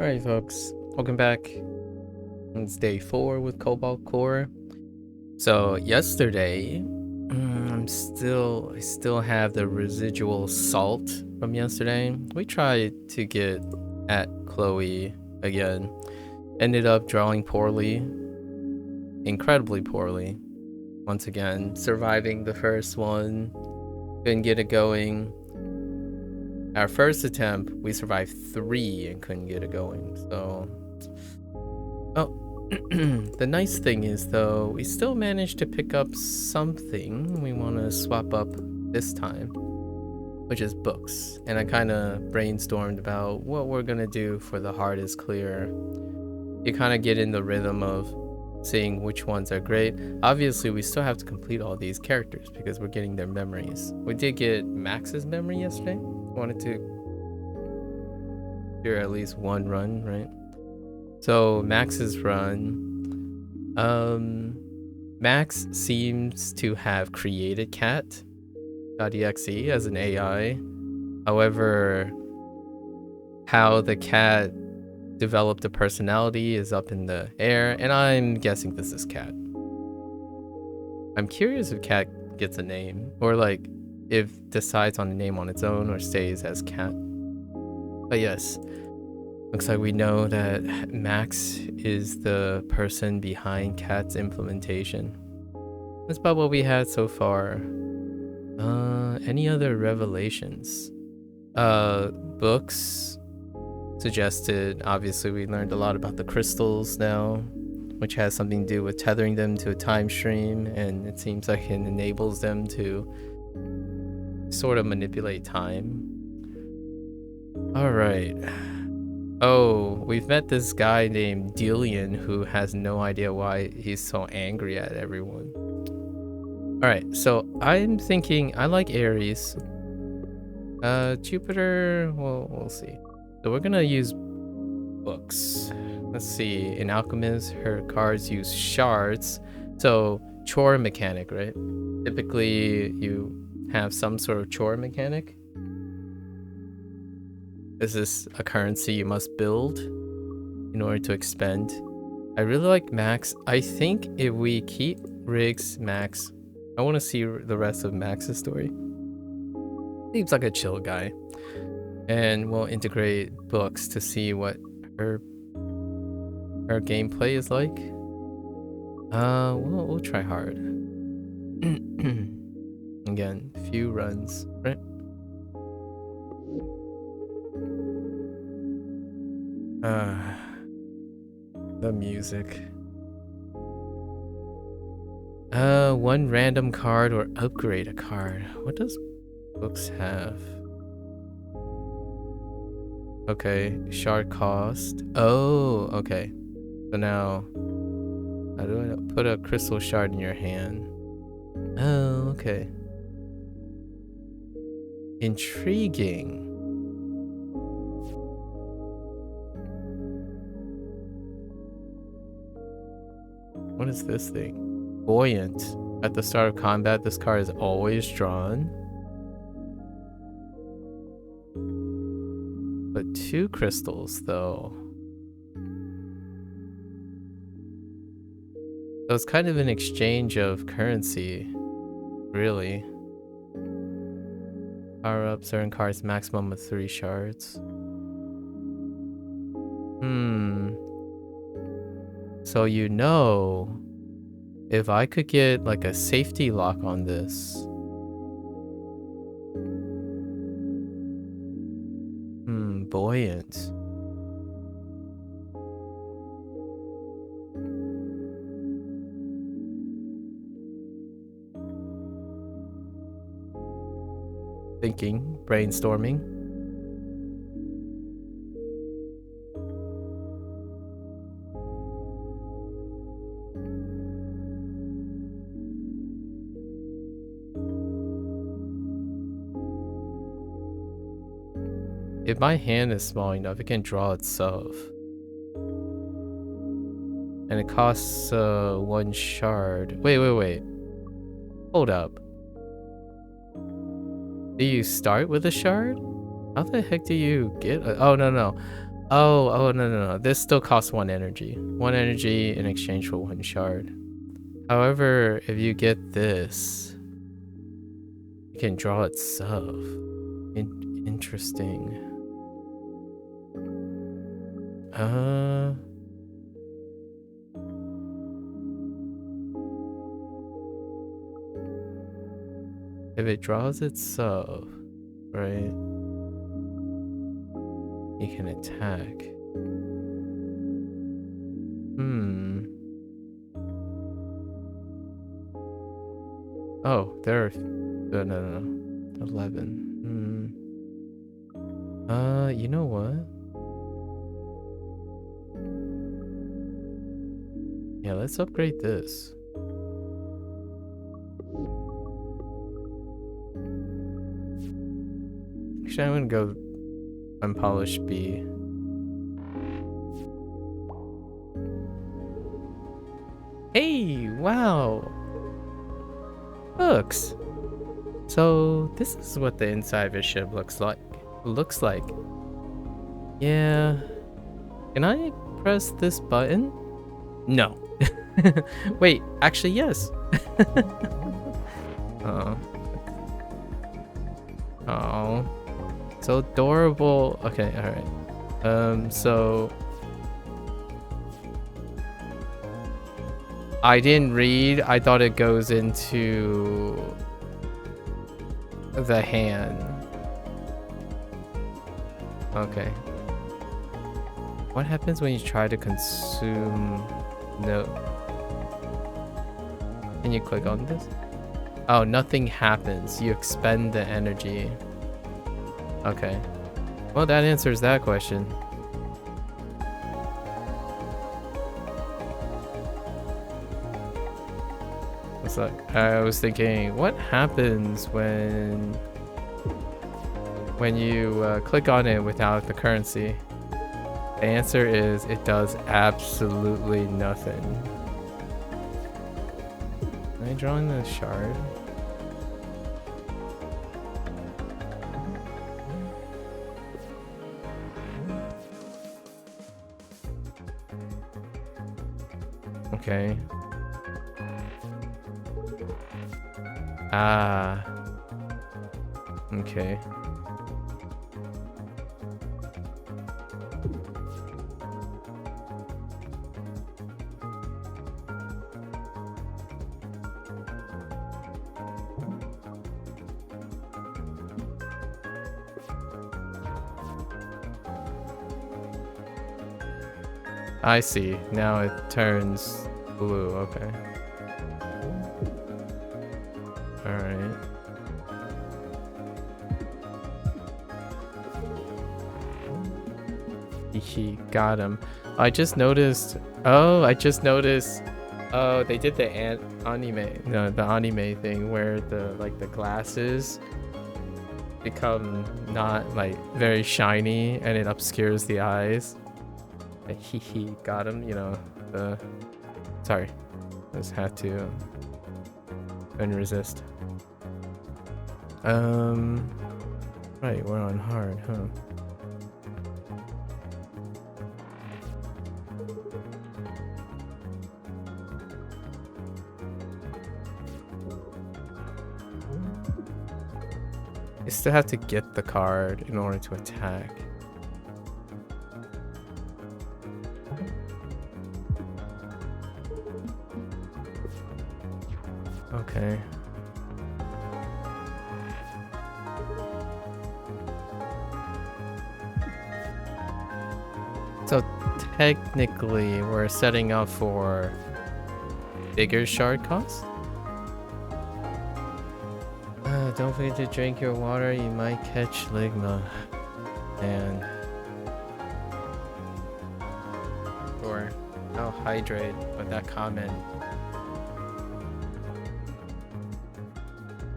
Alright folks, welcome back. It's day 4 with Cobalt Core. So yesterday, I still have the residual salt from yesterday. We tried to get at Chloe again. Ended up drawing poorly. Incredibly poorly. Once again, surviving the first one. Couldn't get it going. Our first attempt, we survived 3 and couldn't get it going, so... Oh, the nice thing is, though, we still managed to pick up something we want to swap up this time, which is books. And I kind of brainstormed about what we're going to do for the Heart is Clear. You kind of get in the rhythm of seeing which ones are great. Obviously, we still have to complete all these characters because we're getting their memories. We did get Max's memory yesterday. Wanted to do at least one run, right? So Max's run, Max seems to have created cat.exe as an AI. However, how the cat developed a personality is up in the air, and I'm guessing this is cat. I'm curious if cat gets a name, or like if decides on a name on its own or stays as cat. But yes, looks like we know that Max is the person behind cat's implementation. That's about what we had so far. Any other revelations? Books suggested, obviously we learned a lot about the crystals now, which has something to do with tethering them to a time stream, and it seems like it enables them to sort of manipulate time. All right. Oh, we've met this guy named Dillian who has no idea why he's so angry at everyone. All right, so I'm thinking I like Aries. Jupiter, well, we'll see. So we're gonna use books. Let's see. In Alchemist, her cards use shards. So chore mechanic, right? Typically, you have some sort of chore mechanic. This is a currency you must build in order to expend. I really like Max. I think if we keep Riggs, Max, I want to see the rest of Max's story. Seems like a chill guy. And we'll integrate books to see what her gameplay is like. We'll try hard. Again, few runs, right? The music. One random card or upgrade a card. What does books have? Okay, shard cost. Oh, okay. So now, how do I put a crystal shard in your hand? Oh, okay. Intriguing. What is this thing? Buoyant. At the start of combat, this card is always drawn. But 2 crystals, though. So it's kind of an exchange of currency, really. Power up certain cards, maximum of 3 shards. So you know, if I could get like a safety lock on this. Buoyant. Thinking, brainstorming. If my hand is small enough, it can draw itself. And it costs 1 shard. Wait. Hold up. Do you start with a shard? How the heck do you get a... Oh, no. Oh, no. This still costs 1 energy. 1 energy in exchange for 1 shard. However, if you get this, you can draw itself. Interesting. If it draws itself, right, you can attack. Oh, there are... No. 11. You know what? Yeah, let's upgrade this. Actually, I'm gonna go unpolished B. Hey, wow! Books! So, this is what the inside of a ship looks like. Yeah. Can I press this button? No. Wait, actually, yes. Oh. So adorable. Okay, alright. So... I didn't read. I thought it goes into... the hand. Okay. What happens when you try to consume... No. Can you click on this? Oh, nothing happens. You expend the energy. Okay. Well, that answers that question. It's like, I was thinking, what happens when you click on it without the currency? The answer is it does absolutely nothing. Am I drawing the shard? Okay. Ah. Okay. I see. Now it turns blue. Okay. Alright. He got him. I just noticed. Oh, they did the anime thing where the glasses become not like very shiny and it obscures the eyes. He got him, you know, sorry. Just had to resist. Right, we're on hard, huh? You still have to get the card in order to attack. Okay. So technically we're setting up for bigger shard cost? Don't forget to drink your water, you might catch ligma. And or I'll hydrate, but that comment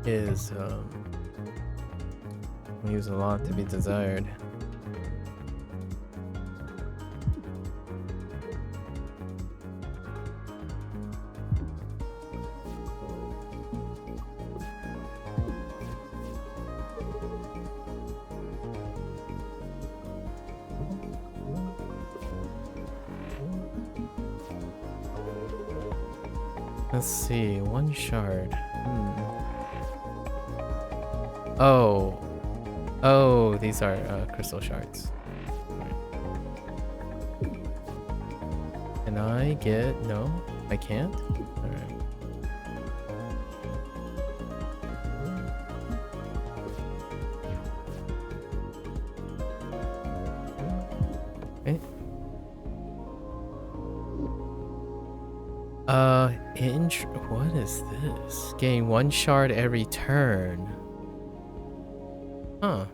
is leaves a lot to be desired. Let's see, one shard. Oh. Oh, these are crystal shards. Can I get... No, I can't? Alright. Okay. What is this? Gain one shard every turn. Huh.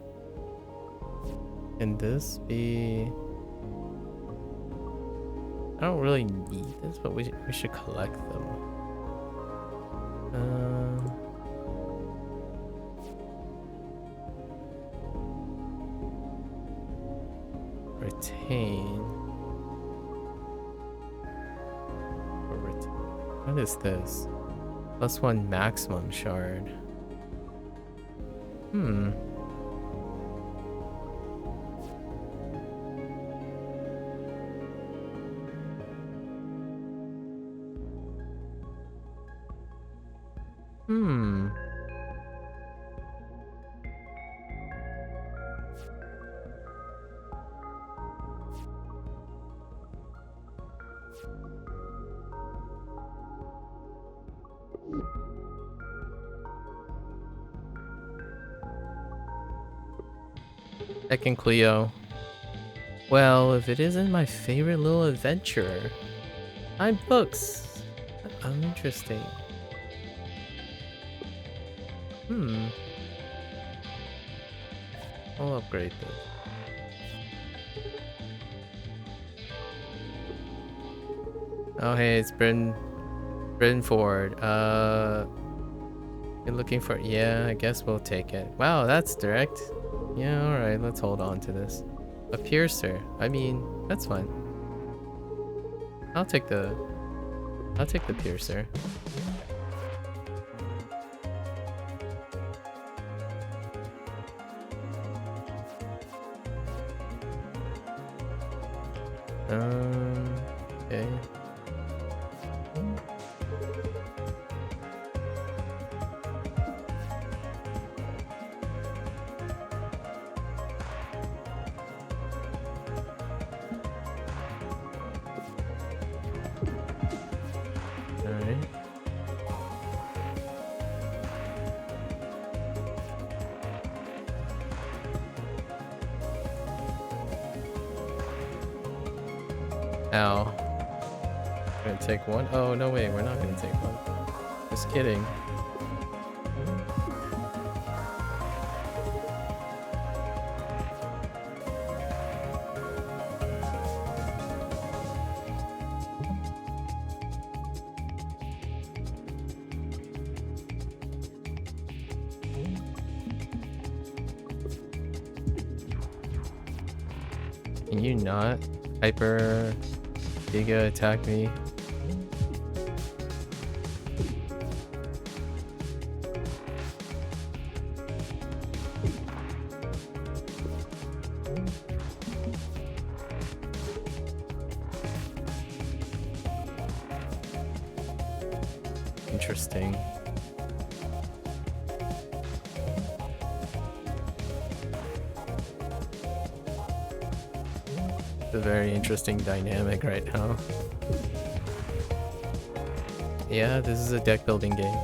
Can this be... I don't really need this, but we should collect them. Retain. What is this? +1 maximum shard. Heck and Cleo. Well, if it isn't my favorite little adventure. I'm books. Interesting. I'll upgrade this. Oh hey, it's Bryn Ford. You're looking for... Yeah, I guess we'll take it. Wow, that's direct. Yeah, alright, let's hold on to this. A piercer. I mean, that's fine. I'll take the piercer. Okay. Ow. Gonna take one? Oh, no way, we're not gonna take one. Just kidding. Can you not hyper Giga attack me? Interesting. A very interesting dynamic right now. Yeah, this is a deck building game.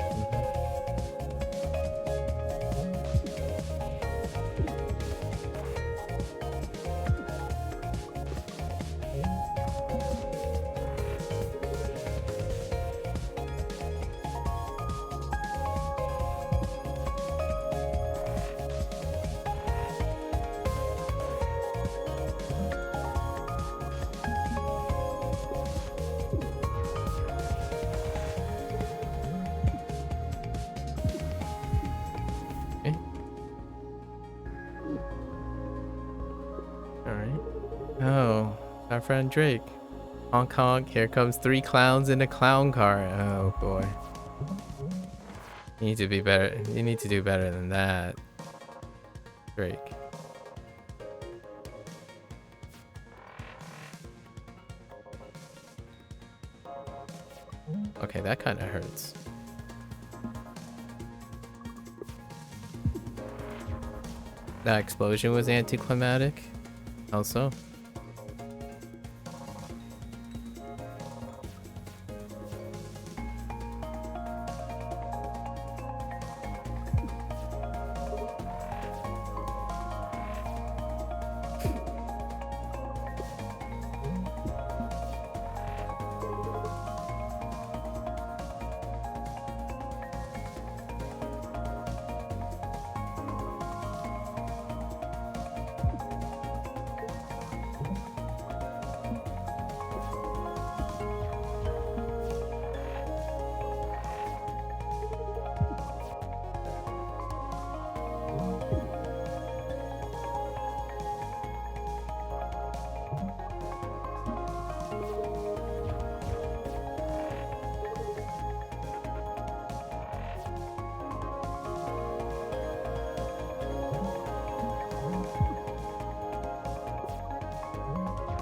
Oh, our friend Drake. Honk honk, here comes 3 clowns in a clown car. Oh boy. You need to be better. You need to do better than that, Drake. Okay, that kind of hurts. That explosion was anticlimactic. Also.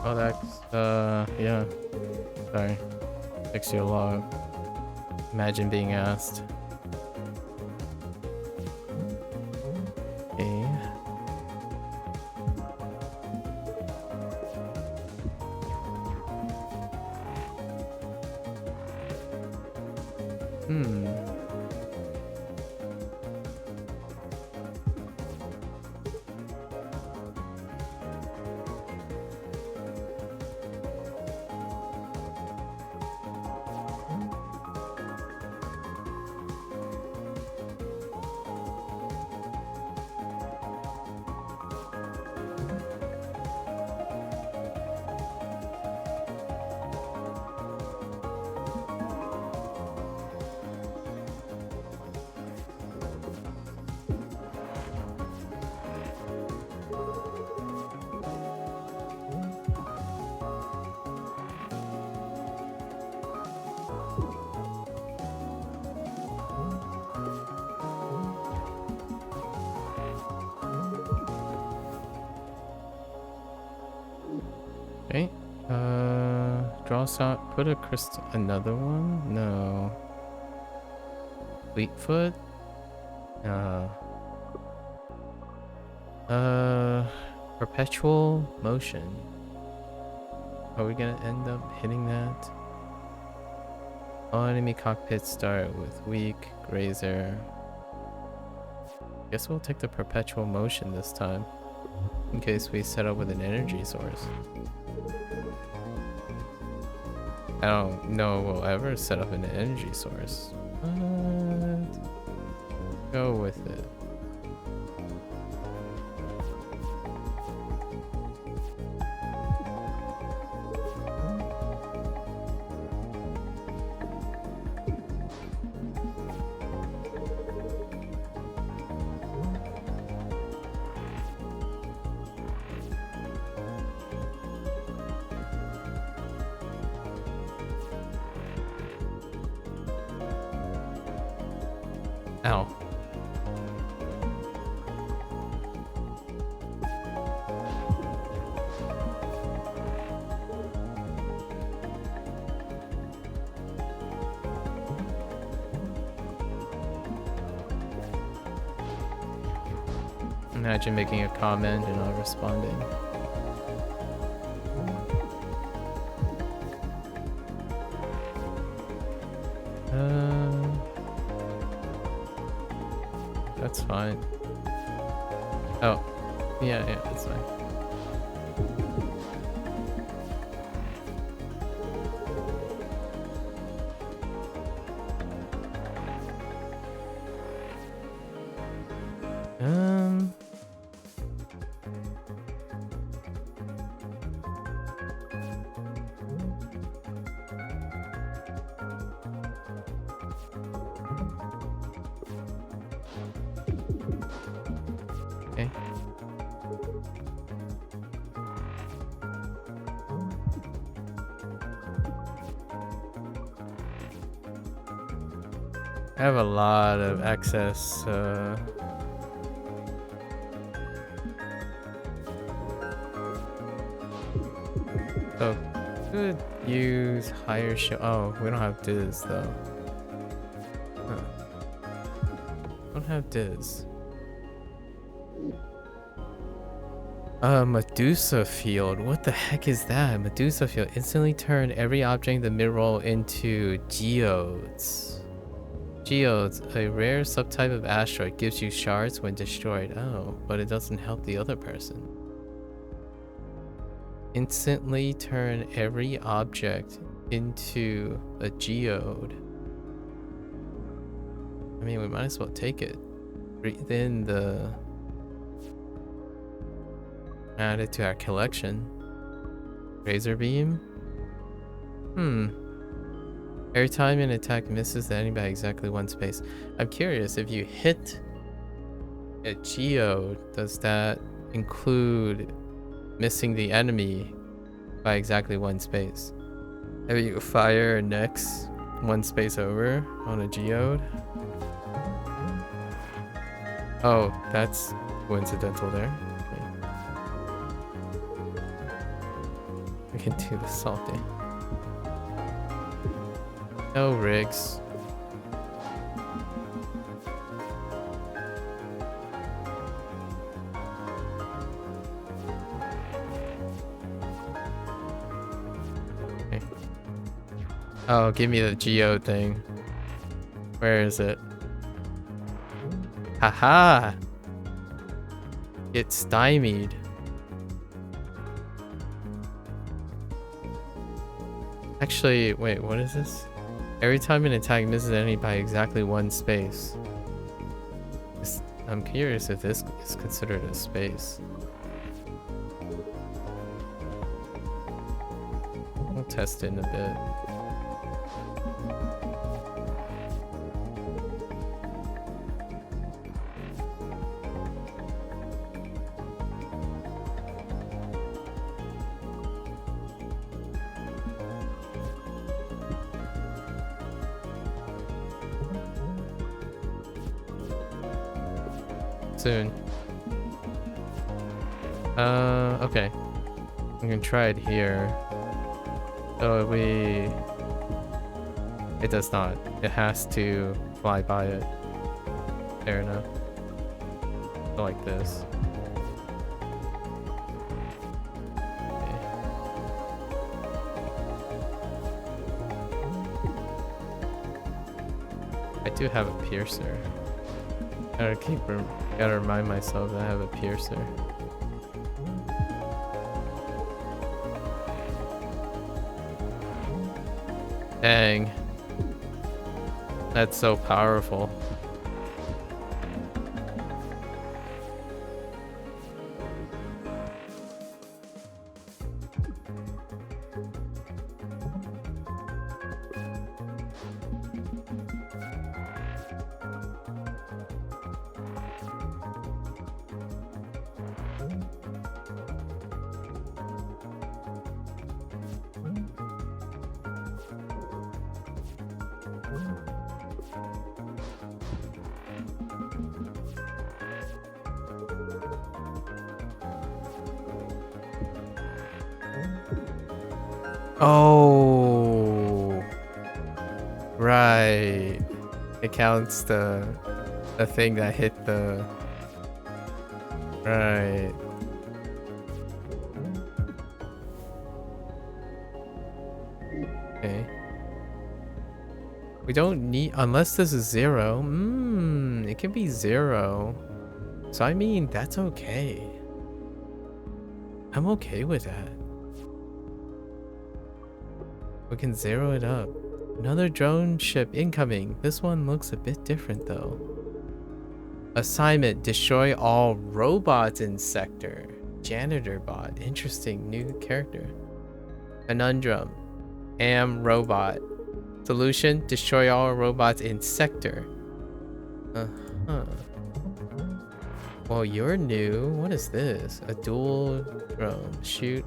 Oh, that's, yeah. Sorry. Takes you a lot. Imagine being asked. Okay. Okay. Draw shot. Put a crystal. Another one? No. Fleetfoot? No. Perpetual motion. Are we gonna end up hitting that? All enemy cockpits start with weak, grazer. Guess we'll take the perpetual motion this time. In case we set up with an energy source. I don't know we'll ever set up an energy source. But go with it. Ow. Imagine making a comment and not responding. That's fine. Oh, yeah, that's fine. Okay. I have a lot of excess oh, Could use higher shield. Oh, we don't have Diz though. Huh. Don't have Diz. Medusa field. What the heck is that? Medusa field. Instantly turn every object in the mid-roll into geodes. Geodes, a rare subtype of asteroid, gives you shards when destroyed. Oh, but it doesn't help the other person. Instantly turn every object into a geode. I mean, we might as well take it. Breathe in the... Add it to our collection. Razor beam? Every time an attack misses the enemy by exactly one space. I'm curious, if you hit a geode, does that include missing the enemy by exactly one space? If you fire next one space over on a geode? Oh, that's coincidental there. We can do the salty. No rigs. Okay. Oh, give me the geo thing. Where is it? Haha! Get stymied. Actually, wait, what is this? Every time an attack misses an enemy by exactly one space. I'm curious if this is considered a space. We'll test it in a bit. Soon. Okay. We can try it here. So it does not. It has to fly by it. Fair enough. Like this. Okay. I do have a piercer. Gotta remind myself that I have a piercer. Dang. That's so powerful. Oh, right. It counts the thing that hit the... Right. Okay. We don't need... Unless this is 0. It can be 0. So I mean, that's okay. I'm okay with that. We can 0 it up. Another drone ship incoming. This one looks a bit different though. Assignment: destroy all robots in sector. Janitor bot. Interesting new character. Conundrum: am robot. Solution: destroy all robots in sector. Well, you're new. What is this? A dual drone. Shoot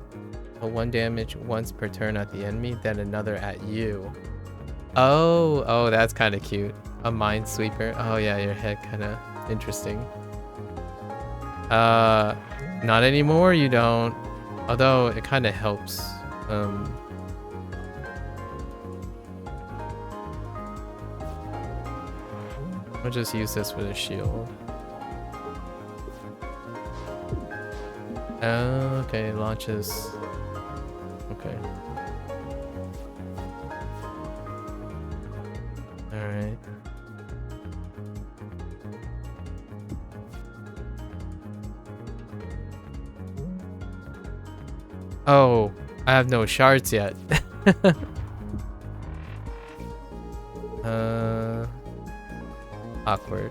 1 damage once per turn at the enemy, then another at you. Oh, that's kind of cute. A minesweeper. Oh yeah, your head kind of interesting. Not anymore. You don't. Although it kind of helps I'll just use this with a shield. Okay, launches. Okay. Alright. Oh, I have no shards yet. Awkward.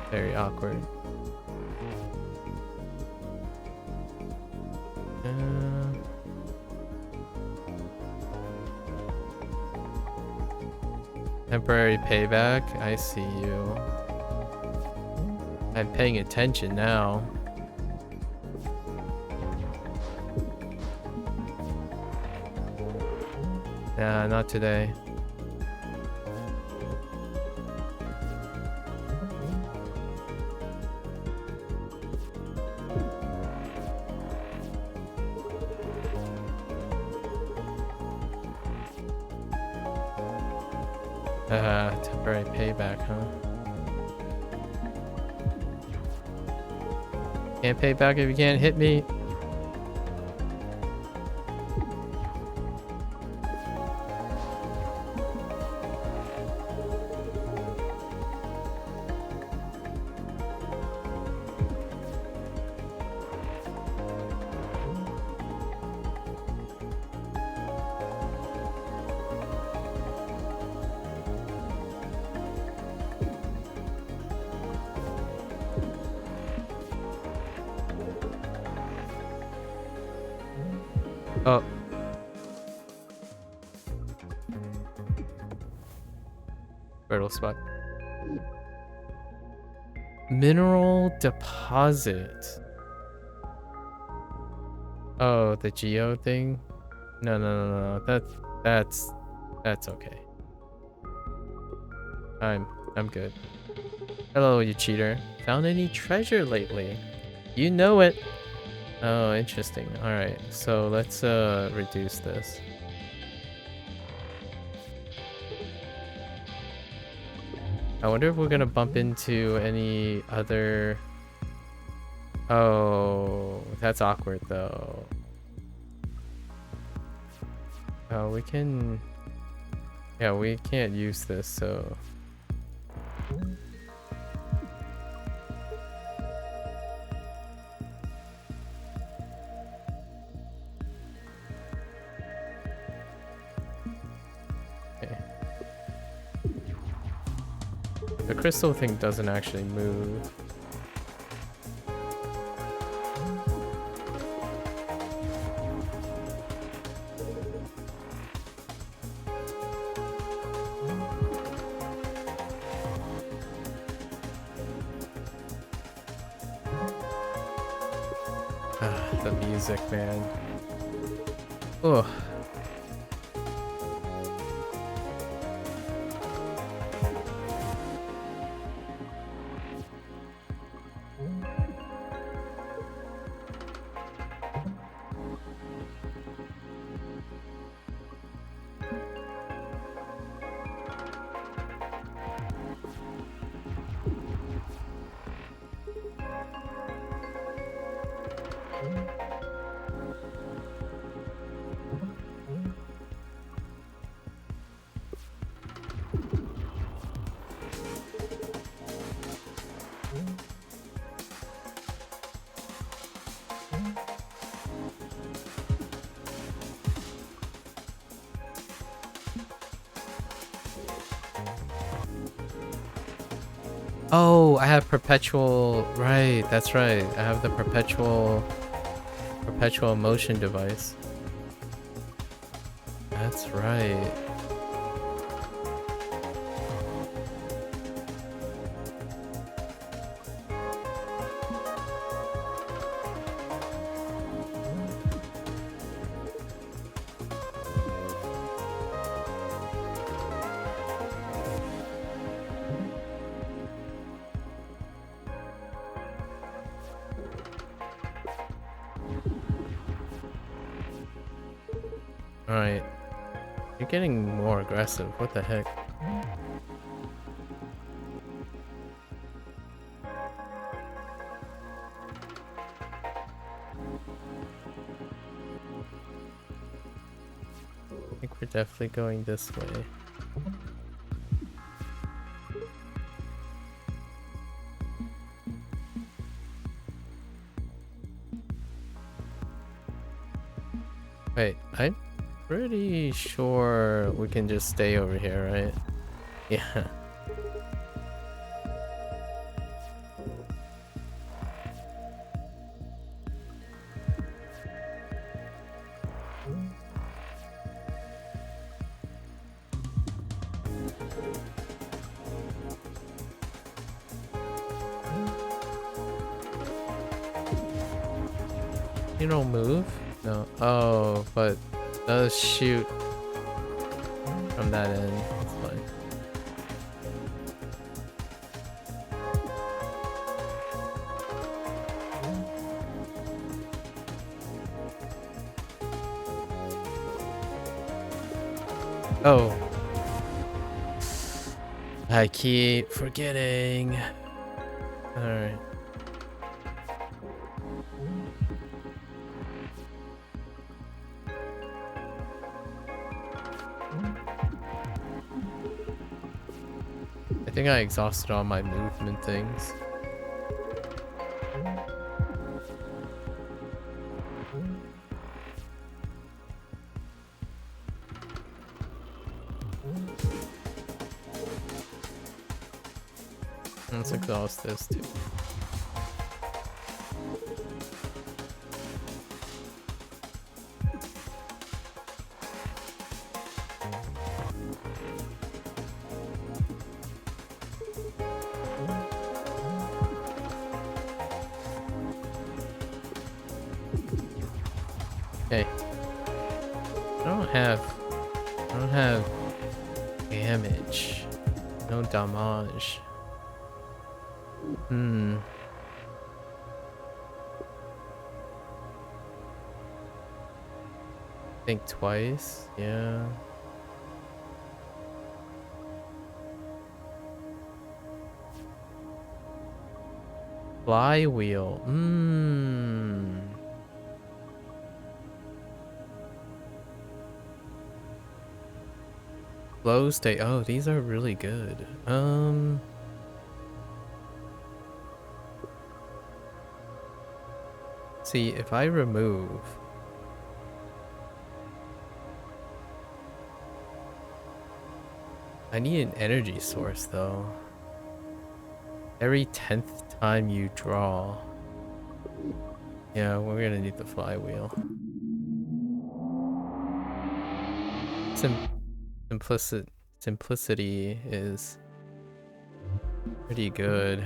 Very awkward. Temporary payback. I see you. I'm paying attention now. Nah, not today. Temporary payback, huh? Can't pay back if you can't hit me. Oh. Fertile spot. Mineral deposit. Oh, the geo thing? No. That's okay. I'm good. Hello, you cheater. Found any treasure lately? You know it. Oh, interesting. Alright, so let's reduce this. I wonder if we're gonna bump into any other... Oh, that's awkward though. Oh, we can... Yeah, we can't use this, so... The crystal thing doesn't actually move. The music, man. Ugh. Oh, I have perpetual... Right, that's right. I have the perpetual motion device. That's right. Alright. You're getting more aggressive. What the heck? definitely going this way. Wait, I'm pretty sure we can just stay over here, right? Yeah. You don't move? No. Oh, but does shoot from that end. That's fine. Oh. I keep forgetting. Alright. I think I exhausted all my movement things. Let's exhaust this too. Okay. I don't have damage. No damage. Think twice, yeah. Flywheel, Flow state, oh, these are really good. See, if I remove I need an energy source though. Every 10th time you draw. Yeah, we're gonna need the flywheel. Simplicity is pretty good.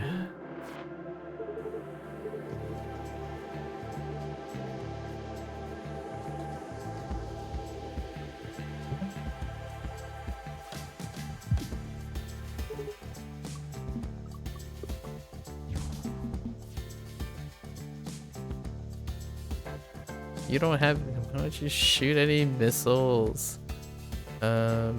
You don't have, why don't you shoot any missiles? Oh,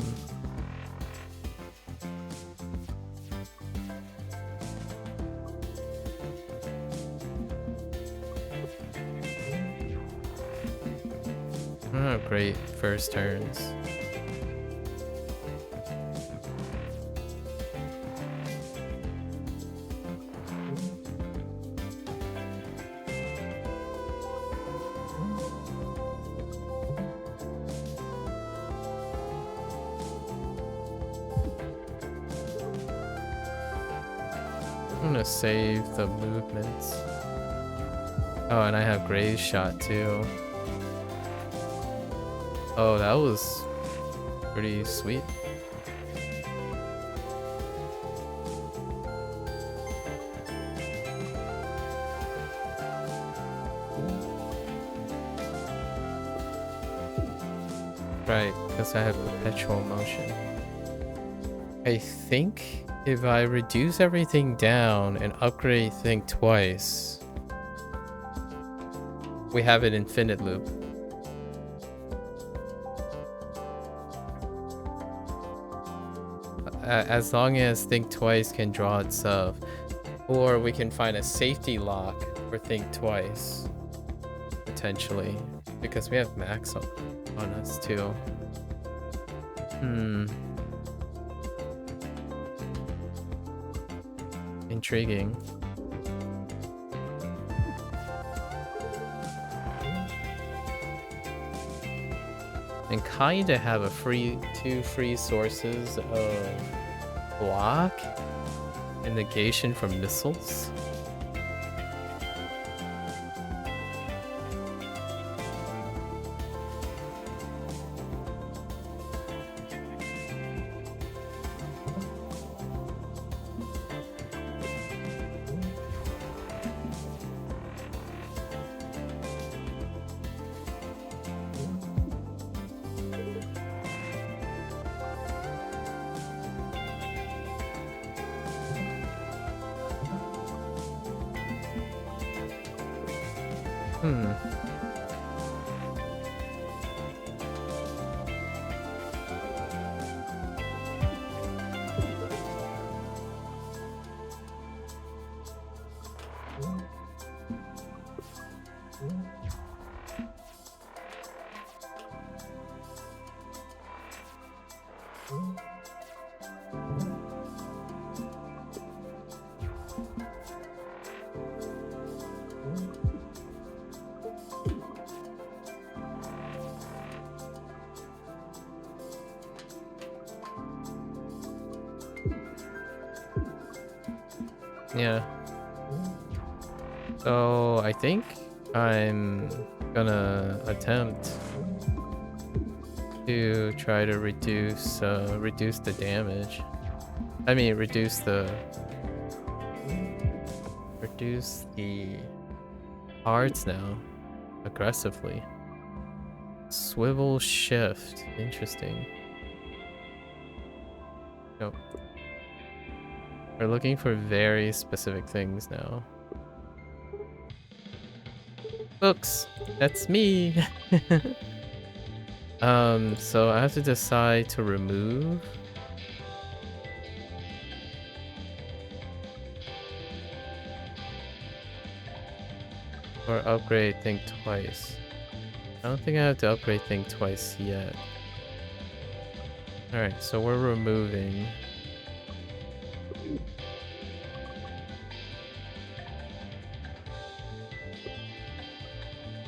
great first turns. I'm gonna save the movements. Oh, and I have Graze Shot too. Oh, that was pretty sweet. Right, because I have perpetual motion. I think if I reduce everything down and upgrade Think Twice, we have an infinite loop. As long as Think Twice can draw itself, or we can find a safety lock for Think Twice, potentially, because we have Max on us too. Hmm. Intriguing. And kinda have a two free sources of block and negation from missiles. Hmm. Yeah. So I think I'm gonna attempt to try to reduce the damage. I mean, reduce the hearts now aggressively. Swivel shift. Interesting. Nope. We're looking for very specific things now. Books. That's me. So I have to decide to remove. Or upgrade thing twice. I don't think I have to upgrade thing twice yet. Alright, so we're removing.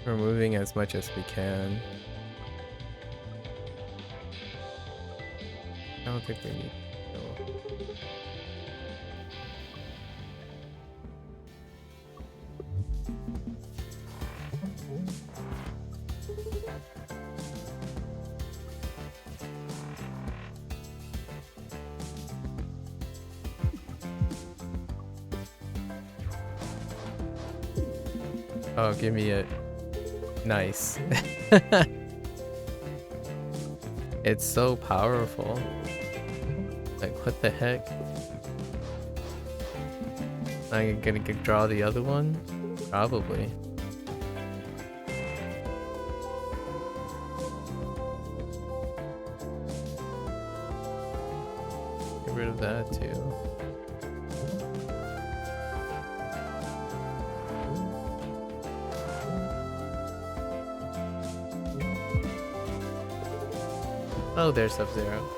Removing as much as we can. I don't think we need to kill. Oh, give me it. Nice. It's so powerful. Like, what the heck? I'm gonna draw the other one? Probably. Get rid of that too. Oh, there's Sub-Zero.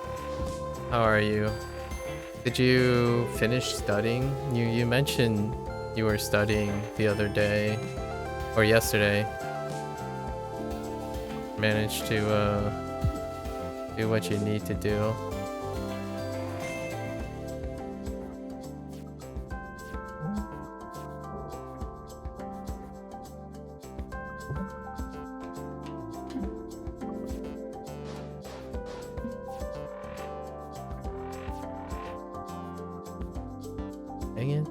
How are you? Did you finish studying? You mentioned you were studying the other day or yesterday. Managed to do what you need to do. Dang it.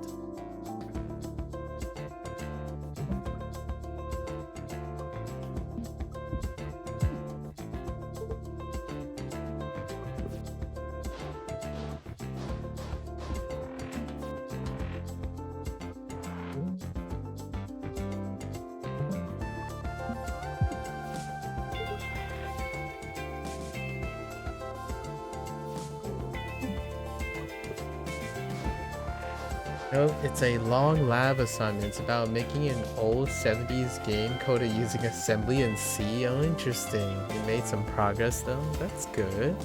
Nope, it's a long lab assignment. It's about making an old 70s game coded using assembly and C. Oh, interesting. You made some progress though. That's good.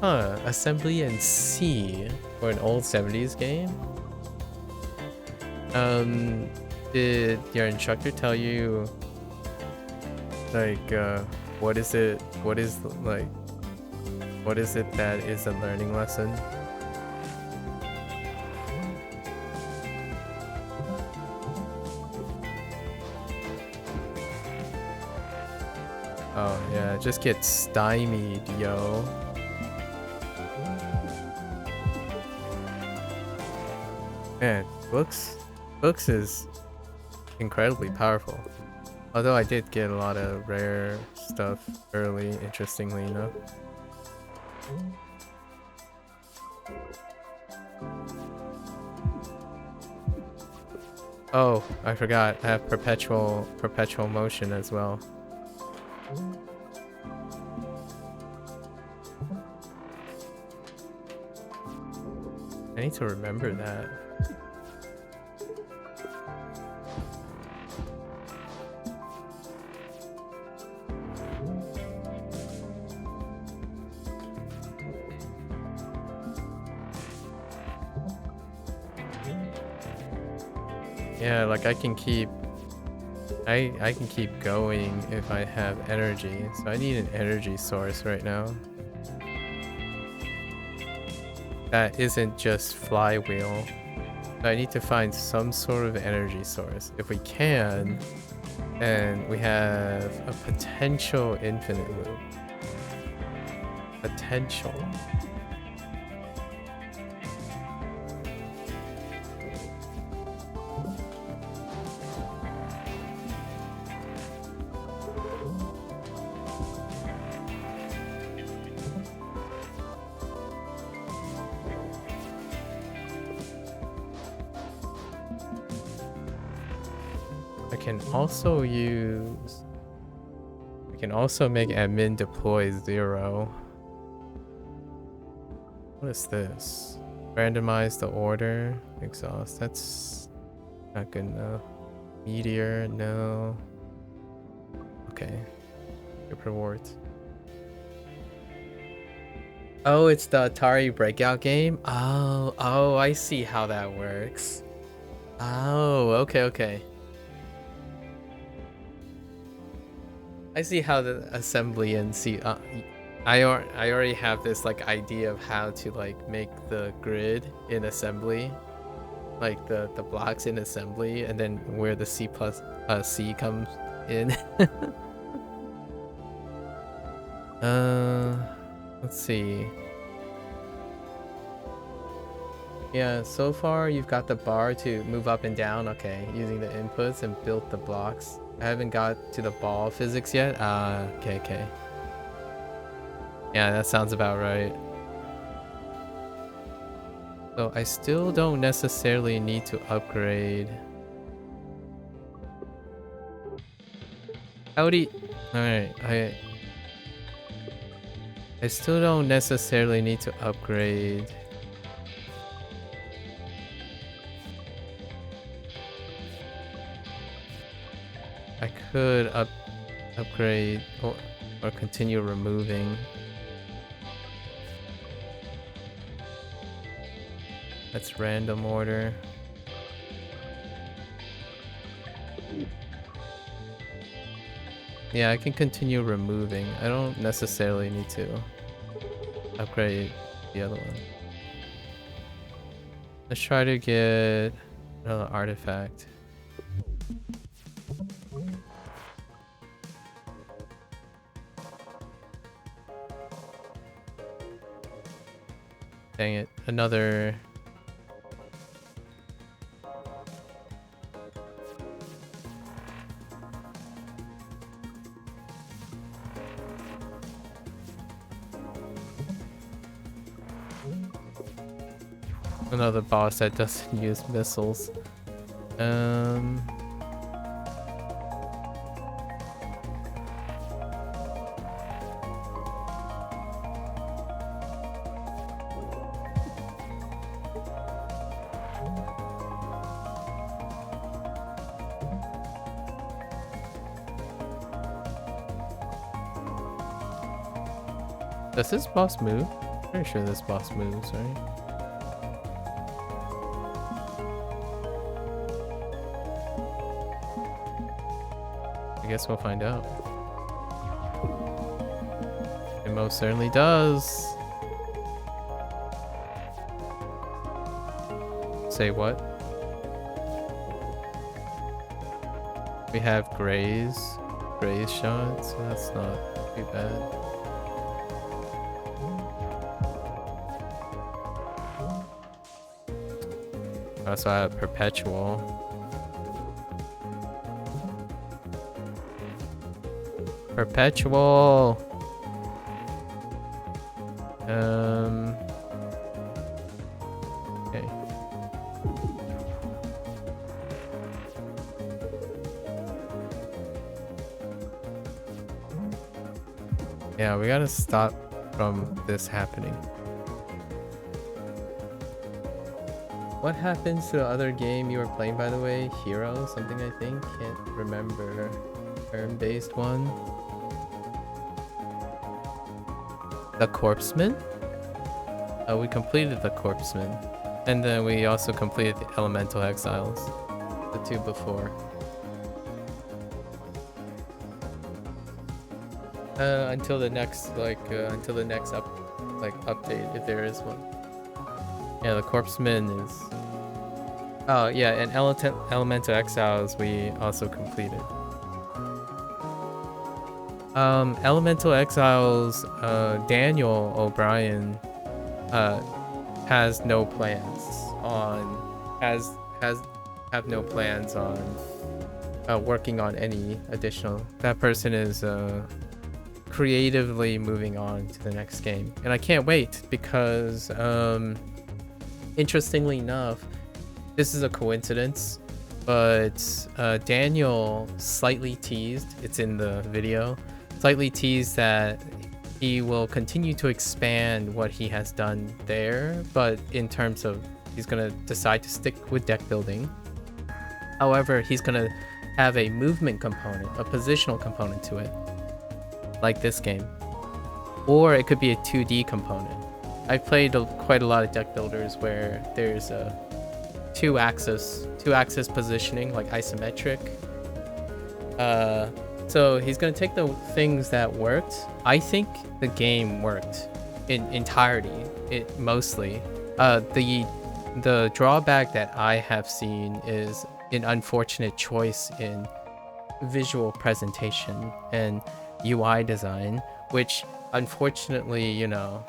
Huh, assembly in C for an old 70s game? Did your instructor tell you, like, what is it that is a learning lesson? Oh yeah, just get stymied, yo. Man, books is incredibly powerful. Although I did get a lot of rare stuff early, interestingly enough. Oh, I forgot. I have perpetual motion as well. I need to remember that. Yeah, like I can keep going if I have energy. So I need an energy source right now. That isn't just flywheel. So I need to find some sort of energy source. If we can, then we have a potential infinite loop. Potential. We can also make admin deploy 0. What is this? Randomize the order. Exhaust. That's not good enough. Meteor, no. Okay. Good rewards. Oh, it's the Atari Breakout game? Oh, I see how that works. Oh, okay. I see how the assembly and see. I already have this like idea of how to like make the grid in assembly, like the blocks in assembly, and then where the C comes in. Let's see. Yeah, so far you've got the bar to move up and down. Okay, using the inputs and build the blocks. I haven't got to the ball physics yet. Okay. Yeah, that sounds about right. So I still don't necessarily need to upgrade. Alright, I still don't necessarily need to upgrade. I could upgrade or continue removing. That's random order. Yeah, I can continue removing. I don't necessarily need to upgrade the other one. Let's try to get another artifact. Dang it, another... Another boss that doesn't use missiles. Does this boss move? Pretty sure this boss moves, right? I guess we'll find out. It most certainly does. Say what? We have graze shots, so that's not too bad. Also, I have perpetual. Perpetual. Okay. Yeah, we gotta stop from this happening. What happens to the other game you were playing, by the way? Hero? Something, I think? Can't remember. Turn-based one. The Corpseman? Oh, we completed the Corpseman. And then we also completed the Elemental Exiles. The two before. Until the next, update, if there is one. Yeah, the Corpseman is... Oh, yeah, and Elemental Exiles we also completed. Elemental Exiles, Daniel O'Brien has no plans on... have no plans on working on any additional... That person is creatively moving on to the next game. And I can't wait because... interestingly enough, this is a coincidence, but Daniel slightly teased, it's in the video, slightly teased that he will continue to expand what he has done there, but in terms of he's going to decide to stick with deck building. However, he's going to have a movement component, a positional component to it, like this game. Or it could be a 2D component. I've played quite a lot of deck builders where there's a two axis positioning, like isometric. So he's gonna take the things that worked. I think the game worked in entirety, mostly. The drawback that I have seen is an unfortunate choice in visual presentation and UI design, which unfortunately, you know,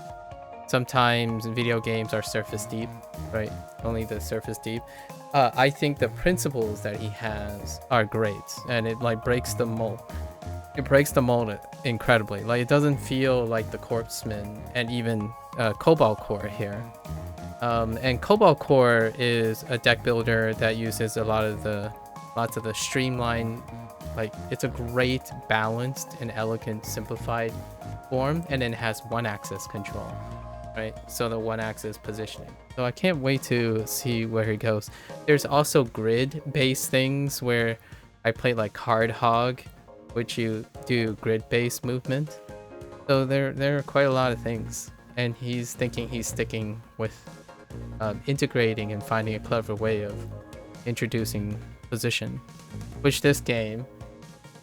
sometimes video games are surface deep, right? Only the surface deep. I think the principles that he has are great, and it like breaks the mold. It breaks the mold incredibly. Like, it doesn't feel like the Corpseman and even Cobalt Core here. And Cobalt Core is a deck builder that uses lots of the streamlined, like, it's a great balanced and elegant simplified form, and then has one axis control. Right, so the one axis positioning. So I can't wait to see where he goes. There's also grid based things where I play like Card Hog, which you do grid based movement. So there are quite a lot of things, and he's thinking he's sticking with integrating and finding a clever way of introducing position. Which this game,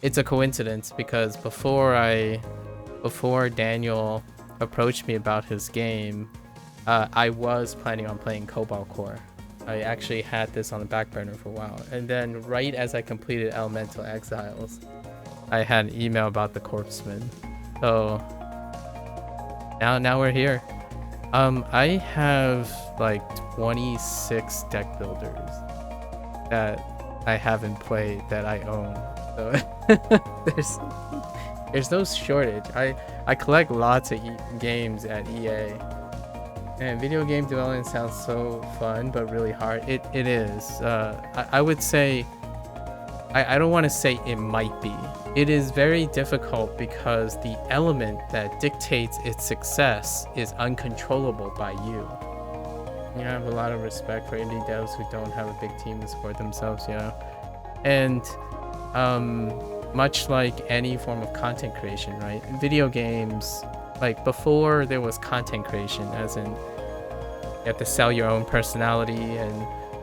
it's a coincidence because before Daniel approached me about his game, I was planning on playing Cobalt Core. I actually had this on the back burner for a while, and then right as I completed Elemental Exiles, I had an email about the Corpseman. So now we're here. I have like 26 deck builders that I haven't played that I own. So there's no shortage. I collect lots of games at EA. And video game development sounds so fun, but really hard. It is. I would say, I don't want to say it might be. It is very difficult because the element that dictates its success is uncontrollable by you. You know, I have a lot of respect for indie devs who don't have a big team to support themselves, you know. And much like any form of content creation, right? Video games Like before there was content creation, as in you have to sell your own personality and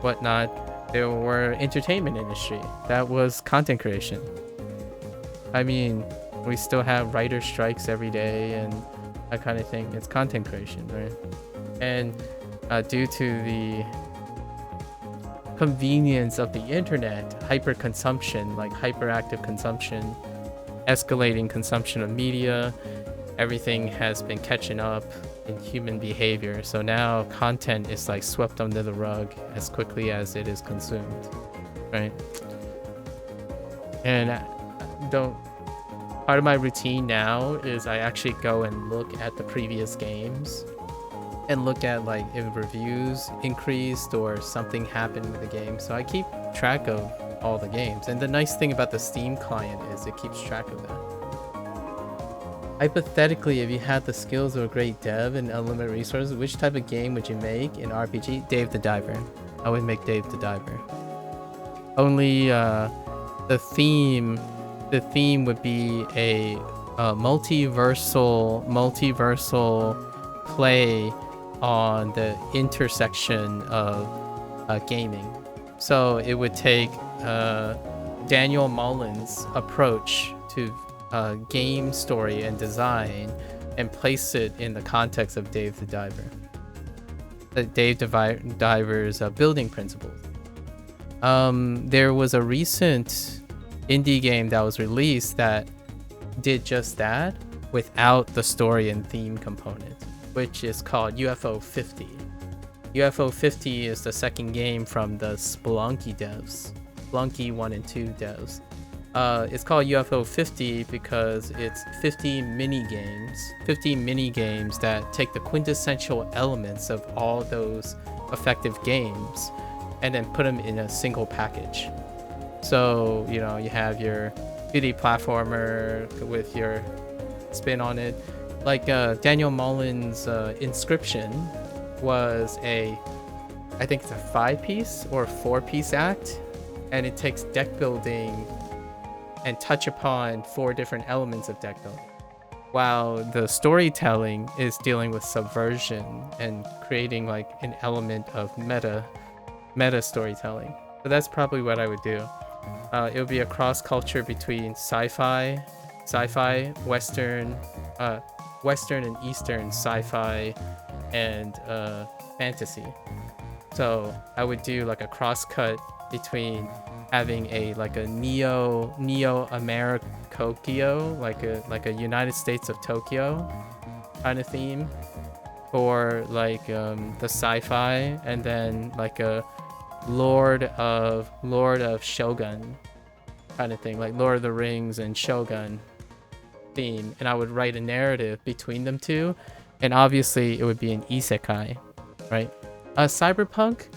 whatnot. There were entertainment industry. That was content creation. I mean, we still have writer strikes every day and that kind of thing. It's content creation, right? And due to the convenience of the internet, hyper consumption, like hyperactive consumption, escalating consumption of media, everything has been catching up in human behavior. So now content is like swept under the rug as quickly as it is consumed, right? And part of my routine now is I actually go and look at the previous games and look at like if reviews increased or something happened with the game. So I keep track of all the games. And the nice thing about the Steam client is it keeps track of that. Hypothetically, if you had the skills of a great dev and unlimited resources, which type of game would you make in RPG? Dave the Diver. I would make Dave the Diver. Only the theme would be a multiversal play on the intersection of gaming. So it would take Daniel Mullen's approach to game story and design and place it in the context of Dave the Diver. Dave the Diver's building principles. There was a recent indie game that was released that did just that without the story and theme component, which is called UFO 50. UFO 50 is the second game from the Spelunky devs, Spelunky 1 and 2 devs. It's called UFO 50 because it's 50 mini games that take the quintessential elements of all those effective games and then put them in a single package. So, you know, you have your 2D platformer with your spin on it. Like Daniel Mullen's Inscription was I think it's a 5-piece or 4-piece act, and it takes deck building and touch upon 4 different elements of deck building, while the storytelling is dealing with subversion and creating like an element of meta storytelling. So that's probably what I would do. It would be a cross culture between sci-fi, Western and Eastern sci-fi, and fantasy. So I would do like a cross cut between having a Neo America Tokyo, like a United States of Tokyo kind of theme, or like the sci-fi, and then like a Lord of Shogun kind of thing, like Lord of the Rings and Shogun theme, and I would write a narrative between them two, and obviously it would be an isekai, right? Cyberpunk,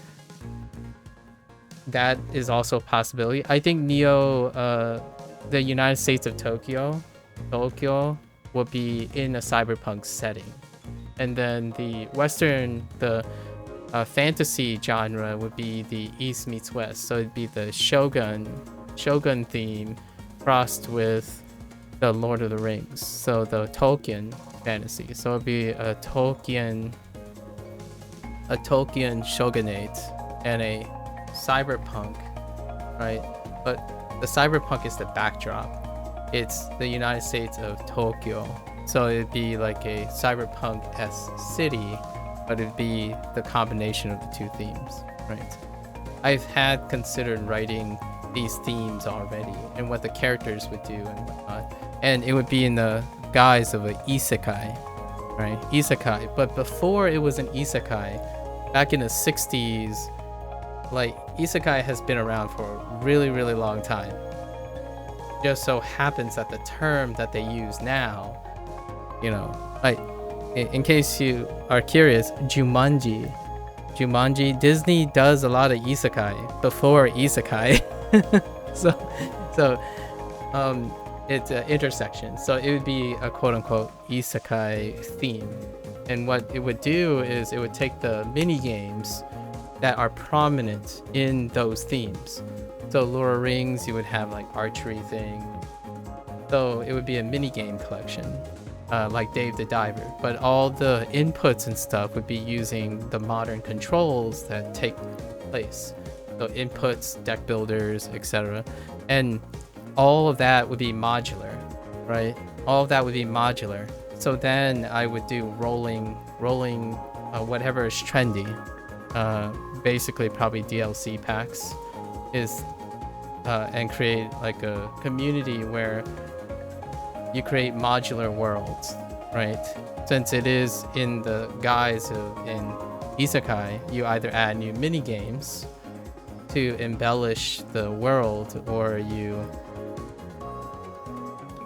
that is also a possibility. I think the United States of Tokyo would be in a cyberpunk setting, and then the fantasy genre would be the East meets West. So it'd be the Shogun theme crossed with the Lord of the Rings. So the Tolkien fantasy. So it'd be a Tolkien shogunate and a cyberpunk, right? But the cyberpunk is the backdrop. It's the United States of Tokyo. So it'd be like a cyberpunk-esque city, but it'd be the combination of the two themes, right? I've had considered writing these themes already and what the characters would do and whatnot. And it would be in the guise of an isekai, right? Isekai. But before it was an isekai, back in the 60s, like isekai has been around for a really, really long time. Just so happens that the term that they use now, you know, like, in case you are curious, Jumanji, Disney does a lot of isekai before isekai. so it's an intersection. So it would be a quote-unquote isekai theme. And what it would do is it would take the mini games that are prominent in those themes. So Lord of the Rings, you would have like archery thing. So it would be a mini game collection. like Dave the Diver, but all the inputs and stuff would be using the modern controls that take place. So inputs, deck builders, etc. And all of that would be modular, right? All of that would be modular. So then I would do rolling, whatever is trendy. Basically, probably DLC packs is, and create like a community where you create modular worlds, right? Since it is in the guise of in Isekai, you either add new mini games to embellish the world, or you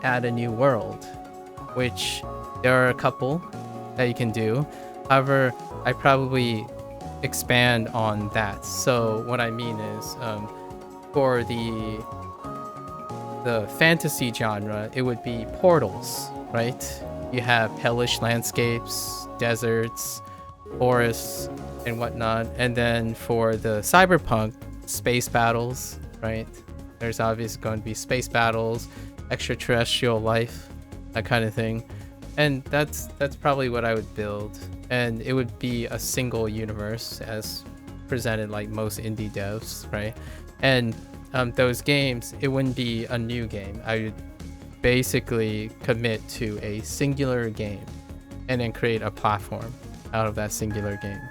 add a new world, which there are a couple that you can do. However, I probably expand on that. So what I mean is, for the fantasy genre, it would be portals, right? You have hellish landscapes, deserts, forests, and whatnot. And then for the cyberpunk, space battles, right? There's obviously going to be space battles, extraterrestrial life, that kind of thing. And that's probably what I would build. And it would be a single universe as presented like most indie devs, right? And those games, it wouldn't be a new game. I would basically commit to a singular game and then create a platform out of that singular game.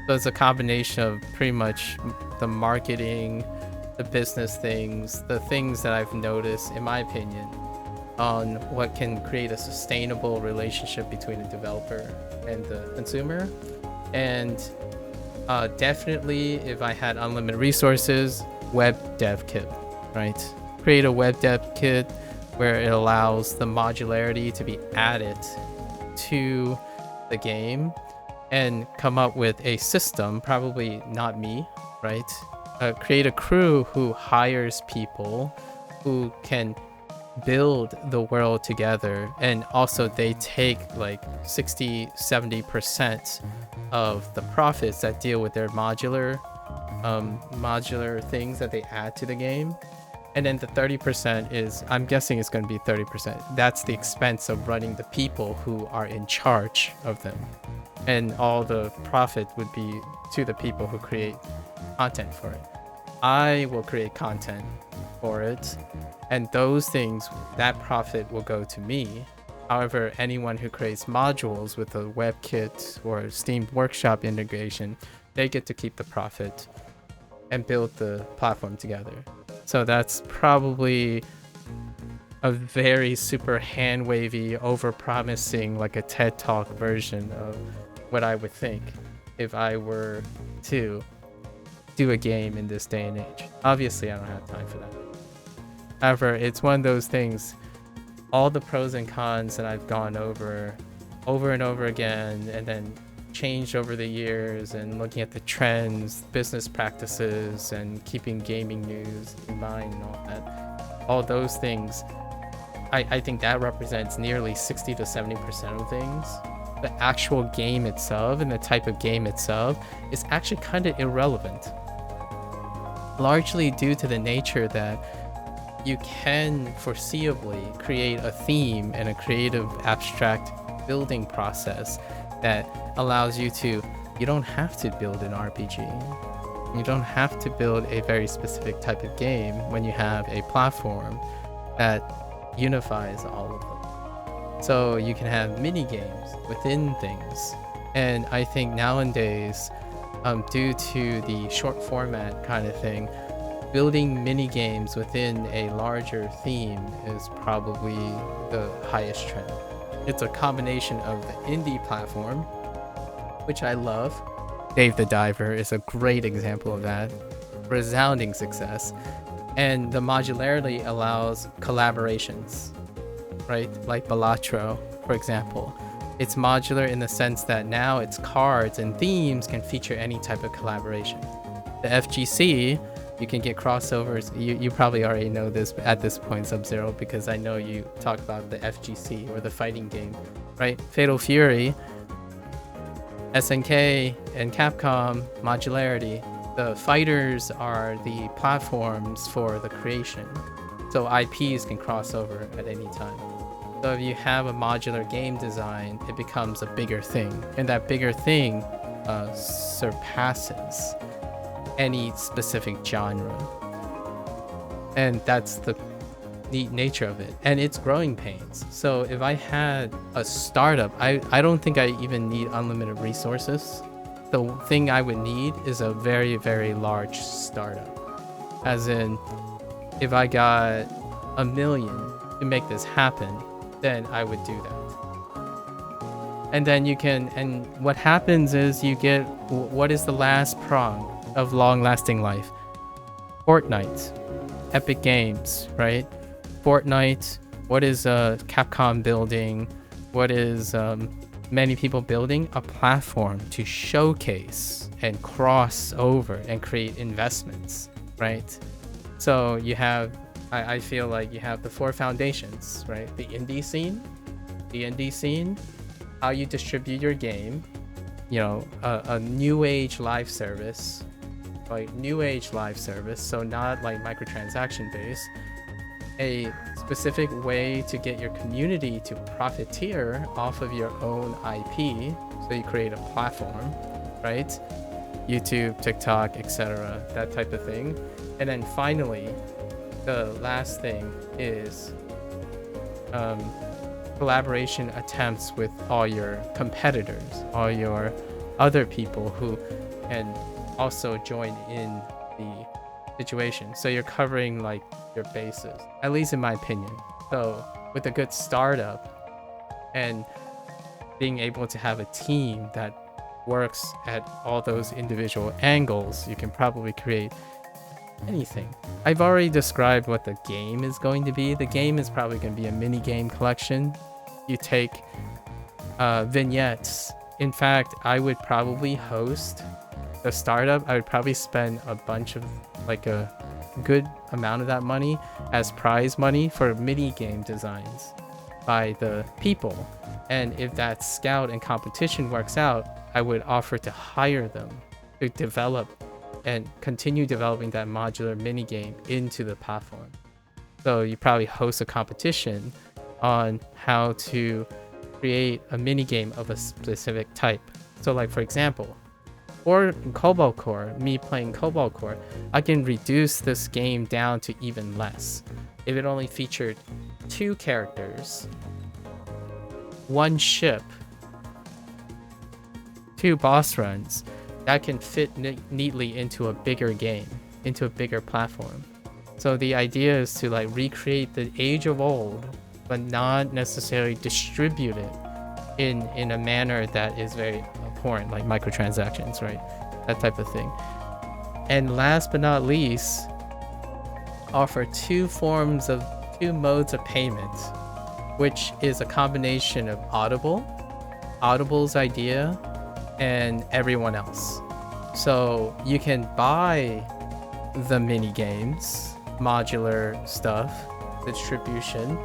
So it's a combination of pretty much the marketing, the business things, the things that I've noticed, in my opinion, on what can create a sustainable relationship between the developer and the consumer. And definitely, if I had unlimited resources, web dev kit, right? Create a web dev kit where it allows the modularity to be added to the game, and come up with a system, probably not me, right? Create a crew who hires people who can build the world together, and also they take like 60-70% of the profits that deal with their modular things that they add to the game. And then the 30% is, I'm guessing it's going to be 30%. That's the expense of running the people who are in charge of them. And all the profit would be to the people who create content for it. I will create content for it, and those things, that profit will go to me. However, anyone who creates modules with a WebKit or Steam Workshop integration, they get to keep the profit and build the platform together. So that's probably a very super hand-wavy, over-promising, like a TED Talk version of what I would think if I were to do a game in this day and age. Obviously, I don't have time for that. However, it's one of those things, all the pros and cons that I've gone over and over again, and then changed over the years, and looking at the trends, business practices, and keeping gaming news in mind and all that. All those things, I think that represents nearly 60 to 70% of things. The actual game itself and the type of game itself is actually kind of irrelevant. Largely due to the nature that you can foreseeably create a theme and a creative abstract building process that allows you to, you don't have to build an RPG. You don't have to build a very specific type of game when you have a platform that unifies all of them. So you can have mini games within things. And I think nowadays, due to the short format kind of thing, building mini games within a larger theme is probably the highest trend. It's a combination of the indie platform, which I love. Dave the Diver is a great example of that. Resounding success. And the modularity allows collaborations, right? Like Balatro, for example. It's modular in the sense that now its cards and themes can feature any type of collaboration. The FGC, you can get crossovers. You probably already know this at this point, Sub-Zero, because I know you talk about the FGC, or the fighting game, right? Fatal Fury, SNK, and Capcom, modularity. The fighters are the platforms for the creation. So IPs can cross over at any time. So if you have a modular game design, it becomes a bigger thing, and that bigger thing surpasses any specific genre. And that's the neat nature of it, and it's growing pains. So if I had a startup, I don't think I even need unlimited resources. The thing I would need is a very, very large startup. As in, if I got $1 million to make this happen, then I would do that. And then you can, and what happens is you get, what is the last prong of long-lasting life? Fortnite, Epic Games, right? Fortnite, what is Capcom building? What is many people building? A platform to showcase and cross over and create investments, right? So you have, I feel like you have the 4 foundations, right? The indie scene, how you distribute your game, you know, a new age live service, so not like microtransaction based, a specific way to get your community to profiteer off of your own IP, so you create a platform, right? YouTube, TikTok, etc., that type of thing. And then finally, the last thing is collaboration attempts with all your competitors, all your other people who can also join in the situation. So you're covering like your bases, at least in my opinion. So with a good startup and being able to have a team that works at all those individual angles, you can probably create anything. I've already described what the game is going to be. The game is probably going to be a mini game collection. You take vignettes. In fact, I would probably host the startup. I would probably spend a bunch of, like a good amount of that money as prize money for mini game designs by the people. And if that scout and competition works out, I would offer to hire them to develop and continue developing that modular mini game into the platform. So you probably host a competition on how to create a mini game of a specific type. So like, for example, or in Cobalt Core, me playing Cobalt Core, I can reduce this game down to even less. If it only featured 2 characters, 1 ship, 2 boss runs, that can fit neatly into a bigger game, into a bigger platform. So the idea is to like recreate the age of old, but not necessarily distribute it in a manner that is very abhorrent, like microtransactions, right? That type of thing. And last but not least, offer 2 modes of payment, which is a combination of Audible's idea, and everyone else. So you can buy the mini games, modular stuff, distribution,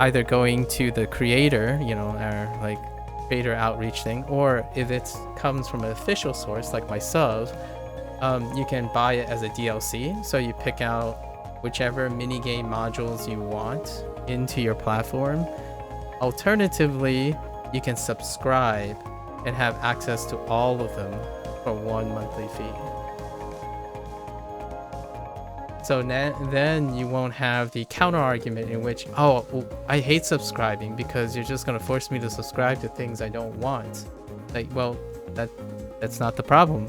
either going to the creator, you know, our like creator outreach thing, or if it comes from an official source like myself, you can buy it as a DLC. So you pick out whichever mini game modules you want into your platform. Alternatively, you can subscribe and have access to all of them for 1 monthly fee. So then you won't have the counter argument in which, oh, well, I hate subscribing because you're just going to force me to subscribe to things I don't want. Like, well, that's not the problem.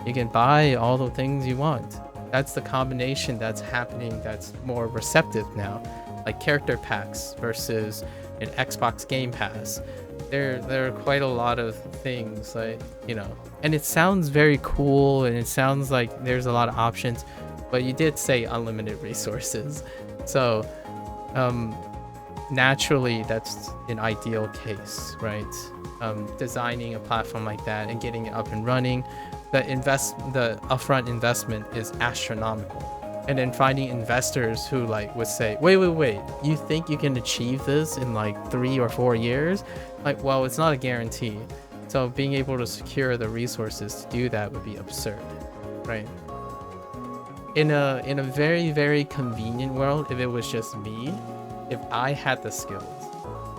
You can buy all the things you want. That's the combination that's happening that's more receptive now. Like character packs versus an Xbox Game Pass. There are quite a lot of things, like, you know, and it sounds very cool and it sounds like there's a lot of options, but you did say unlimited resources. So naturally that's an ideal case, right? Designing a platform like that and getting it up and running, the upfront investment is astronomical. And then finding investors who like would say, wait, you think you can achieve this in like 3 or 4 years? Like, well, it's not a guarantee. So being able to secure the resources to do that would be absurd, right? In a very, very convenient world, if it was just me, if I had the skills,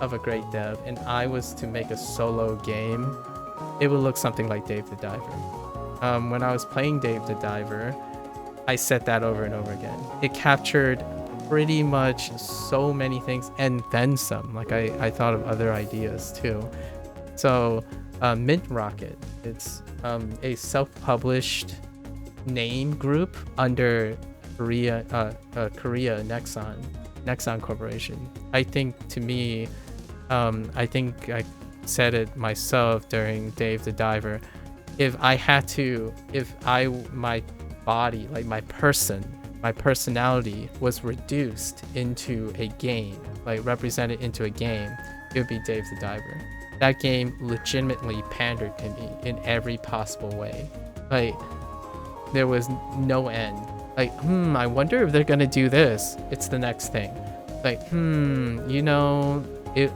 of a great dev and I was to make a solo game, it would look something like Dave the Diver. When I was playing Dave the Diver, I said that over and over again. It captured pretty much so many things and then some. Like I thought of other ideas too. So Mint Rocket, it's a self-published name group under Korea Nexon Corporation. I think to me, I think I said it myself during Dave the Diver. If my body, like my personality was reduced into a game, like represented into a game, it would be Dave the Diver. That game legitimately pandered to me in every possible way. Like, there was no end. Like, I wonder if they're gonna do this. It's the next thing. Like,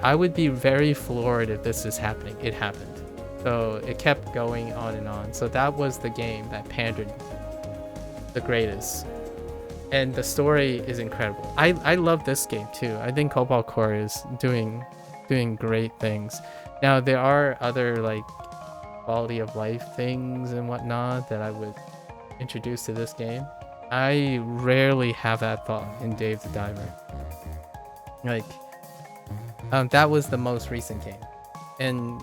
I would be very floored if this is happening. It happened. So it kept going on and on. So that was the game that pandered the greatest. And the story is incredible. I love this game too. I think Cobalt Core is doing great things. Now there are other like quality of life things and whatnot that I would introduce to this game. I rarely have that thought in Dave the Diver. Like, that was the most recent game, and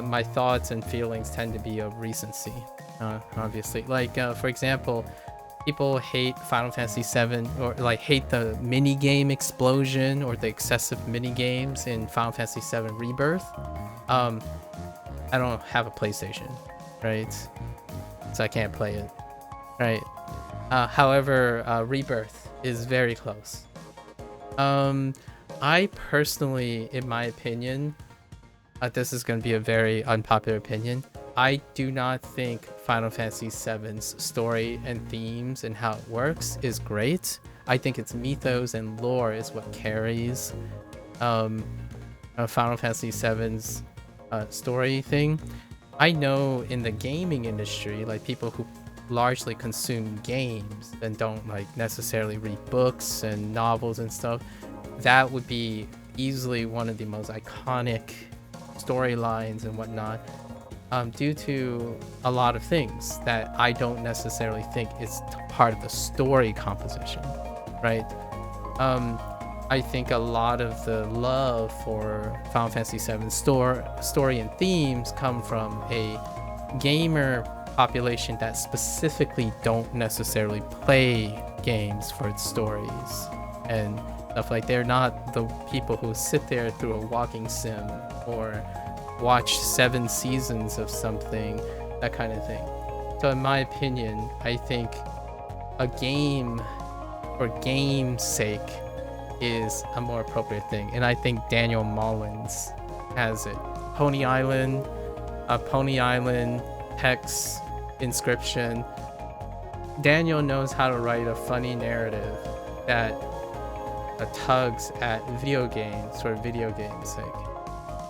my thoughts and feelings tend to be of recency, obviously. Like, for example, people hate Final Fantasy VII, or like hate the mini game explosion or the excessive mini games in Final Fantasy VII Rebirth. I don't have a PlayStation, right? So I can't play it, right? However, Rebirth is very close. I personally, in my opinion, this is going to be a very unpopular opinion. I do not think Final Fantasy VII's story and themes and how it works is great. I think its mythos and lore is what carries Final Fantasy VII's story thing. I know in the gaming industry, like people who largely consume games and don't like necessarily read books and novels and stuff, that would be easily one of the most iconic storylines and whatnot, due to a lot of things that I don't necessarily think is part of the story composition, right? I think a lot of the love for Final Fantasy VII story and themes come from a gamer population that specifically don't necessarily play games for its stories and stuff. Like, they're not the people who sit there through a walking sim or watch 7 seasons of something, that kind of thing. So in my opinion, I think a game for game's sake is a more appropriate thing, and I think Daniel Mullins has it. Pony Island, Hex, Inscription. Daniel knows how to write a funny narrative that tugs at video games for video game's sake.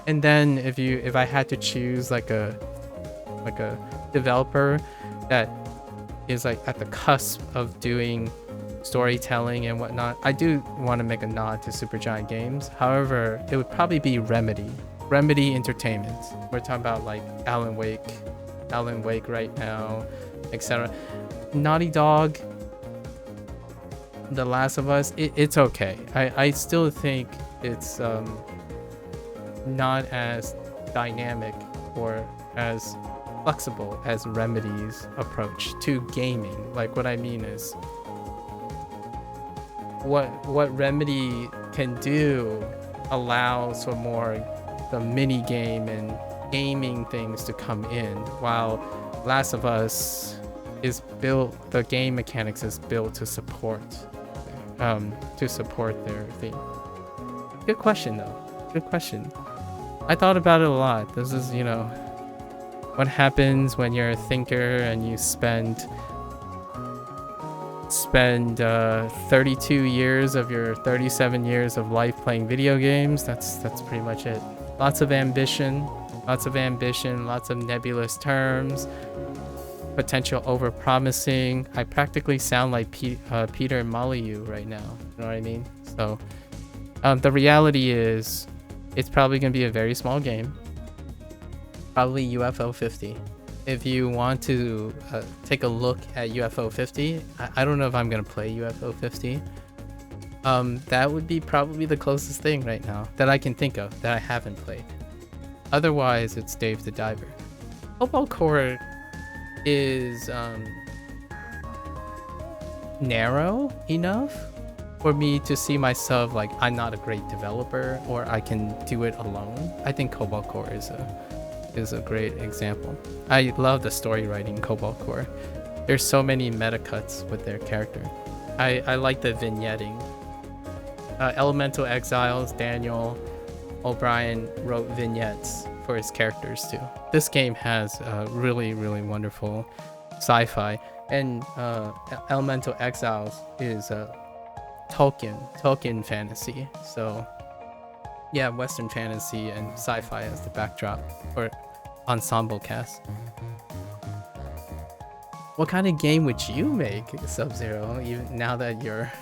And then if I had to choose like a developer that is like at the cusp of doing storytelling and whatnot, I do want to make a nod to Supergiant Games. However, it would probably be Remedy Entertainment. We're talking about like Alan Wake right now, etc. Naughty Dog, The Last of Us, it's okay. I still think it's not as dynamic or as flexible as Remedy's approach to gaming. Like, what I mean is, what Remedy can do allows for more the mini game and gaming things to come in, while Last of Us is built, the game mechanics is built to support their theme. Good question though. Good question. I thought about it a lot. This is, what happens when you're a thinker and you spend 32 years of your 37 years of life playing video games. That's pretty much it. Lots of ambition, lots of nebulous terms, potential overpromising. I practically sound like Peter Molyneux right now. You know what I mean? So the reality is, It's probably going to be a very small game. Probably UFO 50. If you want to take a look at UFO 50, I don't know if I'm going to play UFO 50. That would be probably the closest thing right now that I can think of that I haven't played. Otherwise, it's Dave the Diver. Cobalt Core is narrow enough for me to see myself like I'm not a great developer or I can do it alone. I think Cobalt Core is a great example. I love the story writing in Cobalt Core. There's so many meta cuts with their character. I like the vignetting. Elemental Exiles, Daniel O'Brien wrote vignettes for his characters too. This game has really wonderful sci-fi, and Elemental Exiles is Tolkien fantasy. So yeah, Western fantasy and sci-fi as the backdrop for ensemble cast. What kind of game would you make, Sub-Zero, even now that you're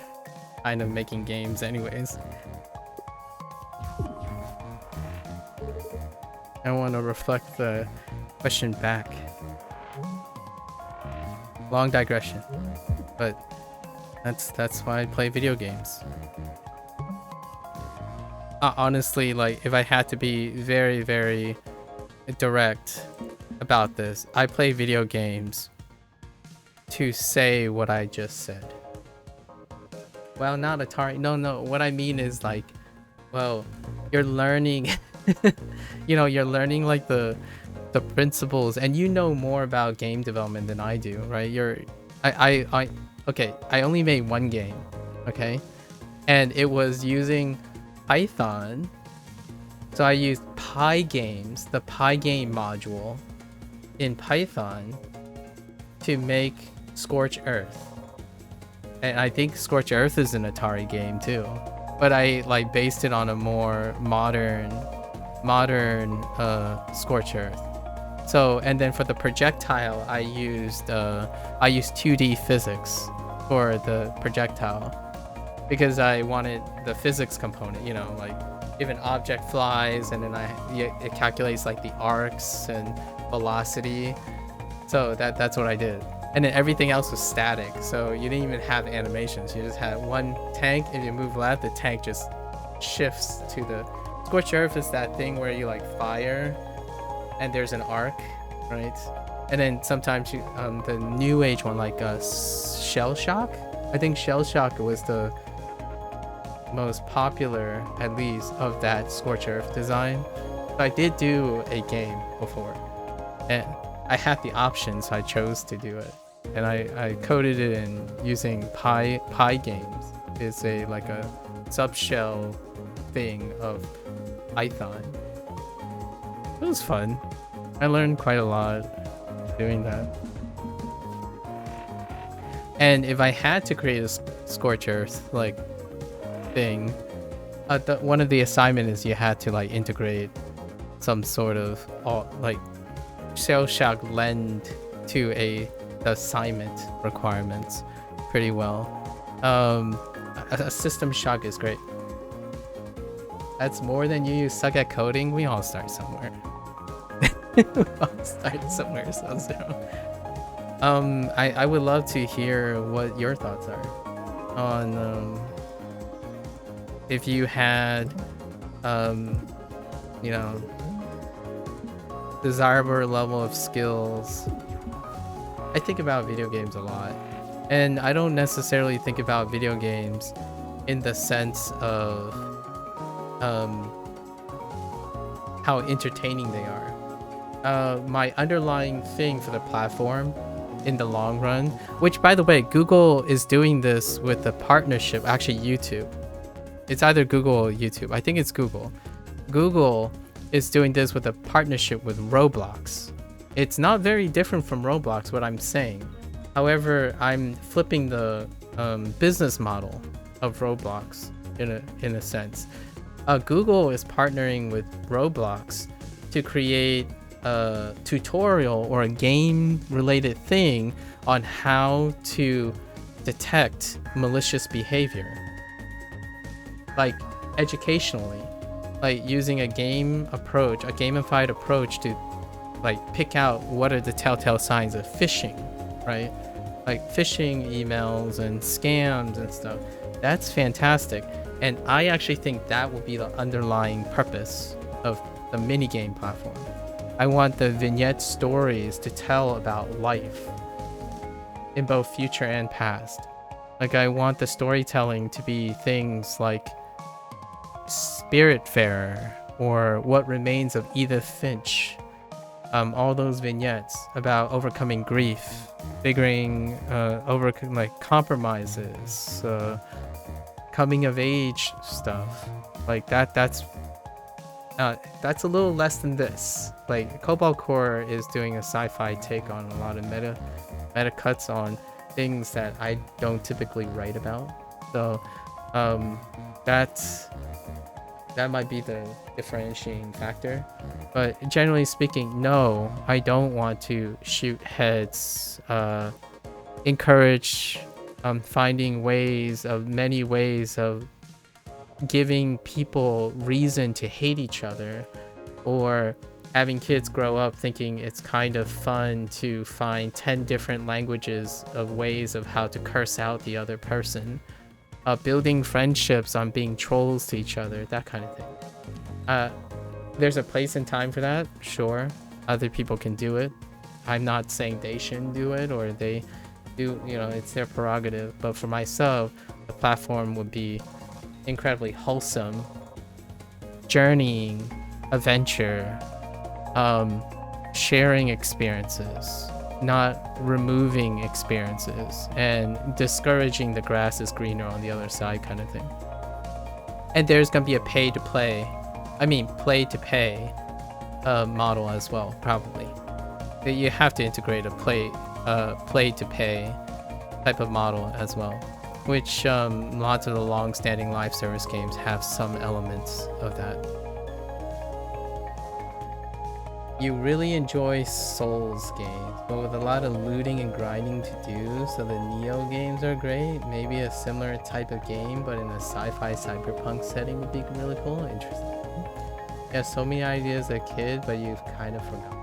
kind of making games anyways? I want to reflect the question back. Long digression, but that's why I play video games. Honestly, like if I had to be very direct about this, I play video games to say what I just said. Well, not Atari. No. What I mean is like, well, you're learning. You're learning like the principles, and you know more about game development than I do, right? Okay, I only made one game, okay, and it was using Python. So I used Pygames, the Pygame module in Python, to make Scorch Earth. And I think Scorch Earth is an Atari game too, but I like based it on a more modern Scorch Earth. So, and then for the projectile, I used 2D physics for the projectile because I wanted the physics component. Like if an object flies, and then it calculates like the arcs and velocity. So that's what I did. And then everything else was static, so you didn't even have animations. You just had one tank. If you move left, the tank just shifts to the... Scorch Earth is that thing where you like fire and there's an arc, right? And then sometimes you, the new age one, like Shell Shock. I think Shell Shock was the most popular, at least, of that Scorch Earth design. But I did do a game before, and I had the option, so I chose to do it. And I coded it in using Pygames. It's a subshell thing of Python. It was fun. I learned quite a lot doing that. And if I had to create a Scorch Earth thing, one of the assignment is you had to integrate some sort of Shell Shock lend to the assignment requirements pretty well. A system shock is great. That's more than you suck at coding. We all start somewhere. We all start somewhere, Sub-Zero. I would love to hear what your thoughts are on if you had desirable level of skills. I think about video games a lot, and I don't necessarily think about video games in the sense of how entertaining they are. My underlying thing for the platform in the long run, which by the way, Google is doing this with a partnership, actually YouTube. It's either Google or YouTube. I think it's Google. Google is doing this with a partnership with Roblox. It's not very different from Roblox, what I'm saying. However, I'm flipping the business model of Roblox in a sense. Google is partnering with Roblox to create a tutorial or a game-related thing on how to detect malicious behavior, like educationally. like using a gamified approach to like pick out what are the telltale signs of phishing, right? Like phishing emails and scams and stuff. That's fantastic. And I actually think that will be the underlying purpose of the minigame platform. I want the vignette stories to tell about life in both future and past. Like, I want the storytelling to be things like Spiritfarer or What Remains of Edith Finch. All those vignettes about overcoming grief, figuring like compromises, coming of age stuff like that. That's a little less than this. Like, Cobalt Core is doing a sci-fi take on a lot of meta cuts on things that I don't typically write about. So that might be the differentiating factor. But generally speaking, no, I don't want to shoot heads, encourage finding many ways of giving people reason to hate each other, or having kids grow up thinking it's kind of fun to find 10 different languages of ways of how to curse out the other person. Building friendships on being trolls to each other, that kind of thing. There's a place and time for that, sure. Other people can do it. I'm not saying they shouldn't do it, or they do, it's their prerogative. But for myself, the platform would be incredibly wholesome, journeying, adventure, sharing experiences, not removing experiences and discouraging the grass is greener on the other side kind of thing. And there's gonna be a play to pay model as well, probably. You have to integrate a play to pay type of model as well, which lots of the long-standing live service games have some elements of that. You really enjoy Souls games, but with a lot of looting and grinding to do, so the Neo games are great. Maybe a similar type of game, but in a sci-fi cyberpunk setting would be really cool. Interesting. You have so many ideas as a kid, but you've kind of forgotten.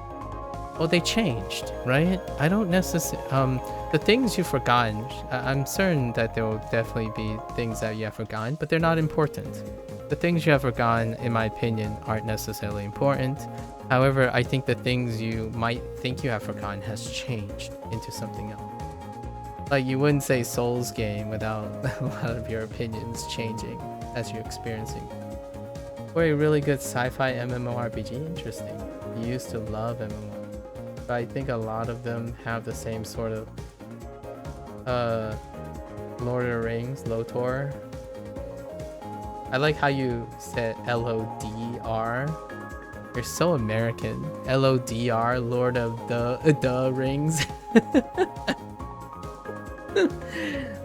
Well, they changed, right? I don't necessarily... the things you've forgotten, I'm certain that there will definitely be things that you have forgotten, but they're not important. The things you have forgotten, in my opinion, aren't necessarily important. However, I think the things you might think you have forgotten has changed into something else. Like, you wouldn't say Souls game without a lot of your opinions changing as you're experiencing. Or a really good sci-fi MMORPG, interesting. You used to love MMORPG, but I think a lot of them have the same sort of Lord of the Rings, LOTOR. I like how you said LODR. You're so American. LODR, Lord of the Rings.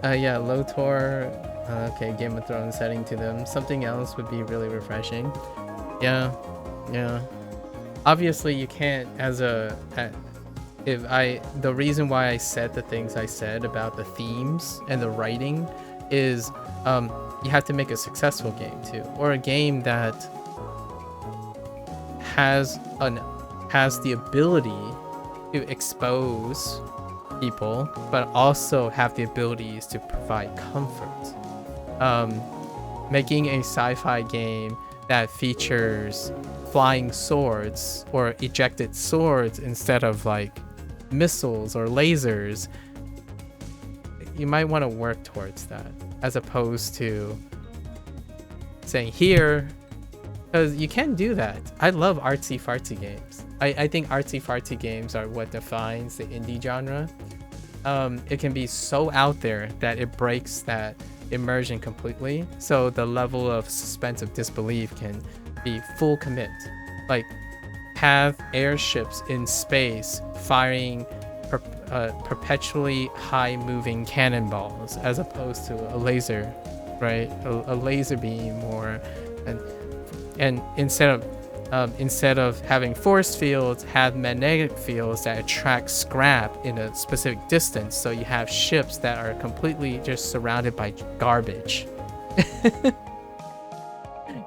Yeah, LOTOR. Okay, Game of Thrones setting to them. Something else would be really refreshing. Yeah. Obviously, you can't the reason why I said the things I said about the themes and the writing is you have to make a successful game too, or a game that has the ability to expose people, but also have the abilities to provide comfort. Making a sci-fi game that features flying swords or ejected swords instead of like missiles or lasers, you might want to work towards that, as opposed to saying here, because you can do that. I love artsy fartsy games. I think artsy fartsy games are what defines the indie genre. It can be so out there that it breaks that immersion completely, so the level of suspense of disbelief can be full commit. Like, have airships in space firing perpetually high moving cannonballs as opposed to a laser, right? A laser beam, or and instead of having force fields, have magnetic fields that attract scrap in a specific distance, so you have ships that are completely just surrounded by garbage.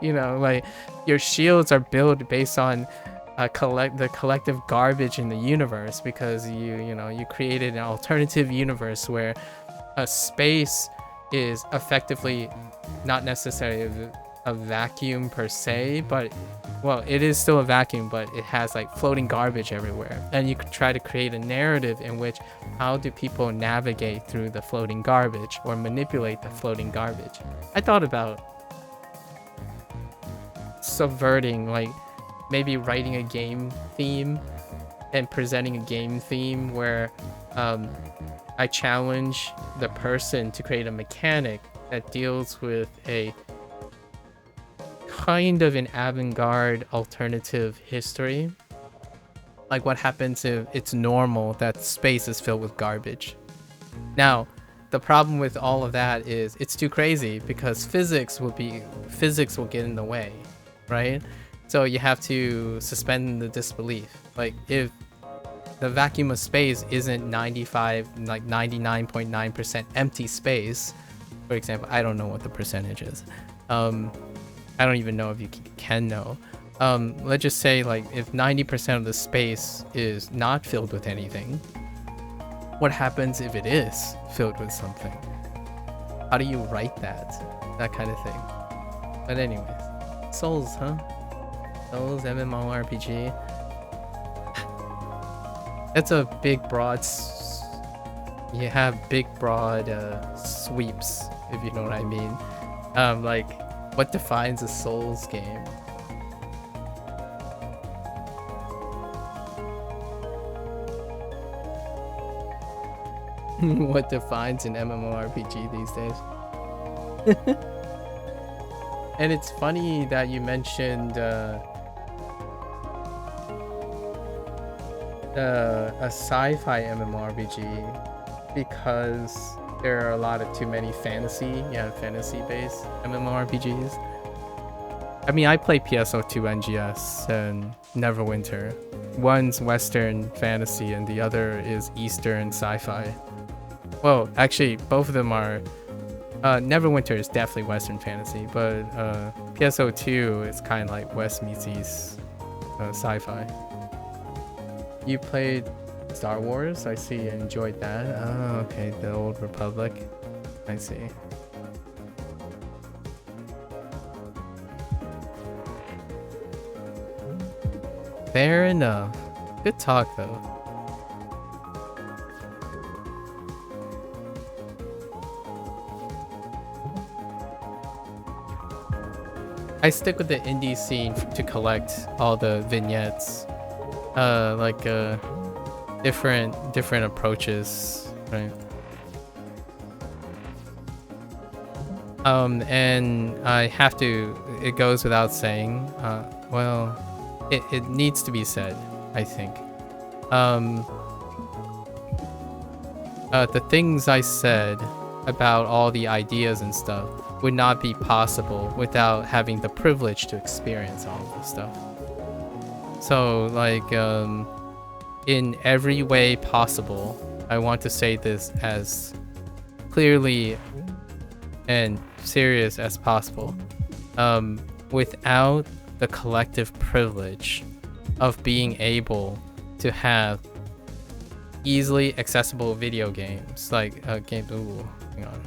You know, like your shields are built based on the collective garbage in the universe, because you created an alternative universe where a space is effectively not necessarily a vacuum per se, but well, it is still a vacuum, but it has like floating garbage everywhere, and you could try to create a narrative in which how do people navigate through the floating garbage or manipulate the floating garbage. I thought about subverting, like maybe writing a game theme and presenting a game theme where I challenge the person to create a mechanic that deals with a kind of an avant-garde alternative history. Like what happens if it's normal that space is filled with garbage. Now, the problem with all of that is it's too crazy, because physics will get in the way, right? So you have to suspend the disbelief. Like if the vacuum of space isn't 99.9% empty space, for example, I don't know what the percentage is. I don't even know if you can know. Let's just say like if 90% of the space is not filled with anything, what happens if it is filled with something? How do you write that? That kind of thing. But anyways, Souls, huh? Souls, MMORPG. That's a big, broad... You have big, broad sweeps, if you know what I mean. Like, what defines a Souls game? What defines an MMORPG these days? And it's funny that you mentioned a sci-fi MMORPG, because there are a lot of too many fantasy-based MMORPGs. I mean, I play PSO2 NGS and Neverwinter. One's Western fantasy and the other is Eastern sci-fi. Well, actually, both of them are... Neverwinter is definitely Western fantasy, but PSO2 is kind of like West meets East sci-fi. You played Star Wars? I see you enjoyed that. Oh, okay, the Old Republic. I see. Fair enough. Good talk, though. I stick with the indie scene to collect all the vignettes, different approaches, right? And I have to. It goes without saying. Well, it needs to be said, I think. The things I said about all the ideas and stuff would not be possible without having the privilege to experience all of this stuff. So, like, in every way possible, I want to say this as clearly and serious as possible. Without the collective privilege of being able to have easily accessible video games, like games. Ooh, hang on,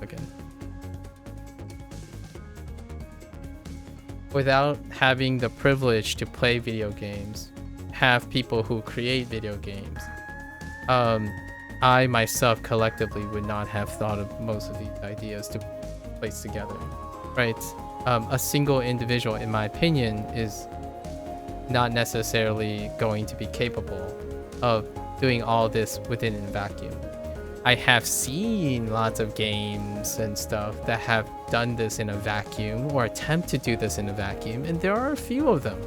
again. Without having the privilege to play video games, have people who create video games, I myself collectively would not have thought of most of these ideas to place together, right? A single individual, in my opinion, is not necessarily going to be capable of doing all this within a vacuum. I have seen lots of games and stuff that have done this in a vacuum or attempt to do this in a vacuum, and there are a few of them.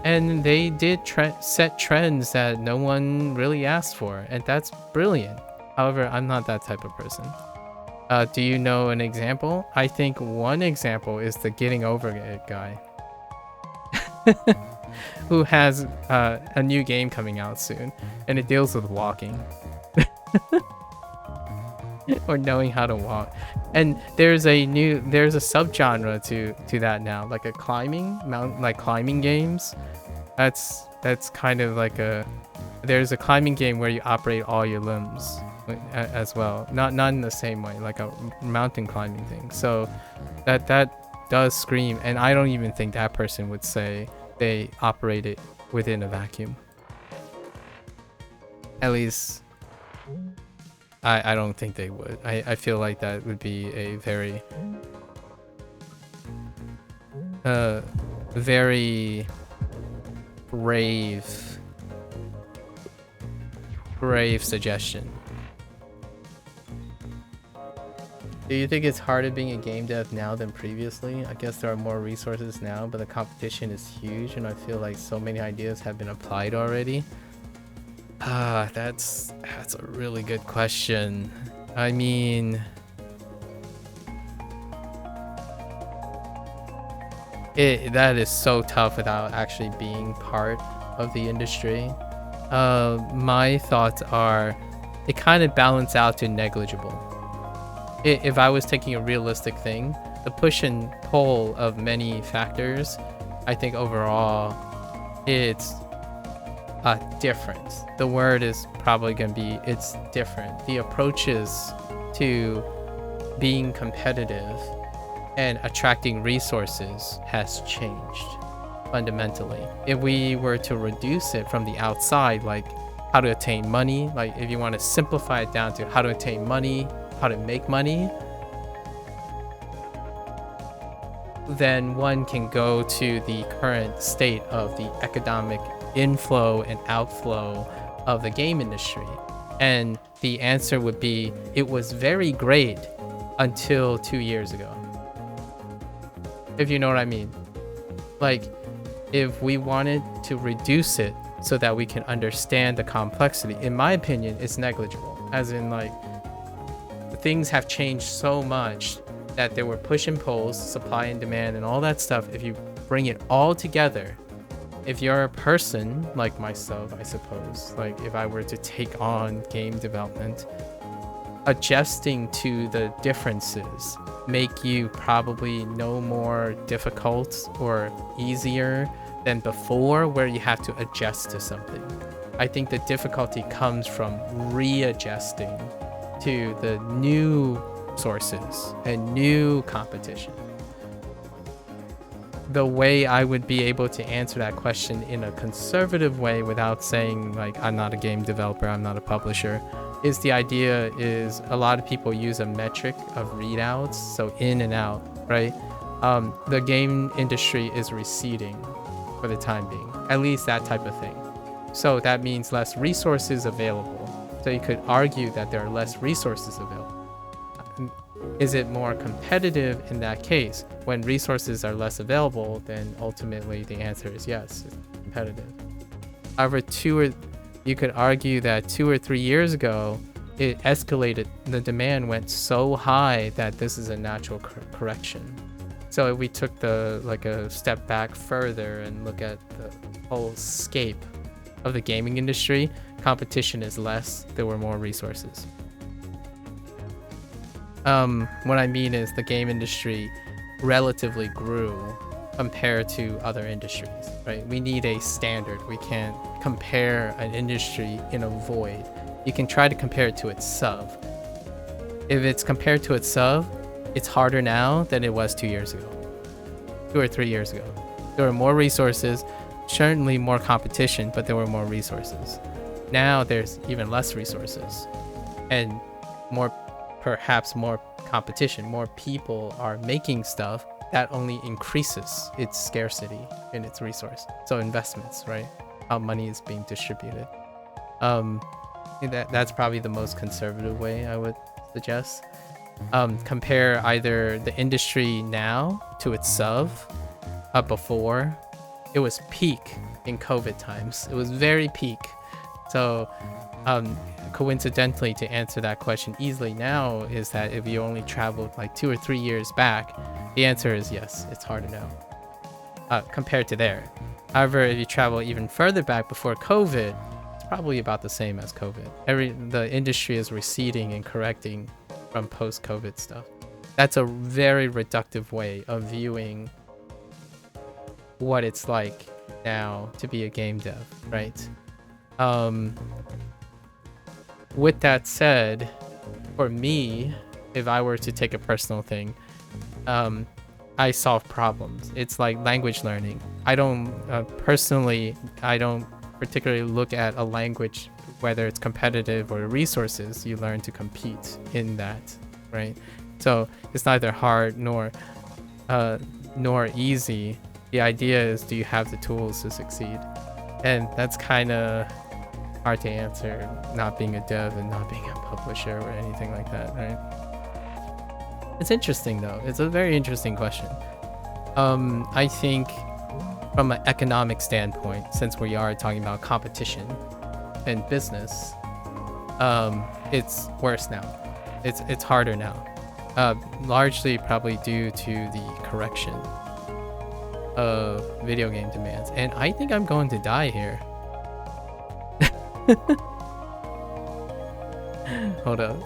And they did set trends that no one really asked for, and that's brilliant. However, I'm not that type of person. Do you know an example? I think one example is the Getting Over It guy. Who has a new game coming out soon, and it deals with walking. or knowing how to walk. And there's a subgenre to that now, like climbing games. That's kind of like there's a climbing game where you operate all your limbs as well. Not in the same way, like a mountain climbing thing. So that does scream, and I don't even think that person would say they operate it within a vacuum. At least I don't think they would. I feel like that would be a very very brave suggestion. Do you think it's harder being a game dev now than previously? I guess there are more resources now, but the competition is huge, and I feel like so many ideas have been applied already. That's a really good question. I mean, that is so tough without actually being part of the industry. My thoughts are, it kind of balances out to negligible. If I was taking a realistic thing, the push and pull of many factors, I think overall it's a difference. The word is probably going to be it's different. The approaches to being competitive and attracting resources has changed fundamentally. If we were to reduce it from the outside, like how to attain money, like if you want to simplify it down to how to attain money, how to make money, then one can go to the current state of the economic inflow and outflow of the game industry. And the answer would be, it was very great until 2 years ago. If you know what I mean. Like, if we wanted to reduce it so that we can understand the complexity, in my opinion, it's negligible. As in, like, things have changed so much that there were push and pulls, supply and demand, and all that stuff. If you bring it all together, if you're a person like myself, I suppose, like if I were to take on game development, adjusting to the differences make you probably no more difficult or easier than before, where you have to adjust to something. I think the difficulty comes from readjusting to the new sources and new competition. The way I would be able to answer that question in a conservative way without saying like I'm not a game developer, I'm not a publisher, is the idea is a lot of people use a metric of readouts, so in and out, right? The game industry is receding for the time being, at least that type of thing. So that means less resources available. So you could argue that there are less resources available. Is it more competitive in that case? When resources are less available, then ultimately the answer is yes, it's competitive. However, you could argue that 2 or 3 years ago, it escalated. The demand went so high that this is a natural correction. So if we took a step back further and look at the whole scape of the gaming industry, competition is less, there were more resources. What I mean is the game industry relatively grew compared to other industries, right? We need a standard. We can't compare an industry in a void. You can try to compare it to its sub. If it's compared to its sub, it's harder now than it was 2 years ago, 2 or 3 years ago. There were more resources, certainly more competition, but there were more resources. Now there's even less resources and perhaps more competition. More people are making stuff that only increases its scarcity in its resource. So investments, right? How money is being distributed. That's probably the most conservative way I would suggest. Compare either the industry now to its sub before. It was peak in COVID times. It was very peak. So coincidentally, to answer that question easily now is that if you only traveled like 2 or 3 years back, the answer is yes, it's harder now compared to there. However, if you travel even further back before COVID, it's probably about the same as COVID. The industry is receding and correcting from post-COVID stuff. That's a very reductive way of viewing what it's like now to be a game dev, right? With that said, for me, if I were to take a personal thing, I solve problems. It's like language learning. I don't personally, I don't particularly look at a language, whether it's competitive or resources. You learn to compete in that, right? So it's neither hard nor easy. The idea is, do you have the tools to succeed? And that's kind of hard to answer, not being a dev and not being a publisher or anything like that, right? It's interesting though. It's a very interesting question. I think from an economic standpoint, since we are talking about competition and business, it's worse now. It's harder now. Largely probably due to the correction of video game demands. And I think I'm going to die here. Hold up.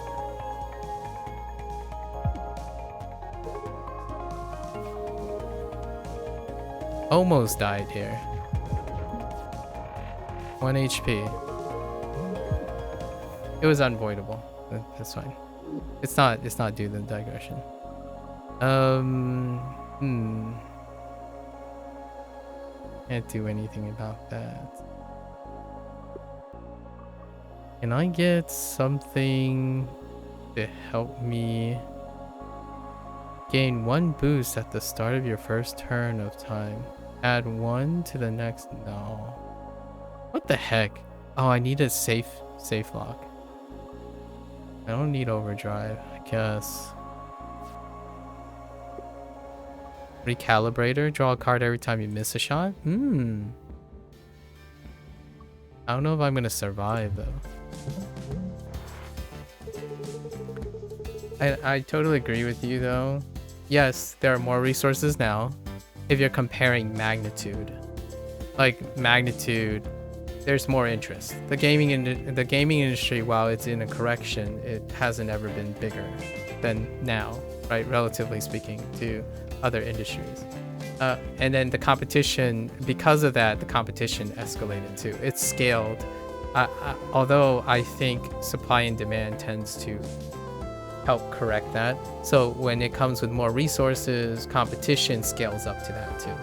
Almost died here. 1 HP. It was unavoidable. That's fine. It's not due to the digression. Can't do anything about that. Can I get something to help me gain 1 boost at the start of your first turn of time? Add 1 to the next. No. What the heck? Oh, I need a safe lock. I don't need overdrive, I guess. Recalibrator, draw a card every time you miss a shot. I don't know if I'm gonna survive though. I totally agree with you though. Yes, there are more resources now. If you're comparing magnitude, like magnitude, there's more interest. The gaming industry, while it's in a correction, it hasn't ever been bigger than now, right? Relatively speaking to other industries. And then the competition, because of that, the competition escalated too. It's scaled. Although I think supply and demand tends to help correct that. So when it comes with more resources, competition scales up to that too.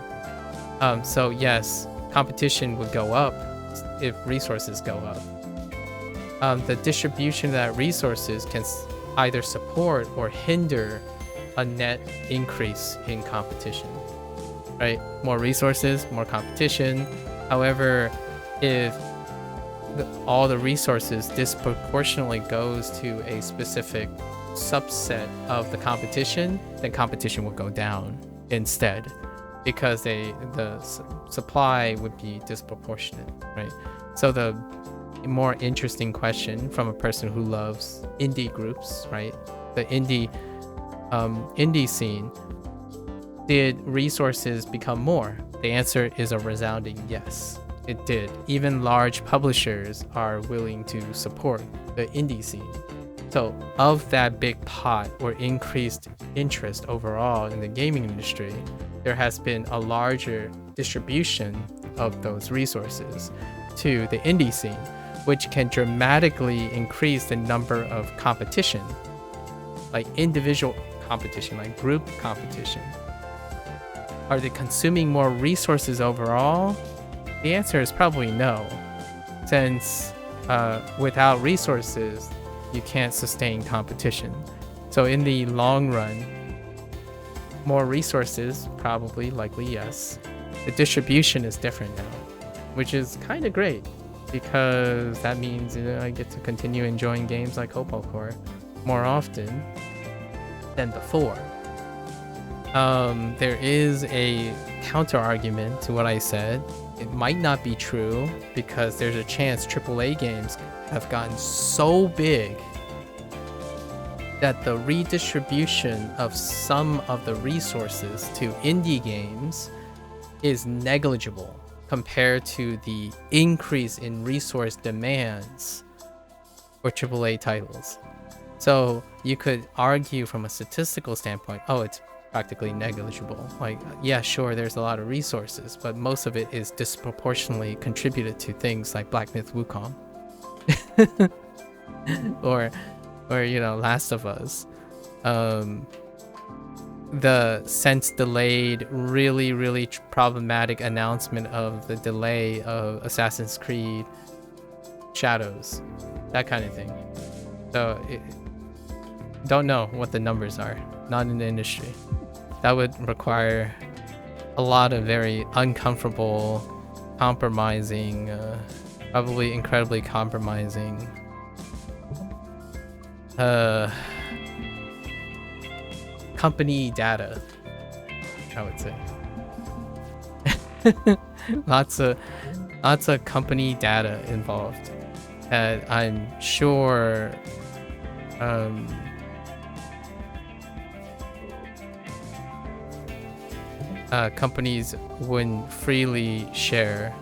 So yes, competition would go up if resources go up. The distribution of that resources can either support or hinder a net increase in competition, right? More resources, more competition. However, if all the resources disproportionately goes to a specific subset of the competition, then competition will go down instead, because the supply would be disproportionate, right? So the more interesting question from a person who loves indie groups, right? The indie scene, did resources become more? The answer is a resounding yes. It did. Even large publishers are willing to support the indie scene. So of that big pot or increased interest overall in the gaming industry, there has been a larger distribution of those resources to the indie scene, which can dramatically increase the number of competition, like individual competition, like group competition. Are they consuming more resources overall? The answer is probably no, since without resources, you can't sustain competition. So in the long run, more resources, probably, likely, yes. The distribution is different now, which is kind of great, because that means I get to continue enjoying games like Cobalt Core more often than before. There is a counter argument to what I said. It might not be true, because there's a chance AAA games have gotten so big that the redistribution of some of the resources to indie games is negligible compared to the increase in resource demands for AAA titles. So you could argue from a statistical standpoint, oh, it's practically negligible. Like, yeah, sure, there's a lot of resources, but most of it is disproportionately contributed to things like Black Myth Wukong or Last of Us. The since delayed, really problematic announcement of the delay of Assassin's Creed Shadows, that kind of thing. So don't know what the numbers are, not in the industry. That would require a lot of very uncomfortable, compromising, probably incredibly compromising company data, I would say. lots of company data involved that I'm sure companies wouldn't freely share.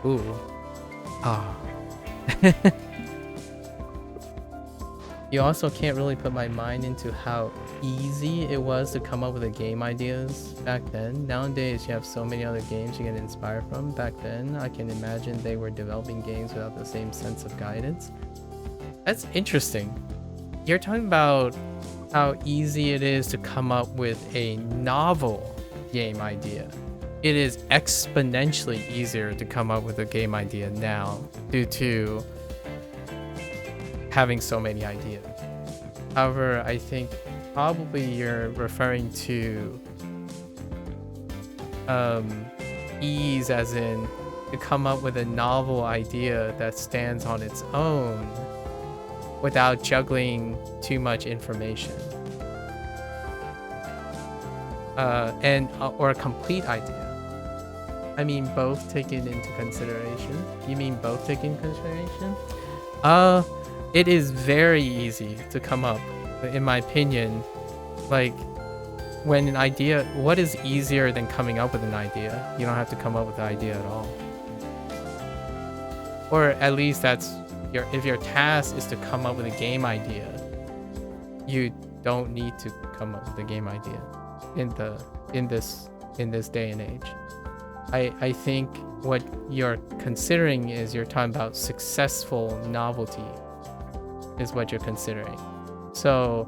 Ooh. Ah. You also can't really put my mind into how easy it was to come up with the game ideas back then. Nowadays, you have so many other games you can inspire from. Back then, I can imagine they were developing games without the same sense of guidance. That's interesting. You're talking about how easy it is to come up with a novel game idea. It is exponentially easier to come up with a game idea now due to having so many ideas. However, I think probably you're referring to ease as in to come up with a novel idea that stands on its own without juggling too much information. Or a complete idea. I mean both taken into consideration. You mean both taken into consideration? It is very easy to come up, in my opinion. Like, when an idea, what is easier than coming up with an idea? You don't have to come up with the idea at all. Or at least that's if your task is to come up with a game idea, you don't need to come up with a game idea in this day and age. I think what you're considering is you're talking about successful novelty is what you're considering. So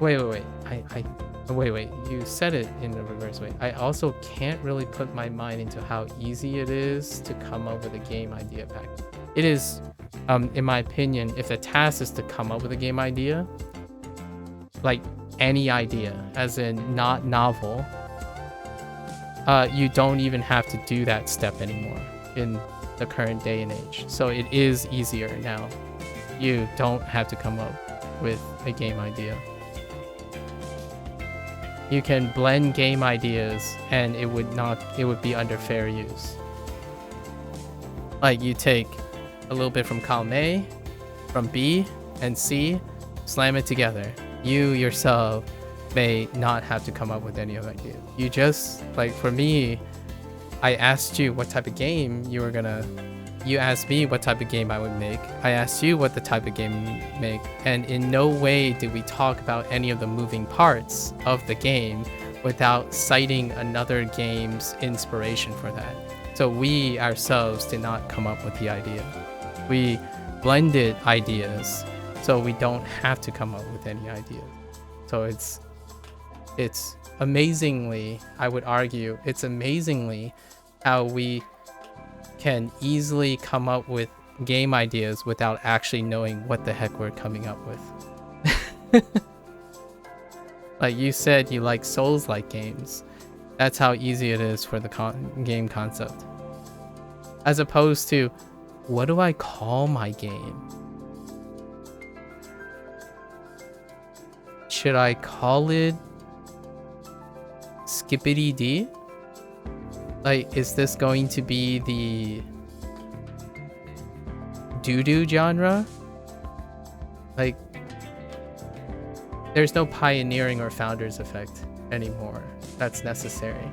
wait, you said it in the reverse way. I also can't really put my mind into how easy it is to come up with a game idea back. It is, in my opinion, if the task is to come up with a game idea, like any idea, as in not novel, you don't even have to do that step anymore in the current day and age. So it is easier now. You don't have to come up with a game idea. You can blend game ideas and it would be under fair use. Like, you take a little bit from column A, from B and C, slam it together. You yourself may not have to come up with any of the ideas. You just, like, for me, I asked you what type of game you asked me what type of game I would make. I asked you what the type of game you make, and in no way did we talk about any of the moving parts of the game without citing another game's inspiration for that. So we ourselves did not come up with the idea. We blended ideas, so we don't have to come up with any ideas. So it's amazingly, I would argue, it's amazingly how we can easily come up with game ideas without actually knowing what the heck we're coming up with. Like you said, you like Souls-like games. That's how easy it is for the game concept. As opposed to, what do I call my game? Should I call it Skippity D? Like, is this going to be the doo-doo genre? Like, there's no pioneering or founders effect anymore that's necessary.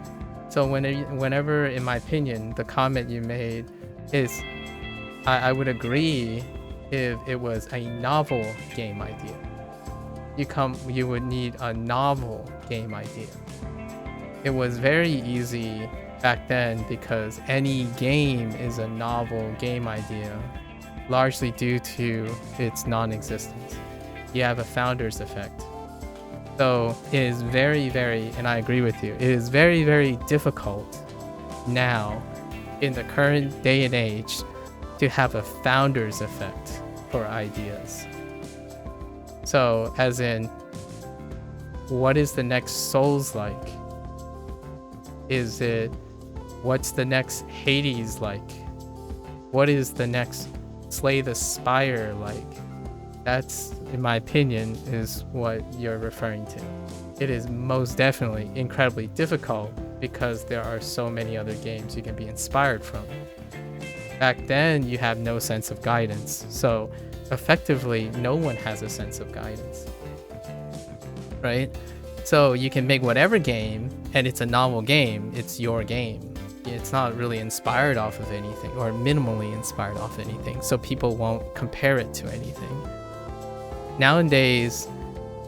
So whenever, in my opinion, the comment you made is, I would agree if it was a novel game idea. You would need a novel game idea. It was very easy back then because any game is a novel game idea, largely due to its non-existence. You have a founder's effect. So it is very, very, and I agree with you, it is very, very difficult now in the current day and age to have a founder's effect for ideas. So as in, what is the next Souls like? Is it, what's the next Hades like? What is the next Slay the Spire like? That's, in my opinion, is what you're referring to. It is most definitely incredibly difficult because there are so many other games you can be inspired from. Back then, you have no sense of guidance. So effectively, no one has a sense of guidance, right? So you can make whatever game, and it's a novel game, it's your game. It's not really inspired off of anything, or minimally inspired off anything, so people won't compare it to anything. Nowadays,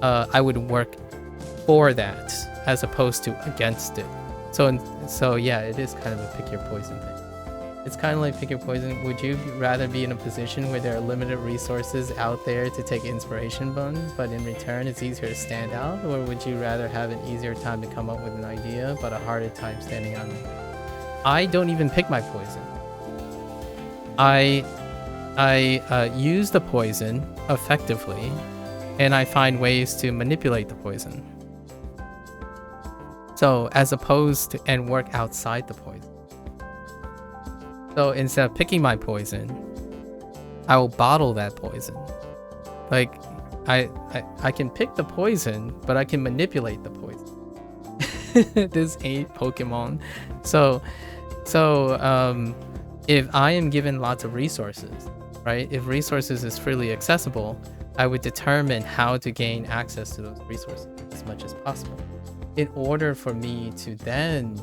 I would work for that as opposed to against it. So yeah, it is kind of a pick your poison thing. It's kind of like pick your poison. Would you rather be in a position where there are limited resources out there to take inspiration from, but in return it's easier to stand out? Or would you rather have an easier time to come up with an idea, but a harder time standing out? I don't even pick my poison. I use the poison effectively, and I find ways to manipulate the poison. So as opposed to, and work outside the poison. So instead of picking my poison, I will bottle that poison. Like, I can pick the poison, but I can manipulate the poison. This ain't Pokemon. So if I am given lots of resources, right? If resources is freely accessible, I would determine how to gain access to those resources as much as possible in order for me to then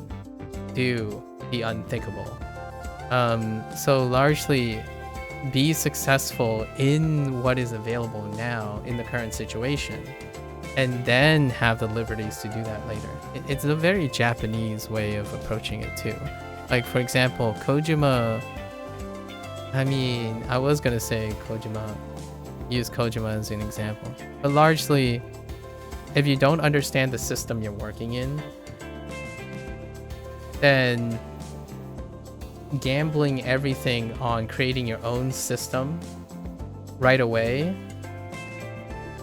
do the unthinkable. So largely be successful in what is available now in the current situation, and then have the liberties to do that later. It's a very Japanese way of approaching it too. Like, for example, Kojima, I mean, I was gonna say use Kojima as an example, but largely, if you don't understand the system you're working in, then gambling everything on creating your own system right away,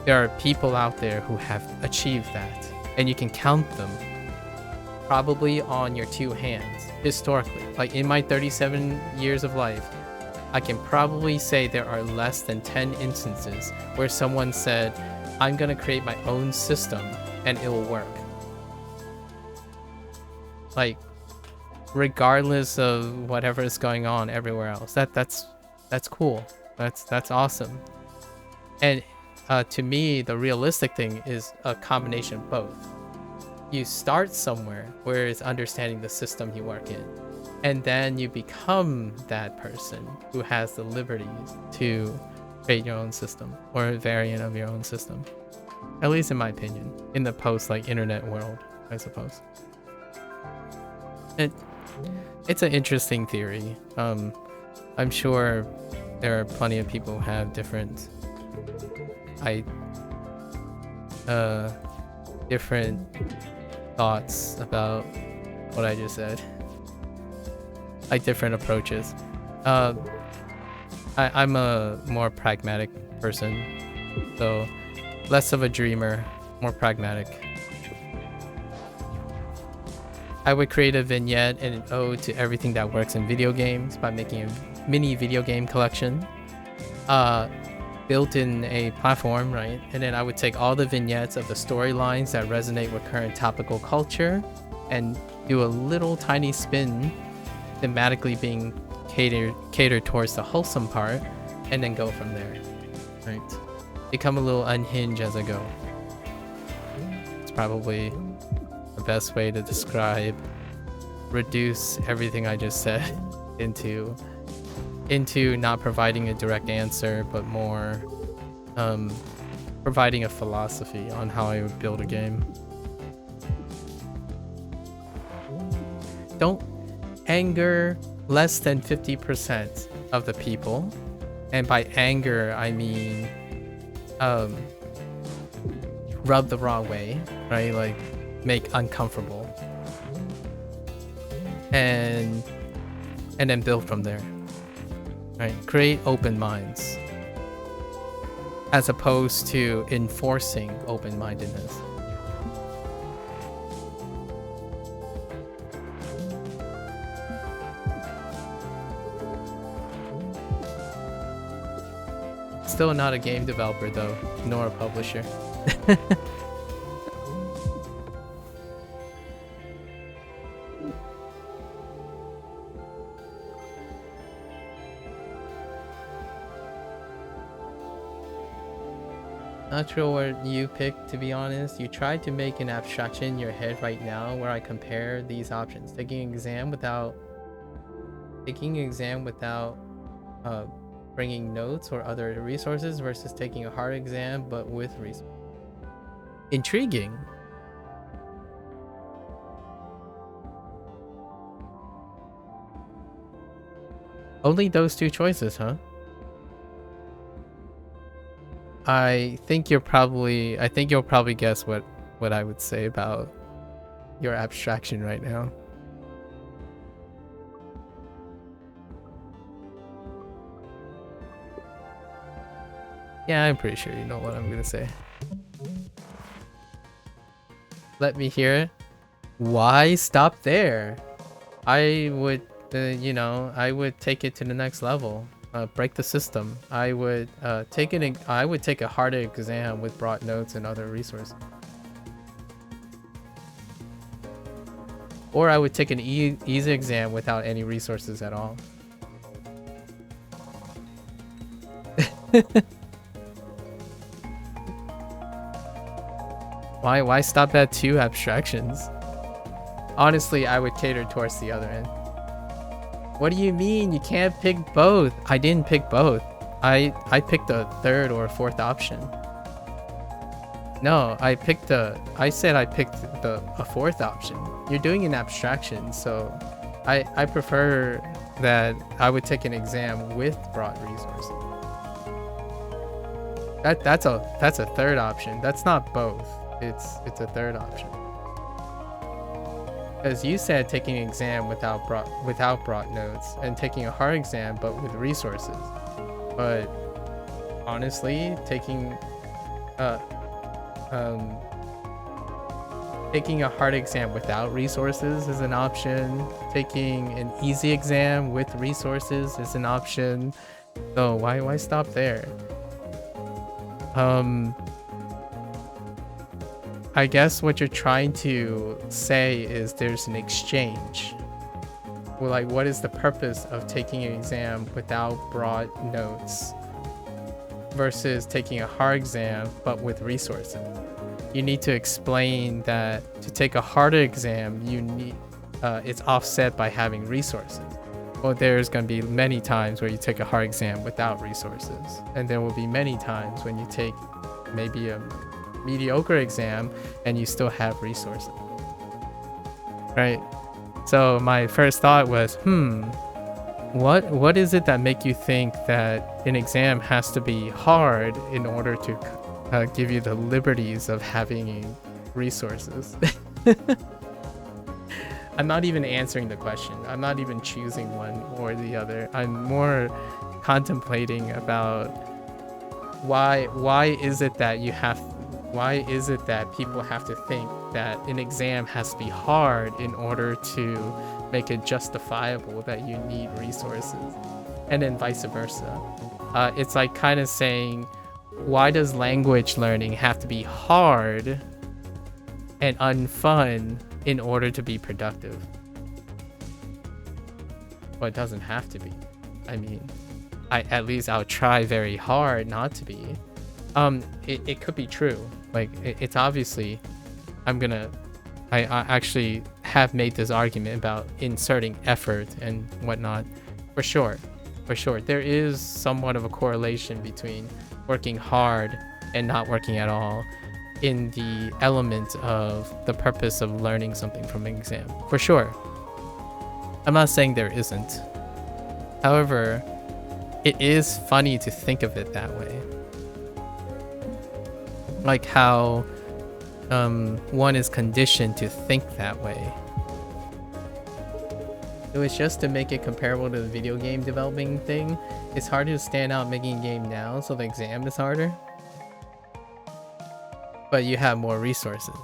there are people out there who have achieved that, and you can count them probably on your two hands historically. Like, in my 37 years of life, I can probably say there are less than 10 instances where someone said, I'm gonna create my own system and it'll work. Like, regardless of whatever is going on everywhere else. That's cool. That's awesome. And to me, the realistic thing is a combination of both. You start somewhere where it's understanding the system you work in, and then you become that person who has the liberties to create your own system, or a variant of your own system. At least in my opinion, in the post internet world, I suppose. It's an interesting theory. I'm sure there are plenty of people who have different thoughts about what I just said. Like, different approaches. I'm a more pragmatic person, so less of a dreamer, more pragmatic. I would create a vignette and an ode to everything that works in video games by making a mini video game collection built in a platform, right? And then I would take all the vignettes of the storylines that resonate with current topical culture and do a little tiny spin, thematically being catered towards the wholesome part, and then go from there, right? Become a little unhinged as I go. It's probably best way to reduce everything I just said into not providing a direct answer, but more providing a philosophy on how I would build a game. Don't anger less than 50% of the people. And by anger, I mean rub the wrong way, right? Like make uncomfortable. And then build from there. Right? Create open minds. As opposed to enforcing open-mindedness. Still not a game developer though, nor a publisher. Not sure what you picked, to be honest. You tried to make an abstraction in your head right now where I compare these options. Taking an exam without bringing notes or other resources versus taking a hard exam but with resources. Intriguing. Only those two choices, huh? I think you'll probably guess what I would say about your abstraction right now. Yeah, I'm pretty sure you know what I'm gonna say. Let me hear it. Why stop there? I would, I would take it to the next level. Break the system. I would take a harder exam with brought notes and other resources. Or I would take an easy exam without any resources at all. Why stop at 2 abstractions? Honestly, I would cater towards the other end. What do you mean? You can't pick both. I didn't pick both. I picked a third or fourth option. No, I said I picked a fourth option. You're doing an abstraction, so I prefer that I would take an exam with brought resources. That's a third option. That's not both. It's a third option. Because you said taking an exam without brought notes and taking a hard exam but with resources. But honestly, taking a hard exam without resources is an option. Taking an easy exam with resources is an option. So why stop there? I guess what you're trying to say is there's an exchange. Well, like, what is the purpose of taking an exam without brought notes versus taking a hard exam but with resources? You need to explain that to take a harder exam, you need it's offset by having resources. Well, there's going to be many times where you take a hard exam without resources, and there will be many times when you take maybe a mediocre exam and you still have resources, right? So my first thought was, what is it that make you think that an exam has to be hard in order to give you the liberties of having resources? I'm not even answering the question. I'm not even choosing one or the other. I'm more contemplating about why is it that people have to think that an exam has to be hard in order to make it justifiable that you need resources, and then vice versa. It's like kind of saying, why does language learning have to be hard and unfun in order to be productive? Well, it doesn't have to be. I mean, at least I'll try very hard not to be. It could be true. Like, it's obviously, I'm gonna I actually have made this argument about inserting effort and whatnot. For sure. There is somewhat of a correlation between working hard and not working at all in the element of the purpose of learning something from an exam. For sure. I'm not saying there isn't. However, it is funny to think of it that way. Like how one is conditioned to think that way. It was just to make it comparable to the video game developing thing. It's harder to stand out making a game now, so the exam is harder. But you have more resources.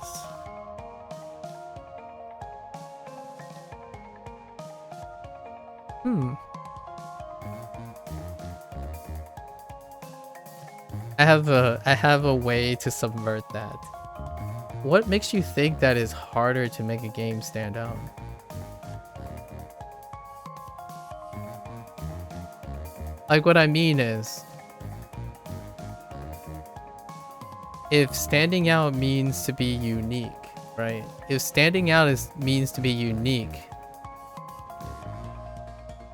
I have a way to subvert that. What makes you think that it's harder to make a game stand out? Like, what I mean is, if standing out means to be unique, right? If standing out means to be unique,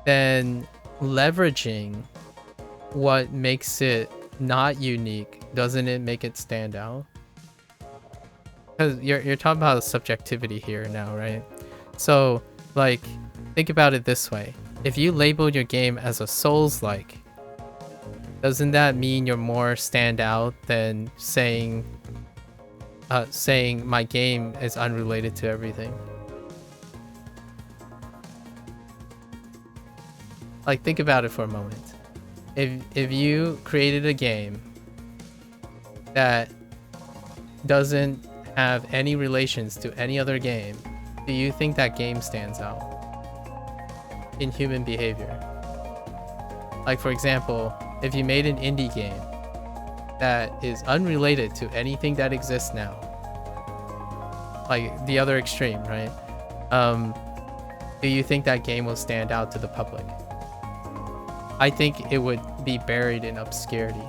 then leveraging what makes it not unique, doesn't it make it stand out? Because you're talking about subjectivity here now, right? So, like, think about it this way. If you label your game as a Souls-like, doesn't that mean you're more stand out than saying my game is unrelated to everything? Like, think about it for a moment. If you created a game that doesn't have any relations to any other game, do you think that game stands out in human behavior? Like, for example, if you made an indie game that is unrelated to anything that exists now, like the other extreme, right? Do you think that game will stand out to the public? I think it would be buried in obscurity.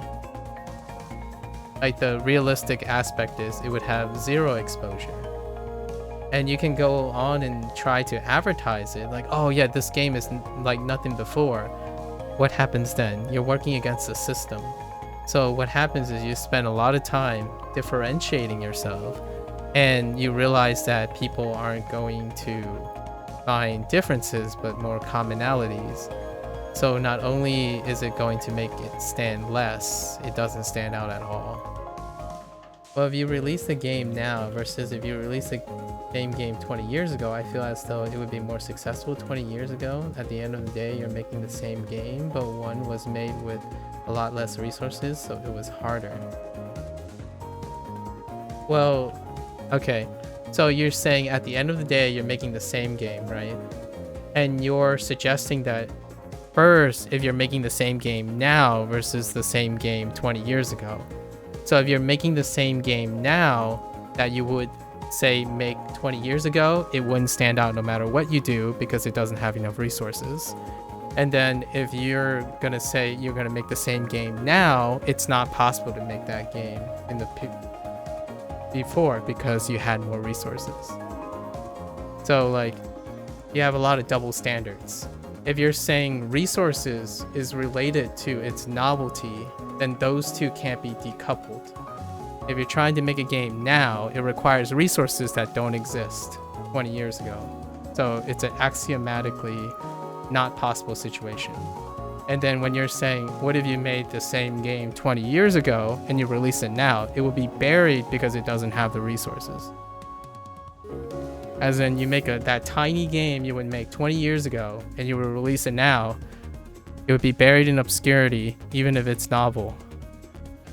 Like, the realistic aspect is it would have zero exposure. And you can go on and try to advertise it, like, oh yeah, this game is like nothing before. What happens then? You're working against the system. So what happens is you spend a lot of time differentiating yourself, and you realize that people aren't going to find differences, but more commonalities. So not only is it going to make it stand less, it doesn't stand out at all. Well, if you release the game now versus if you release the same game 20 years ago, I feel as though it would be more successful 20 years ago. At the end of the day, you're making the same game, but one was made with a lot less resources, so it was harder. Well, okay. So you're saying at the end of the day, you're making the same game, right? And you're suggesting that first, if you're making the same game now versus the same game 20 years ago. So if you're making the same game now that you would say make 20 years ago, it wouldn't stand out no matter what you do because it doesn't have enough resources. And then if you're gonna say you're gonna make the same game now, it's not possible to make that game in the before because you had more resources. So like, you have a lot of double standards. If you're saying resources is related to its novelty, then those two can't be decoupled. If you're trying to make a game now, it requires resources that don't exist 20 years ago. So it's an axiomatically not possible situation. And then when you're saying, what if you made the same game 20 years ago and you release it now, it will be buried because it doesn't have the resources. As in, you make that tiny game you would make 20 years ago and you would release it now, it would be buried in obscurity even if it's novel.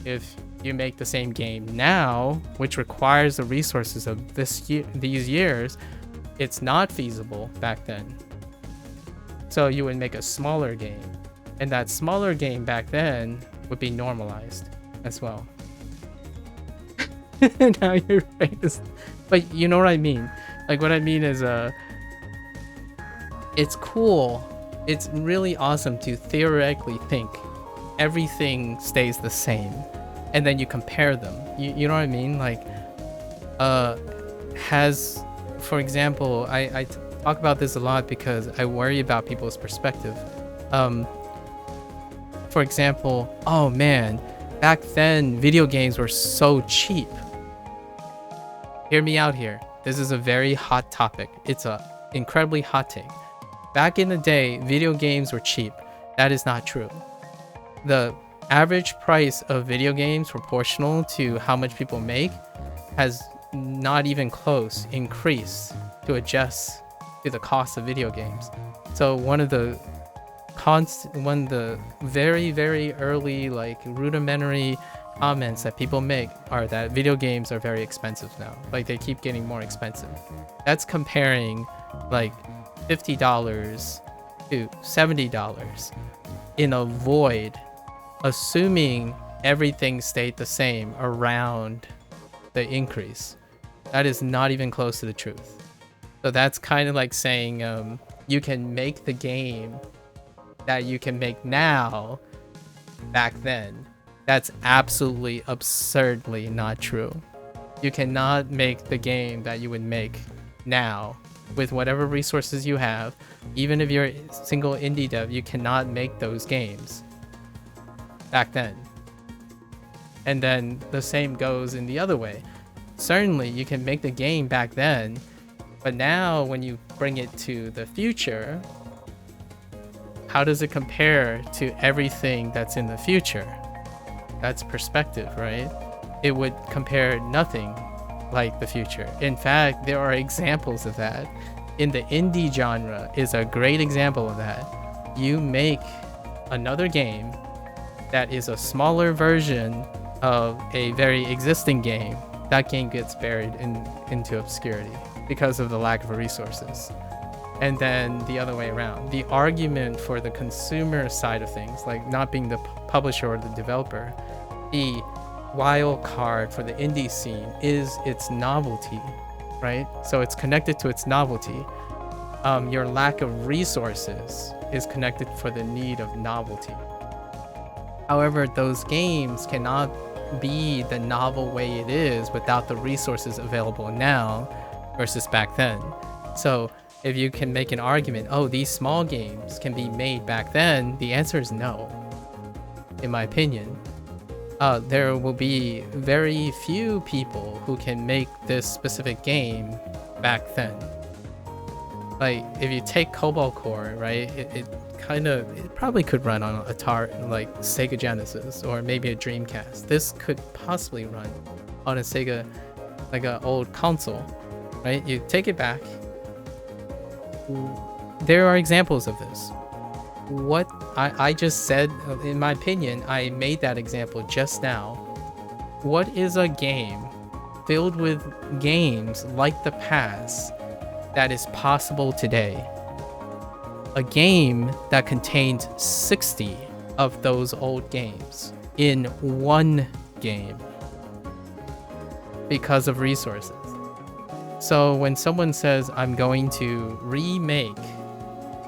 If you make the same game now, which requires the resources of these years, it's not feasible back then. So you would make a smaller game, and that smaller game back then would be normalized as well. Now you're right. But you know what I mean? Like, what I mean is, it's cool. It's really awesome to theoretically think everything stays the same, and then you compare them. You know what I mean? Like, has for example, I talk about this a lot because I worry about people's perspective. For example, oh man, back then video games were so cheap. Hear me out here. This is a very hot topic. It's a incredibly hot take. Back in the day, video games were cheap. That is not true. The average price of video games proportional to how much people make has not even close increased to adjust to the cost of video games. So one of the very, very early, like, rudimentary comments that people make are that video games are very expensive now. Like, they keep getting more expensive. That's comparing like $50 to $70 in a void, assuming everything stayed the same around the increase. That is not even close to the truth. So that's kind of like saying you can make the game that you can make now back then. That's absolutely absurdly not true. You cannot make the game that you would make now with whatever resources you have. Even if you're a single indie dev, you cannot make those games back then. And then the same goes in the other way. Certainly you can make the game back then, but now when you bring it to the future, how does it compare to everything that's in the future? That's perspective, right? It would compare nothing like the future. In fact, there are examples of that. In the indie genre is a great example of that. You make another game that is a smaller version of a very existing game. That game gets buried into obscurity because of the lack of resources. And then the other way around. The argument for the consumer side of things, like not being the publisher or the developer, the wild card for the indie scene is its novelty, right? So it's connected to its novelty. Your lack of resources is connected for the need of novelty. However, those games cannot be the novel way it is without the resources available now versus back then. So if you can make an argument, oh, these small games can be made back then, the answer is no, in my opinion. There will be very few people who can make this specific game back then. Like, if you take Cobalt Core, right, it probably could run on Atari, like Sega Genesis, or maybe a Dreamcast. This could possibly run on a Sega, like an old console, right? You take it back. There are examples of this. What I just said, in my opinion, I made that example just now. What is a game filled with games like the past that is possible today? A game that contains 60 of those old games in one game because of resources. So when someone says, I'm going to remake,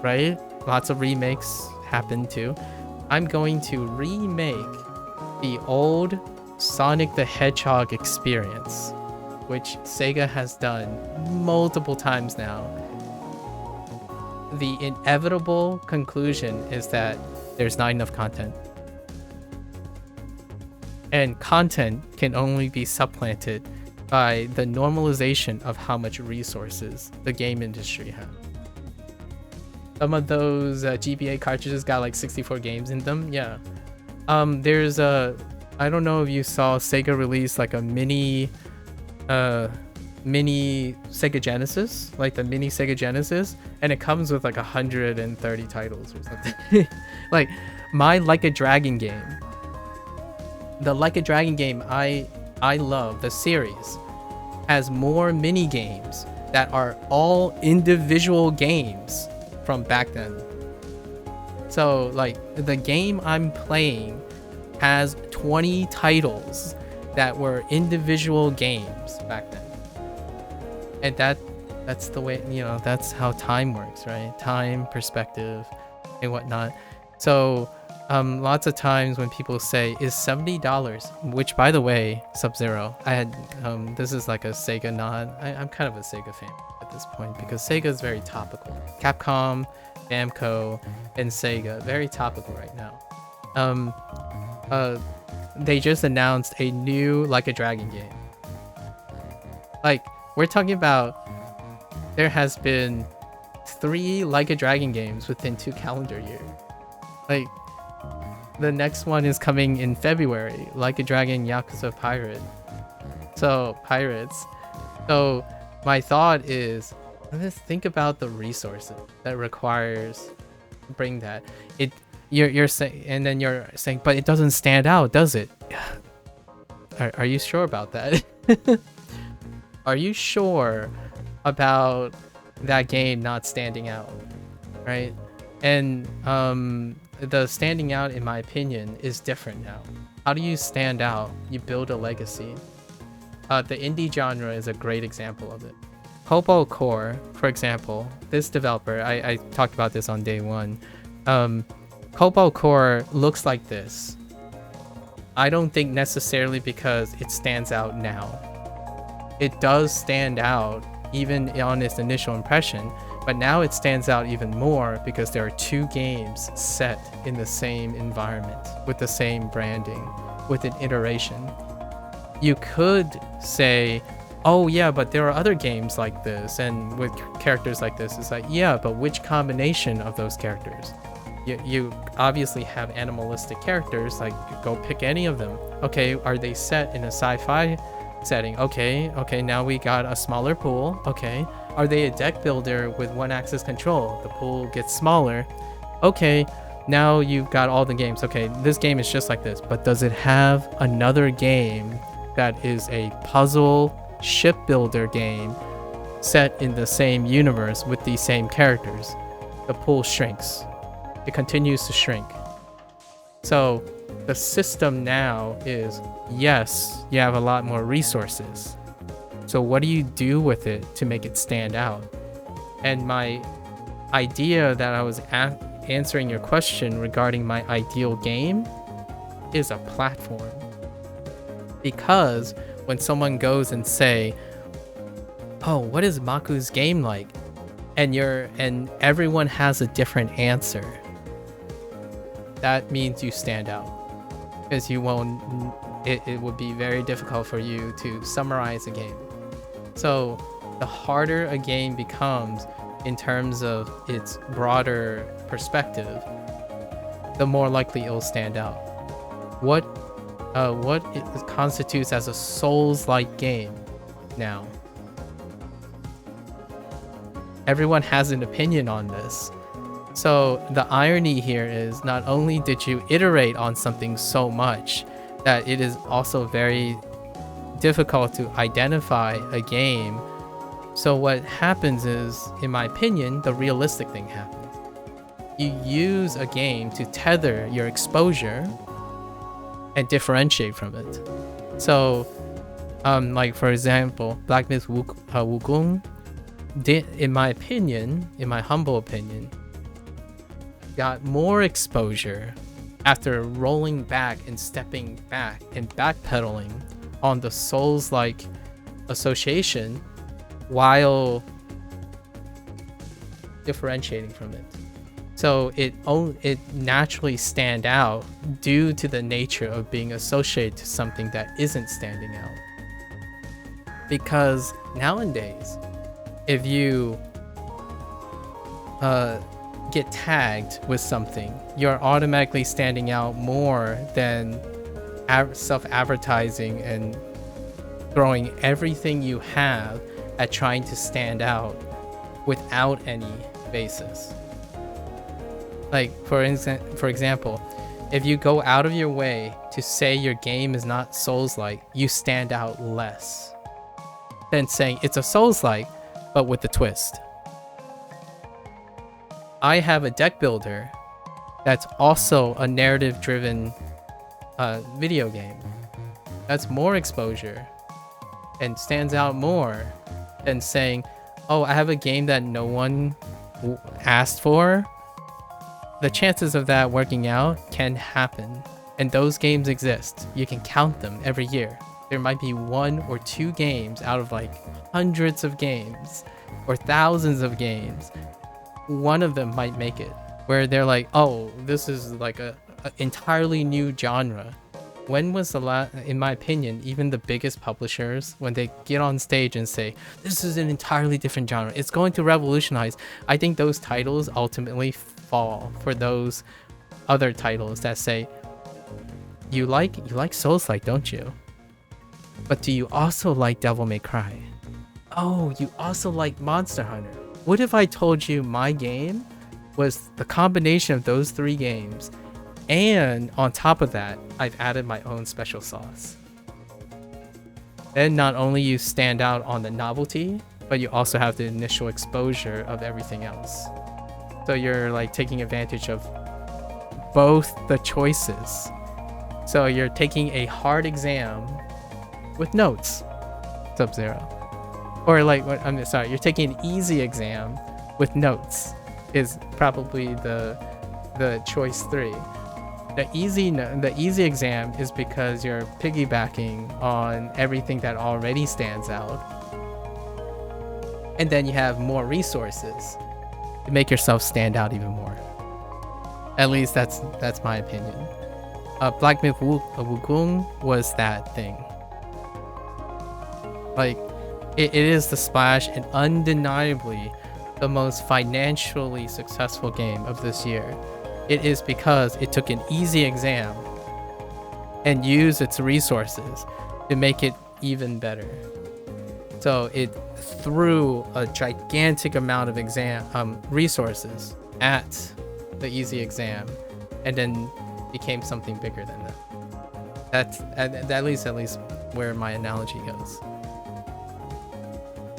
right? Lots of remakes happen too. I'm going to remake the old Sonic the Hedgehog experience, which Sega has done multiple times now. The inevitable conclusion is that there's not enough content. And content can only be supplanted by the normalization of how much resources the game industry has. Some of those GBA cartridges got like 64 games in them. Yeah. There's a, I don't know if you saw Sega release like a mini Sega Genesis, like the mini Sega Genesis, and it comes with like 130 titles or something. Like my Like a Dragon game. The Like a Dragon game I love, the series, has more mini games that are all individual games from back then. So like the game I'm playing has 20 titles that were individual games back then. And that's the way, you know, that's how time works, right? Time, perspective, and whatnot. So lots of times when people say, is $70, which by the way, Sub-Zero, I had, this is like a Sega nod. I'm kind of a Sega fan. But at this point because Sega is very topical. Capcom, Namco, and Sega, very topical right now. They just announced a new Like a Dragon game. Like, we're talking about there has been 3 Like a Dragon games within 2 calendar years. Like, the next one is coming in February, Like a Dragon Yakuza Pirates. So my thought is, let's think about the resources that requires to bring that. You're saying, and then you're saying, but it doesn't stand out, does it? Are you sure about that? Are you sure about that game not standing out, right? And the standing out, in my opinion, is different now. How do you stand out? You build a legacy. The indie genre is a great example of it. Cobalt Core, for example, this developer, I talked about this on day 1. Cobalt Core looks like this. I don't think necessarily because it stands out now. It does stand out even on its initial impression, but now it stands out even more because there are 2 games set in the same environment with the same branding, with an iteration. You could say, oh yeah, but there are other games like this and with characters like this. It's like, yeah, but which combination of those characters? You obviously have animalistic characters, like go pick any of them. Okay, are they set in a sci-fi setting? Okay, now we got a smaller pool. Okay, are they a deck builder with 1-axis control? The pool gets smaller. Okay, now you've got all the games. Okay, this game is just like this, but does it have another game that is a puzzle ship builder game set in the same universe with these same characters? The pool shrinks. It continues to shrink. So the system now is, yes, you have a lot more resources. So what do you do with it to make it stand out? And my idea that I was answering your question regarding my ideal game is a platform. Because when someone goes and say, oh, what is MAKU's game like? And everyone has a different answer. That means you stand out. Because you won't, it would be very difficult for you to summarize a game. So the harder a game becomes in terms of its broader perspective, the more likely it'll stand out. What it constitutes as a Souls-like game now? Everyone has an opinion on this. So the irony here is, not only did you iterate on something so much that it is also very difficult to identify a game. So what happens is, in my opinion, the realistic thing happens. You use a game to tether your exposure and differentiate from it. So, like for example, Black Myth Wukong did, in my opinion, in my humble opinion, got more exposure after rolling back and stepping back and backpedaling on the Souls-like association while differentiating from it. So it naturally stand out due to the nature of being associated to something that isn't standing out. Because nowadays, if you get tagged with something, you're automatically standing out more than self-advertising and throwing everything you have at trying to stand out without any basis. Like, for example, if you go out of your way to say your game is not Souls-like, you stand out less than saying it's a Souls-like, but with the twist. I have a deck builder that's also a narrative-driven video game. That's more exposure and stands out more than saying, oh, I have a game that no one asked for. The chances of that working out can happen, and those games exist. You can count them every year. There might be 1 or 2 games out of like hundreds of games or thousands of games, one of them might make it. Where they're like, oh, this is like a entirely new genre. When was the last, in my opinion, even the biggest publishers, when they get on stage and say, this is an entirely different genre, it's going to revolutionize, I think those titles ultimately fall for those other titles that say, you like Souls-like, don't you? But do you also like Devil May Cry? Oh, you also like Monster Hunter. What if I told you my game was the combination of those 3 games, and on top of that, I've added my own special sauce? Then not only you stand out on the novelty, but you also have the initial exposure of everything else. So you're like taking advantage of both the choices. So you're taking a hard exam with notes, Sub-Zero. Or like, I'm sorry, you're taking an easy exam with notes is probably the choice 3. The easy exam is because you're piggybacking on everything that already stands out. And then you have more resources to make yourself stand out even more. At least that's my opinion. Black Myth Wukong was that thing. Like, it is the splash and undeniably the most financially successful game of this year. It is because it took an easy exam and used its resources to make it even better. So it threw a gigantic amount of resources at the easy exam, and then became something bigger than that. That's at least where my analogy goes.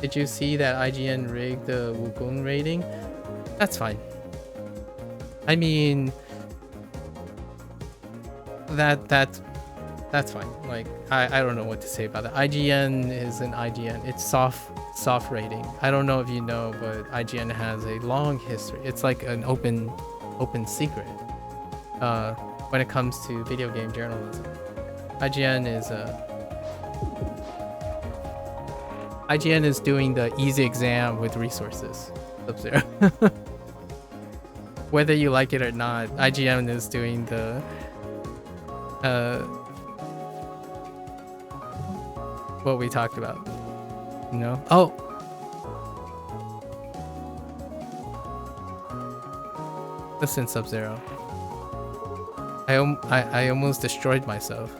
Did you see that IGN rigged the Wukong rating? That's fine. I mean, that's fine. Like, I don't know what to say about that. IGN is an IGN. It's soft rating. I don't know if you know, but IGN has a long history. It's like an open secret when it comes to video game journalism. IGN is doing the easy exam with resources. Sub-Zero. Whether you like it or not, IGN is doing the what we talked about. You know? Oh. Listen, Sub-Zero. I almost destroyed myself.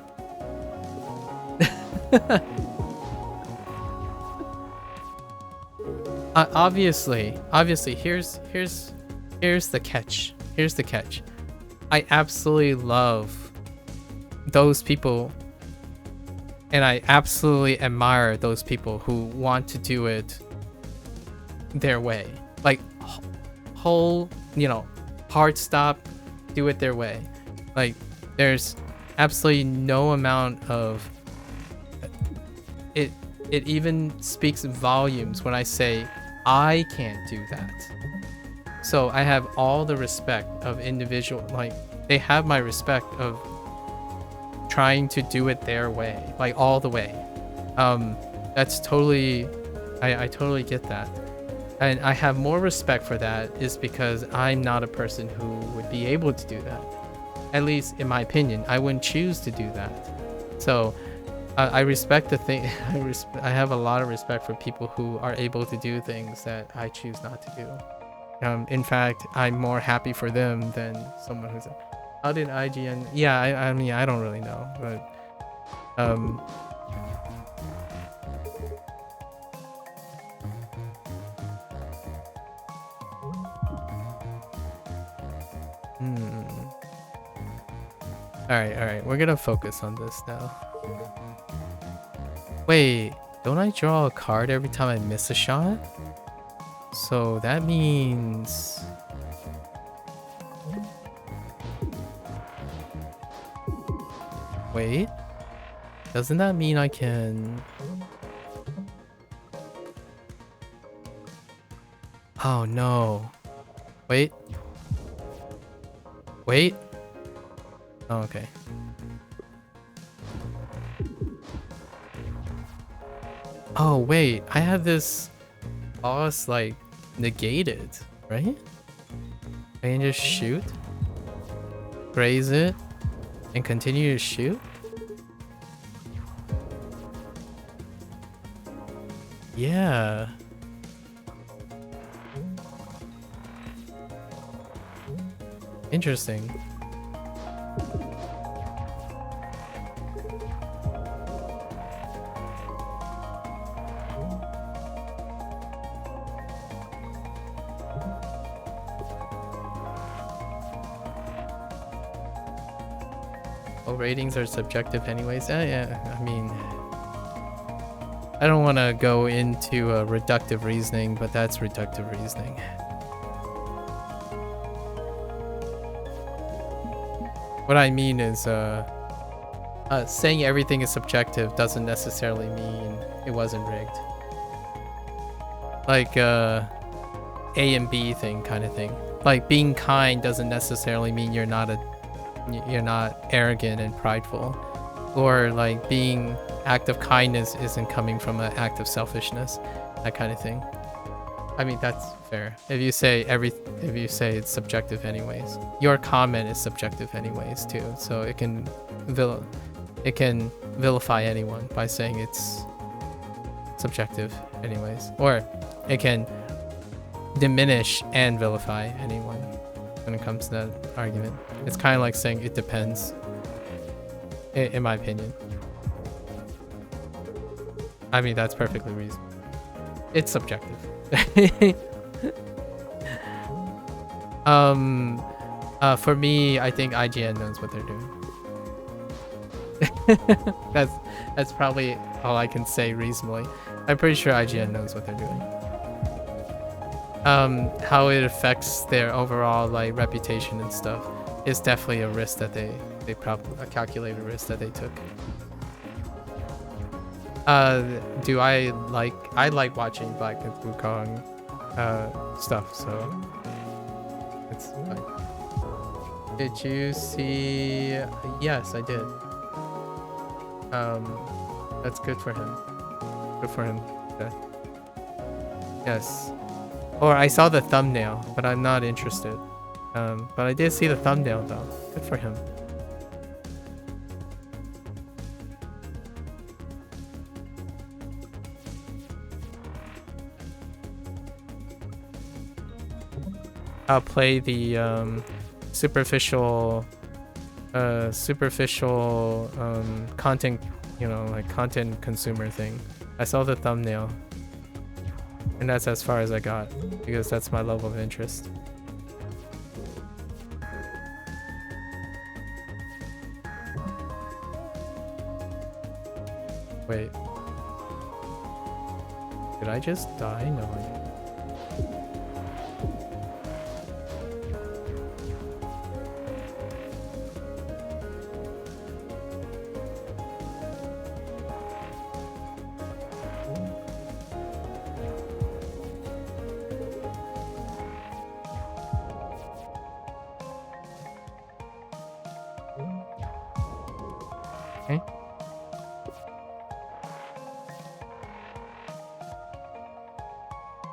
Obviously, here's the catch. Here's the catch. I absolutely love those people, and I absolutely admire those people who want to do it their way. Like, hard stop, do it their way. Like, there's absolutely no amount of it. It even speaks volumes when I say I can't do that. So I have all the respect of individual, like, they have my respect of trying to do it their way, like all the way. That's totally, I totally get that. And I have more respect for that is because I'm not a person who would be able to do that. At least in my opinion, I wouldn't choose to do that. So I respect the thing. I have a lot of respect for people who are able to do things that I choose not to do. In fact, I'm more happy for them than someone who's. How did IGN? Yeah, I mean, I don't really know, but All right. We're gonna focus on this now. Wait, don't I draw a card every time I miss a shot? So that means... Wait, doesn't that mean I can... Oh no. Wait. Oh, okay. Oh wait, I have this... boss like negate it, right? I can just shoot, graze it, and continue to shoot? Yeah. Interesting. Well, ratings are subjective anyways. Yeah, I mean, I don't want to go into reductive reasoning, but that's reductive reasoning. What I mean is, saying everything is subjective doesn't necessarily mean it wasn't rigged. Like, A and B thing kind of thing. Like, being kind doesn't necessarily mean you're not arrogant and prideful. Or, like, being act of kindness isn't coming from an act of selfishness. That kind of thing. I mean, that's fair. If you say it's subjective anyways, your comment is subjective anyways too. So it can vilify anyone by saying it's subjective anyways, or it can diminish and vilify anyone when it comes to that argument. It's kind of like saying it depends, in my opinion. I mean, that's perfectly reasonable. It's subjective. For me, I think IGN knows what they're doing. That's probably all I can say reasonably. I'm pretty sure IGN knows what they're doing. How it affects their overall like reputation and stuff is definitely a risk that they probably a calculated risk that they took. Do I like watching Black Myth Wukong stuff, so it's fine. Did you see? Yes, I did. That's good for him. Good for him. Yeah. Yes. Or I saw the thumbnail, but I'm not interested. But I did see the thumbnail though. Good for him. I'll play the superficial content, like content consumer thing. I saw the thumbnail, and that's as far as I got because that's my level of interest. Wait, did I just die? No, I didn't.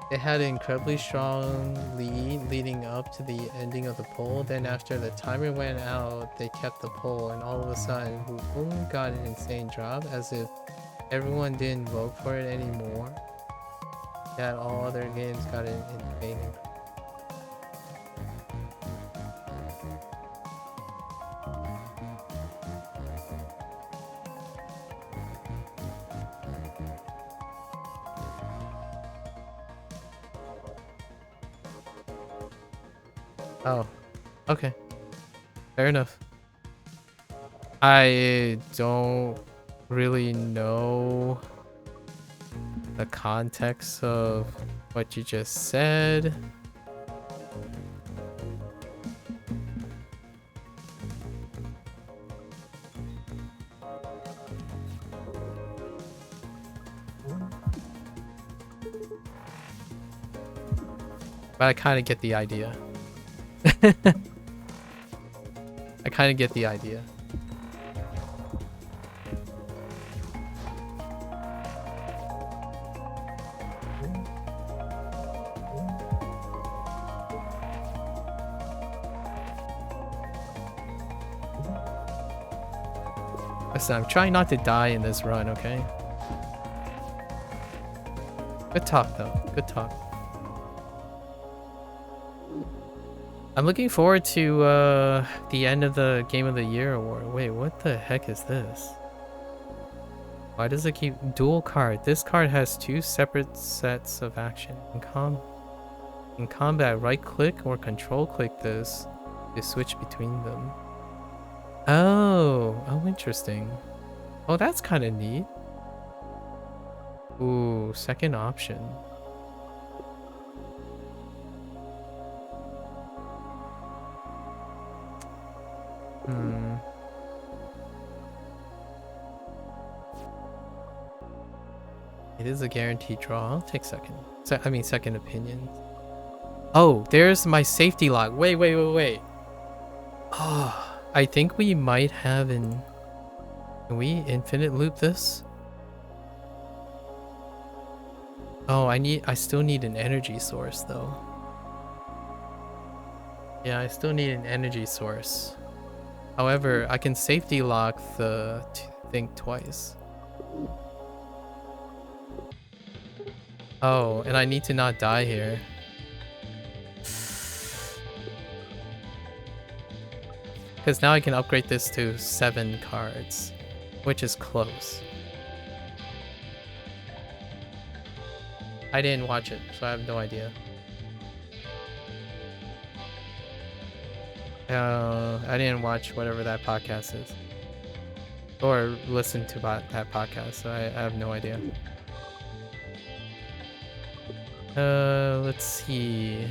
They had an incredibly strong lead leading up to the ending of the poll. Then after the timer went out, they kept the poll, and all of a sudden, Wukong got an insane drop, as if everyone didn't vote for it anymore. That all other games got an insane. Oh, okay. Fair enough. I don't really know the context of what you just said. But I kind of get the idea. I kind of get the idea. Listen, I'm trying not to die in this run, okay? Good talk, though. Good talk. I'm looking forward to the end of the Game of the Year award. Wait, what the heck is this? Why does it keep dual card? This card has 2 separate sets of action. In combat, right click or control click this to switch between them. Oh, interesting. Oh, that's kind of neat. Ooh, second option. It is a guaranteed draw. I'll take second. Second opinion. Oh, there's my safety lock. Wait. Oh, I think we might have an... Can we infinite loop this? Oh, I still need an energy source though. Yeah, I still need an energy source. However, I can safety lock the thing twice. Oh, and I need to not die here. Because now I can upgrade this to 7 cards, which is close. I didn't watch it, so I have no idea. I didn't watch whatever that podcast is. Or listen to that podcast, so I have no idea. Let's see.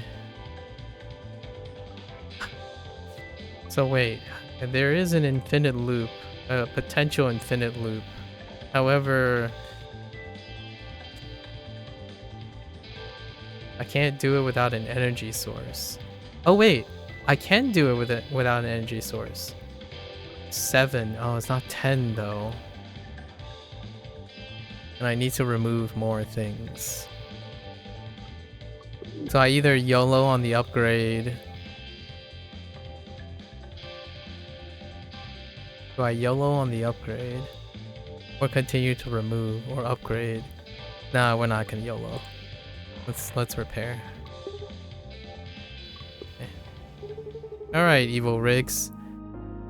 So wait, there is an infinite loop, a potential infinite loop. However, I can't do it without an energy source. Oh wait, I can do it without an energy source. 7. Oh, it's not 10 though. And I need to remove more things. So I either YOLO on the upgrade. Do I YOLO on the upgrade? Or continue to remove or upgrade? Nah, we're not gonna YOLO. Let's repair. Okay. Alright, Evil Rigs.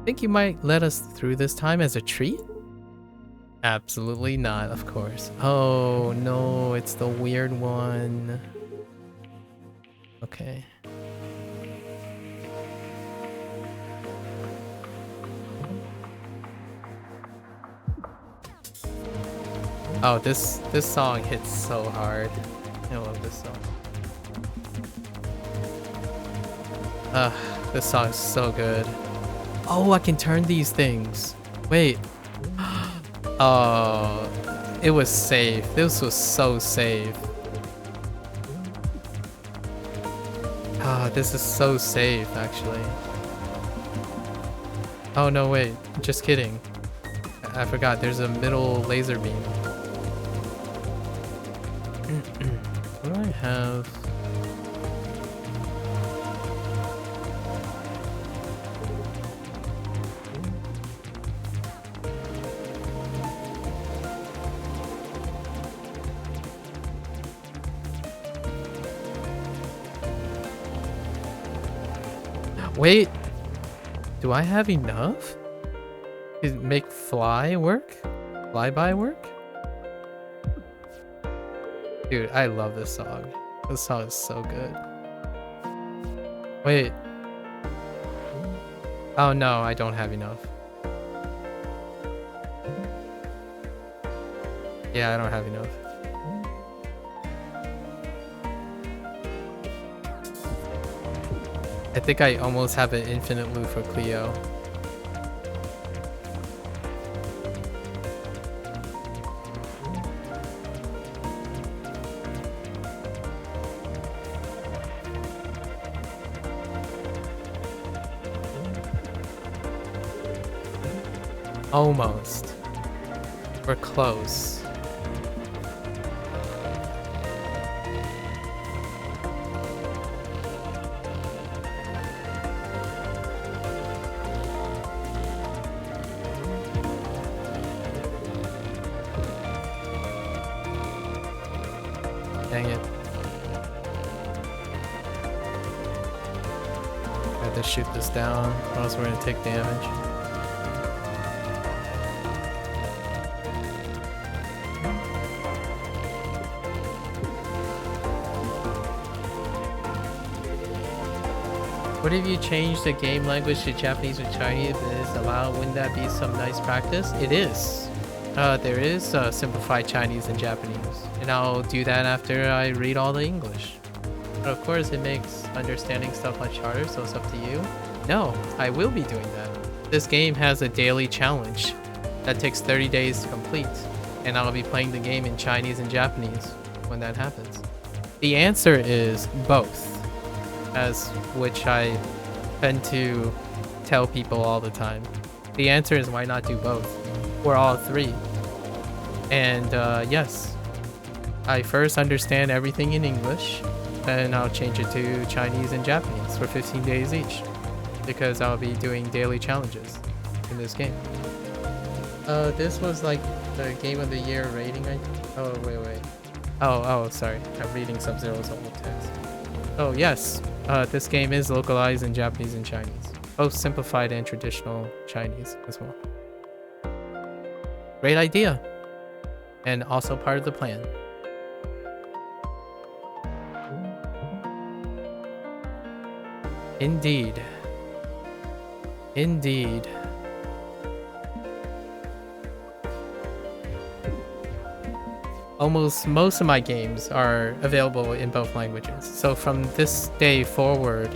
Think you might let us through this time as a treat? Absolutely not, of course. Oh no, it's the weird one. Okay. Oh, this song hits so hard. I love this song. This song is so good. Oh, I can turn these things. Wait. Oh, it was safe. This was so safe. Ah, this is so safe, actually. Oh, no, wait. Just kidding. I forgot. There's a middle laser beam. What do I have? Wait, do I have enough to make fly work? Flyby work? Dude, I love this song. This song is so good. Wait. Oh no, I don't have enough. Yeah, I don't have enough. I think I almost have an infinite loop for Cleo. Almost. We're close. Dang it. I have to shoot this down, or else we're gonna take damage. What if you change the game language to Japanese or Chinese? Is allowed? Wouldn't that be some nice practice? It is. There is simplified Chinese and Japanese, and I'll do that after I read all the English. But of course, it makes understanding stuff much harder, so it's up to you. No, I will be doing that. This game has a daily challenge that takes 30 days to complete, and I'll be playing the game in Chinese and Japanese when that happens. The answer is both, as which I tend to tell people all the time. The answer is why not do both, or all three. And yes, I first understand everything in English, and I'll change it to Chinese and Japanese for 15 days each, because I'll be doing daily challenges in this game. This was like the Game of the Year rating. Oh, wait. Oh, sorry. I'm reading Sub-Zero's old text. Oh, yes. This game is localized in Japanese and Chinese. Both simplified and traditional Chinese as well. Great idea. And also part of the plan. Indeed. Indeed. Most of my games are available in both languages. So from this day forward,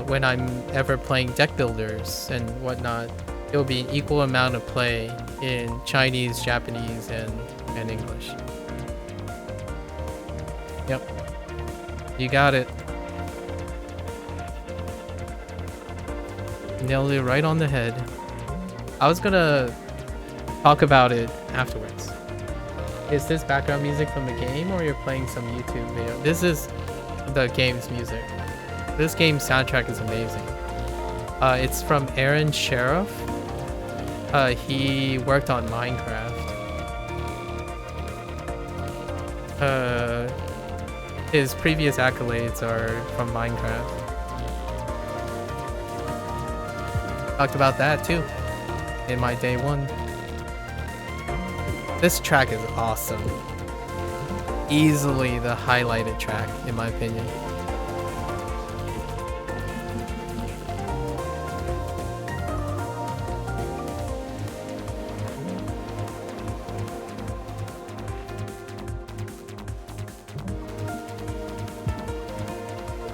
when I'm ever playing deck builders and whatnot, it will be an equal amount of play in Chinese, Japanese, and English. Yep. You got it. Nailed it right on the head. I was gonna talk about it afterwards. Is this background music from the game, or you're playing some YouTube video? This is the game's music. This game's soundtrack is amazing. It's from Aaron Sheriff. He worked on Minecraft. His previous accolades are from Minecraft. Talked about that too in my day one. This track is awesome. Easily the highlighted track, in my opinion.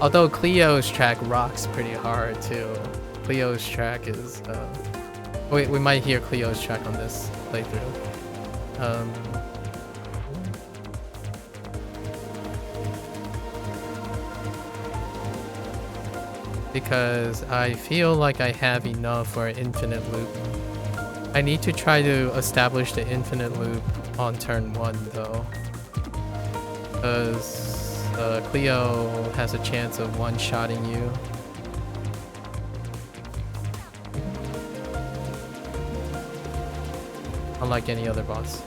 Although Cleo's track rocks pretty hard too. Cleo's track is wait, we might hear Cleo's track on this playthrough. Because I feel like I have enough for an infinite loop. I need to try to establish the infinite loop on turn 1 though, because Cleo has a chance of one-shotting you. Unlike any other boss.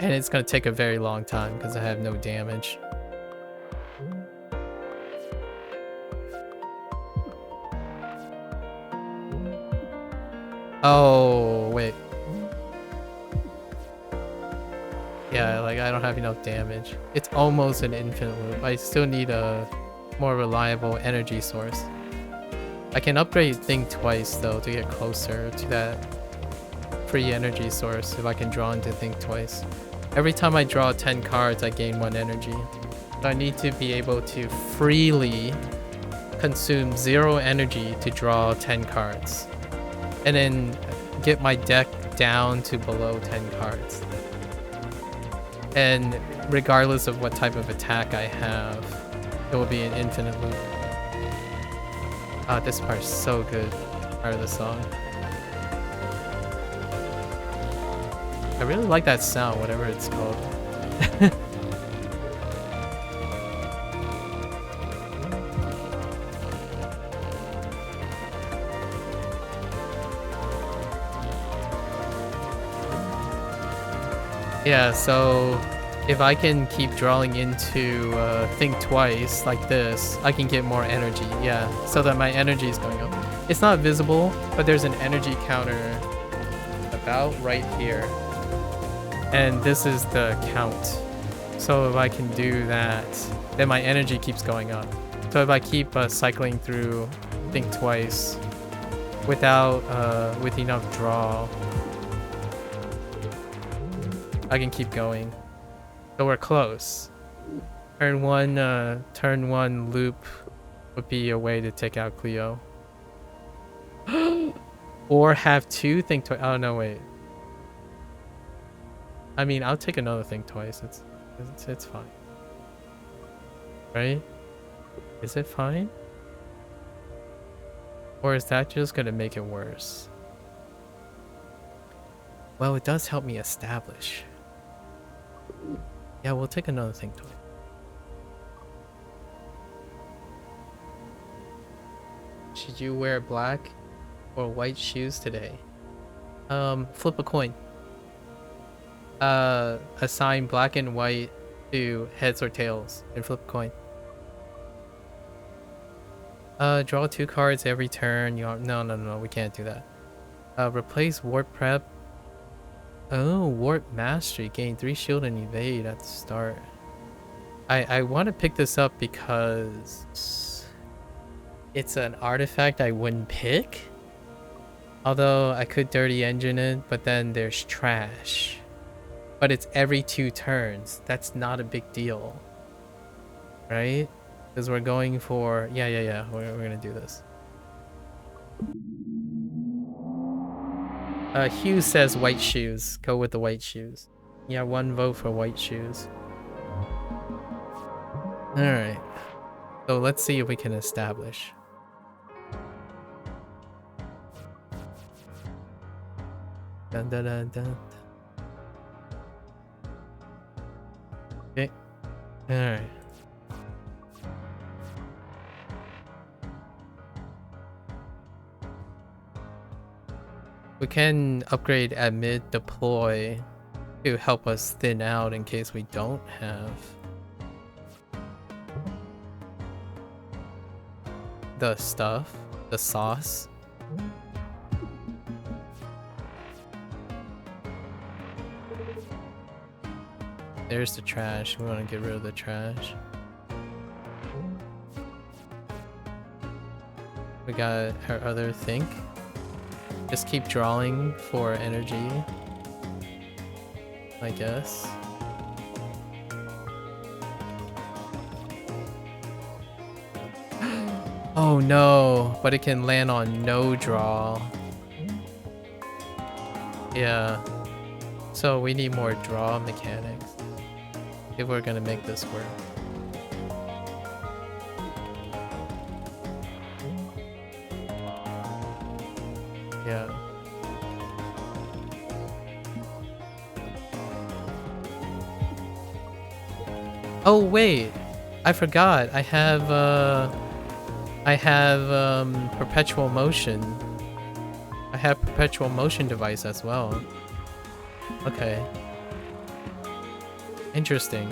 And it's gonna take a very long time because I have no damage. Oh, wait. Yeah, like I don't have enough damage. It's almost an infinite loop. I still need a more reliable energy source. I can upgrade Think Twice though to get closer to that free energy source if I can draw into Think Twice. Every time I draw 10 cards, I gain 1 energy. So I need to be able to freely consume 0 energy to draw 10 cards. And then get my deck down to below 10 cards. And regardless of what type of attack I have, it will be an infinite loop. Ah, this part's so good. Part of the song. I really like that sound, whatever it's called. Yeah, so if I can keep drawing into think twice like this, I can get more energy. Yeah, so that my energy is going up. It's not visible, but there's an energy counter about right here. And this is the count. So if I can do that, then my energy keeps going up. So if I keep cycling through think twice without with enough draw, I can keep going. So we're close. Turn one loop would be a way to take out Cleo. Or have two think twice. Oh no, wait. I mean, I'll take another think twice. It's fine. Right? Is it fine? Or is that just gonna make it worse? Well, it does help me establish. Yeah, we'll take another think twice. Should you wear black or white shoes today? Flip a coin. Assign black and white to heads or tails and flip a coin. Draw 2 cards every turn. No, we can't do that. Replace warp prep. Oh, warp mastery. Gain 3 shield and evade at the start. I want to pick this up because it's an artifact I wouldn't pick. Although I could dirty engine it, but then there's trash. But it's every 2 turns. That's not a big deal. Right? Because we're going for... Yeah. We're gonna do this. Hugh says white shoes. Go with the white shoes. Yeah, 1 vote for white shoes. Alright. So let's see if we can establish. Dun dun dun dun. Okay. Alright. We can upgrade at mid deploy to help us thin out in case we don't have the stuff, the sauce. There's the trash. We want to get rid of the trash. We got our other think. Just keep drawing for energy, I guess. Oh no, but it can land on no draw. Yeah. So we need more draw mechanics if we're gonna make this work. Yeah. Oh wait, I forgot. I have perpetual motion. I have perpetual motion device as well. Okay. Interesting.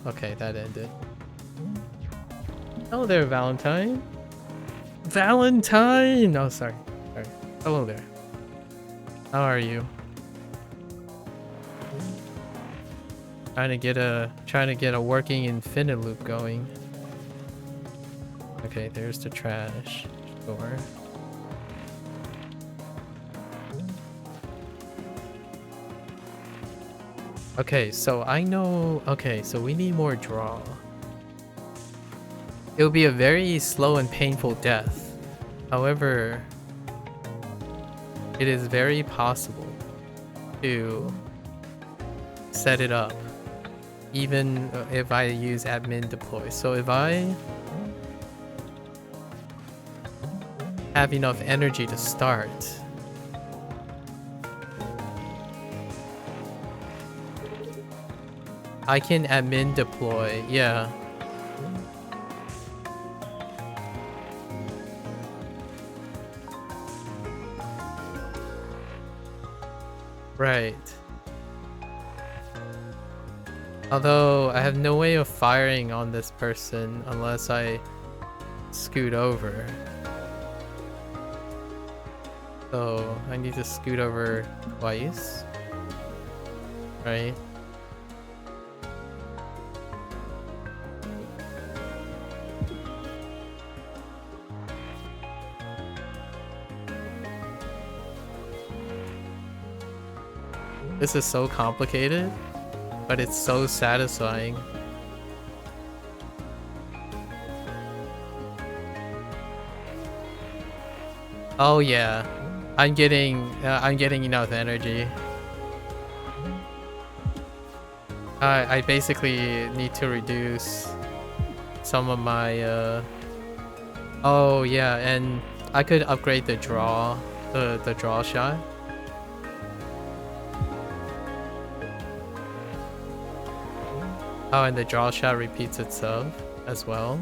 Okay, that ended. Hello there, Valentine. Valentine! Oh, sorry. Sorry. Hello there. How are you? Trying to get a working infinite loop going. Okay, there's the trash door. Okay, so I know. Okay, so we need more draw. It will be a very slow and painful death. However, it is very possible to set it up, even if I use admin deploy. So if I have enough energy to start, I can admin deploy, yeah. Right. Although I have no way of firing on this person unless I scoot over. So I need to scoot over twice. Right? This is so complicated, but it's so satisfying. Oh yeah, I'm getting enough energy. I basically need to reduce some of my oh yeah, and I could upgrade the draw, the draw shot. Oh, and the draw shot repeats itself as well.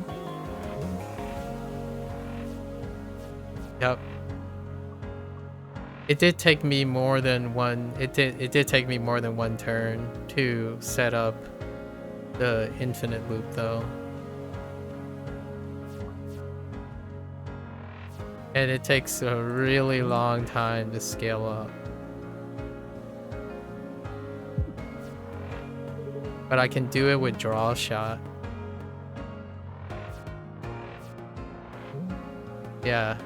Yep. It did take me more than one. It did take me more than one turn to set up the infinite loop, though. And it takes a really long time to scale up. But I can do it with draw shot. Yeah.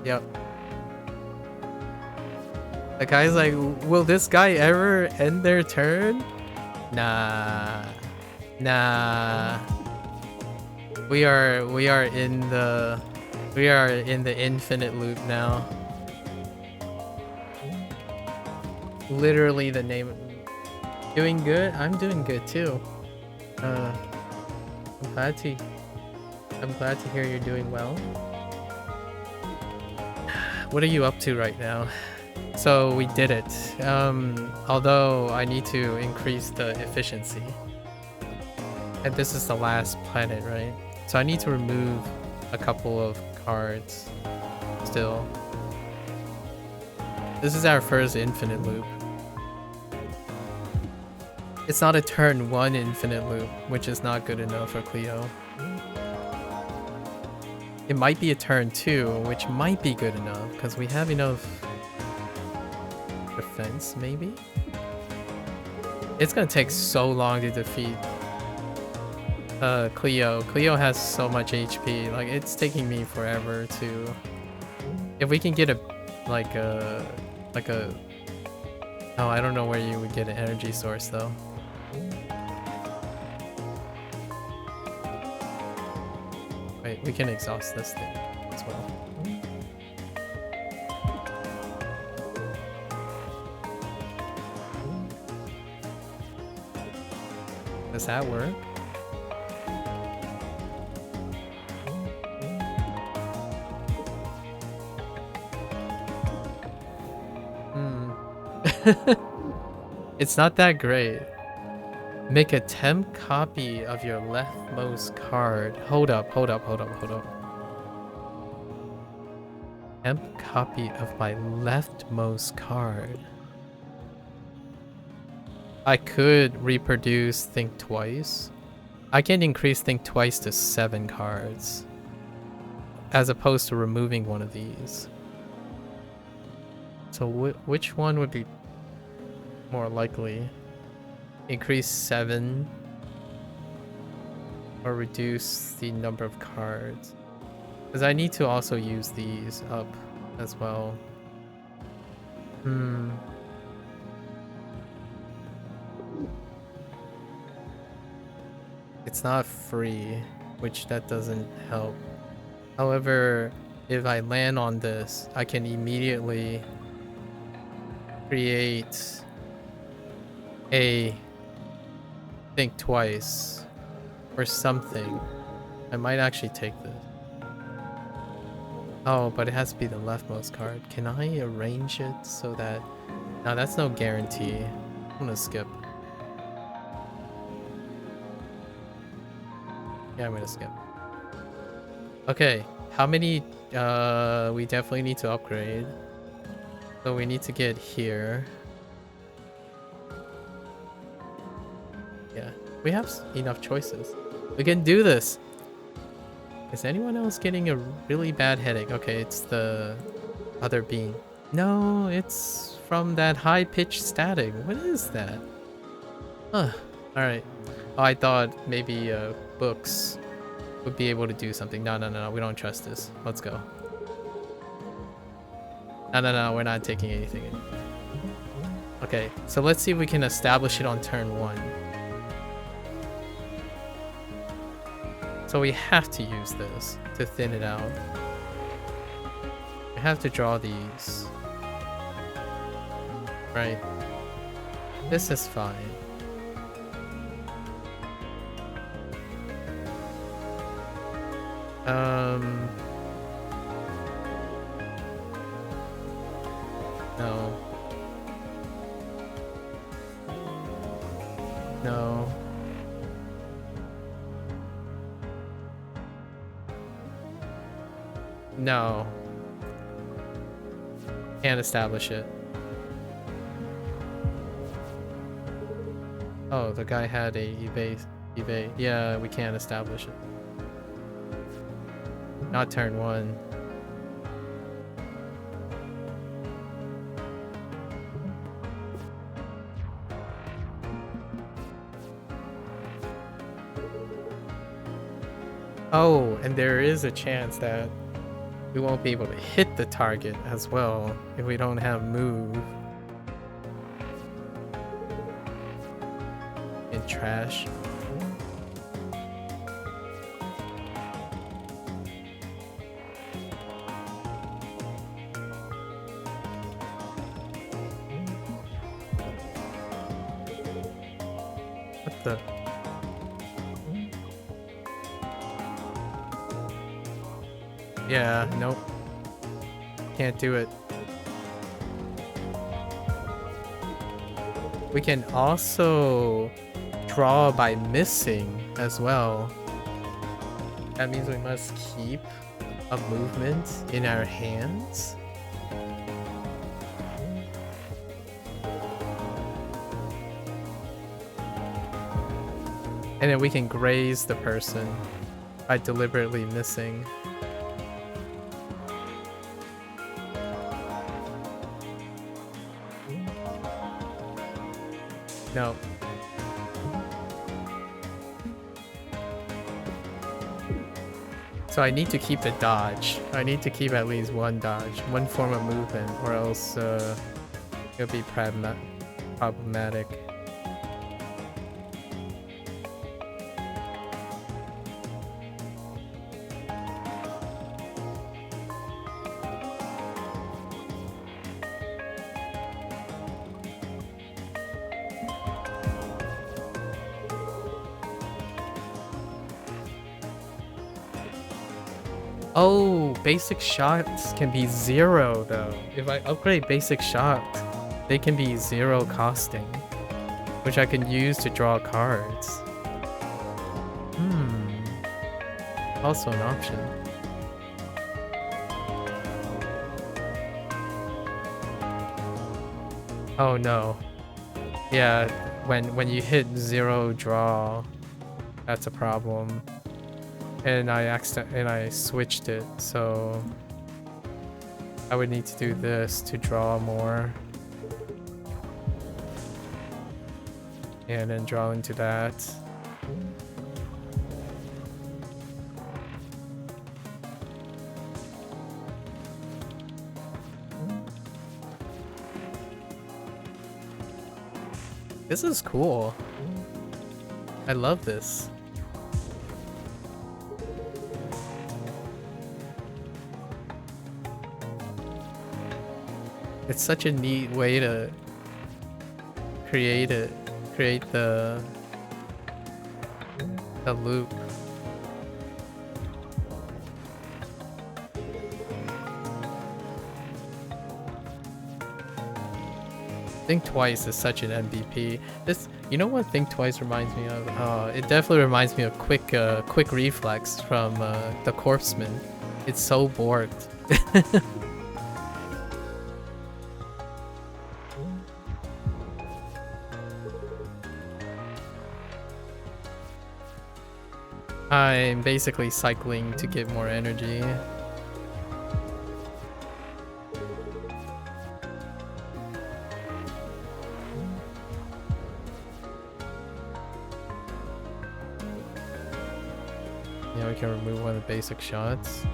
Yep. The guy's like, will this guy ever end their turn? Nah. Nah. We are in the infinite loop now. Literally the name. Doing good? I'm doing good too. I'm glad to hear you're doing well. What are you up to right now? So we did it. Although I need to increase the efficiency. And this is the last planet, right? So I need to remove a couple of cards still. This is our first infinite loop. It's not a turn 1 infinite loop, which is not good enough for Cleo. It might be a turn 2, which might be good enough, because we have enough defense, maybe? It's gonna take so long to defeat Cleo. Cleo has so much HP, like it's taking me forever to. If we can get a oh, I don't know where you would get an energy source though. Wait, we can exhaust this thing as well. Does that work? It's not that great. Make a temp copy of your leftmost card. Hold up. Temp copy of my leftmost card. I could reproduce Think Twice. I can increase Think Twice to 7 cards, as opposed to removing one of these. So which one would be more likely? Increase 7 or reduce the number of cards? Because I need to also use these up as well. It's not free, which that doesn't help. However, if I land on this, I can immediately create a Think Twice or something. I might actually take this. Oh, but it has to be the leftmost card. Can I arrange it so that... No, that's no guarantee. I'm gonna skip. Yeah, I'm gonna skip. Okay, how many... we definitely need to upgrade. So we need to get here. Yeah, we have enough choices. We can do this! Is anyone else getting a really bad headache? Okay, it's the other bean. No, it's from that high-pitched static. What is that? Huh. Alright. Oh, I thought maybe books would be able to do something. No, we don't trust this. Let's go. No, we're not taking anything in. Okay, so let's see if we can establish it on turn 1. So we have to use this to thin it out. We have to draw these. Right. This is fine. No. No. No. Can't establish it. Oh, the guy had a evade. Yeah, we can't establish it. Not turn 1. Oh, and there is a chance that we won't be able to hit the target as well if we don't have move. And trash. What the? Yeah, nope. Can't do it. We can also draw by missing as well. That means we must keep a movement in our hands. And then we can graze the person by deliberately missing. No. So I need to keep the dodge. I need to keep at least one dodge, one form of movement, or else it'll be problematic. Oh, basic shots can be 0 though. If I upgrade basic shots, they can be 0 costing, which I can use to draw cards. Also an option. Oh no. Yeah, when you hit 0 draw, that's a problem. And I switched it, so I would need to do this to draw more. And then draw into that. This is cool. I love this. It's such a neat way to create the loop. Think Twice is such an MVP. This, you know what Think Twice reminds me of? It definitely reminds me of Quick Reflex from the Corpseman. It's so borked. I'm basically cycling to get more energy. Yeah, we can remove one of the basic shots.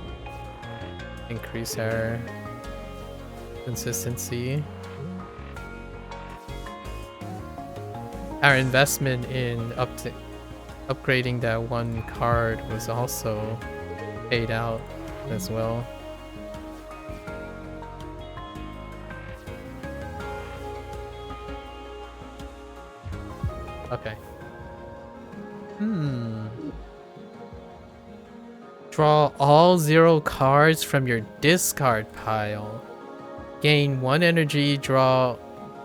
Increase our consistency. Our investment in upgrading that one card was also paid out as well. Okay. Draw all 0 cards from your discard pile. Gain 1 energy, draw...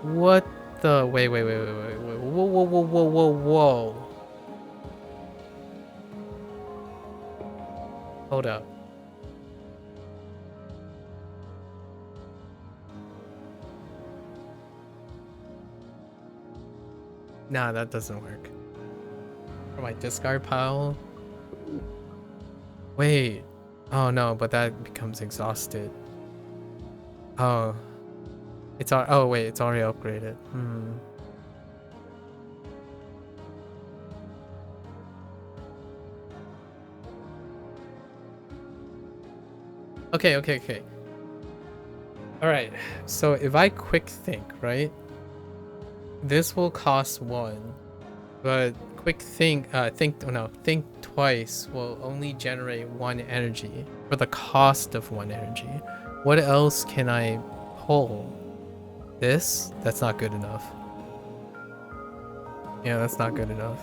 What the... Wait. Whoa. Hold up. Nah, that doesn't work. For my discard pile? Wait. Oh no, but that becomes exhausted. Oh. Oh wait, it's already upgraded. Okay. Alright, so if I quick think, right? This will cost 1. But quick think twice will only generate 1 energy for the cost of 1 energy. What else can I pull? This? That's not good enough. Yeah, that's not good enough.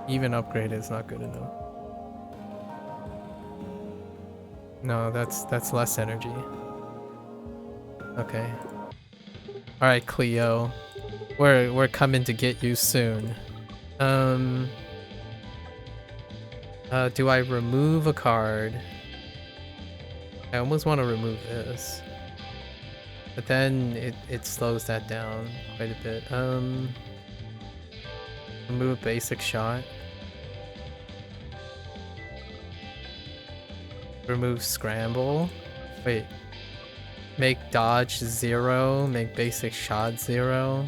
Even upgrade is not good enough. No, that's less energy. Okay. Alright, Cleo. We're coming to get you soon. Do I remove a card? I almost want to remove this. But then it slows that down quite a bit. Remove a basic shot. Remove scramble. Wait. Make dodge 0. Make basic shot 0.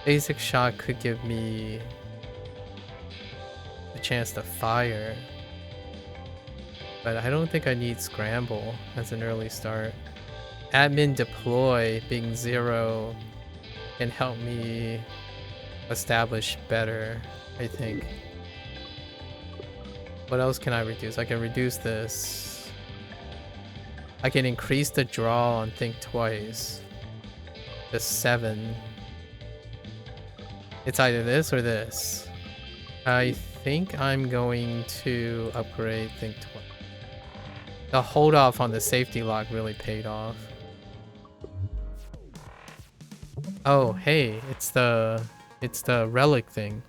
Basic shot could give me a chance to fire. But I don't think I need scramble as an early start. Admin deploy being 0 can help me establish better, I think. What else can I reduce? I can reduce this. I can increase the draw on Think Twice to 7. It's either this or this. I think I'm going to upgrade Think Twice. The hold off on the safety lock really paid off. Oh, hey, it's the relic thing.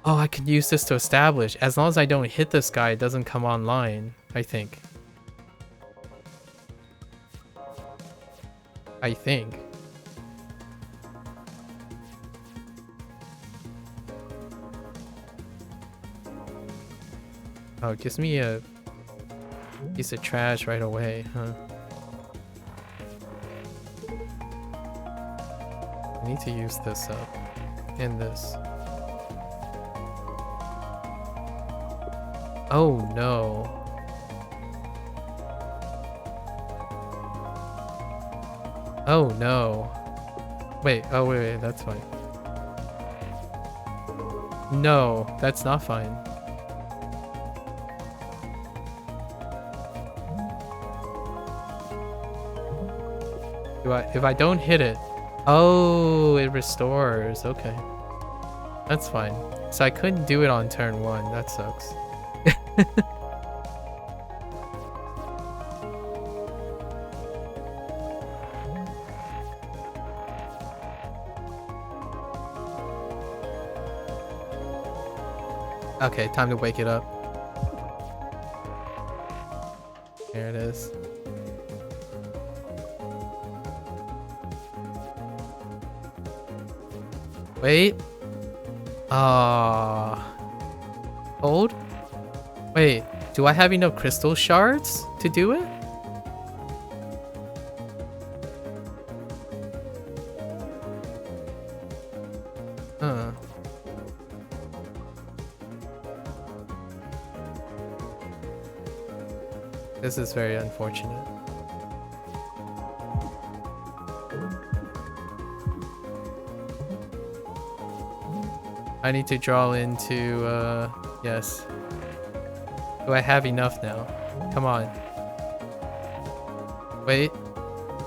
Oh, I could use this to establish. As long as I don't hit this guy, it doesn't come online, I think. Oh, it gives me a piece of trash right away, huh? I need to use this up. And this. Oh no. Oh no. Wait, oh wait, that's fine. No, that's not fine. If I don't hit it. Oh, it restores. Okay. That's fine. So I couldn't do it on turn 1. That sucks. Okay, time to wake it up. There it is. Wait. Hold? Wait, do I have enough crystal shards to do it? Huh. This is very unfortunate. I need to draw into, yes. Do I have enough now? Come on. Wait.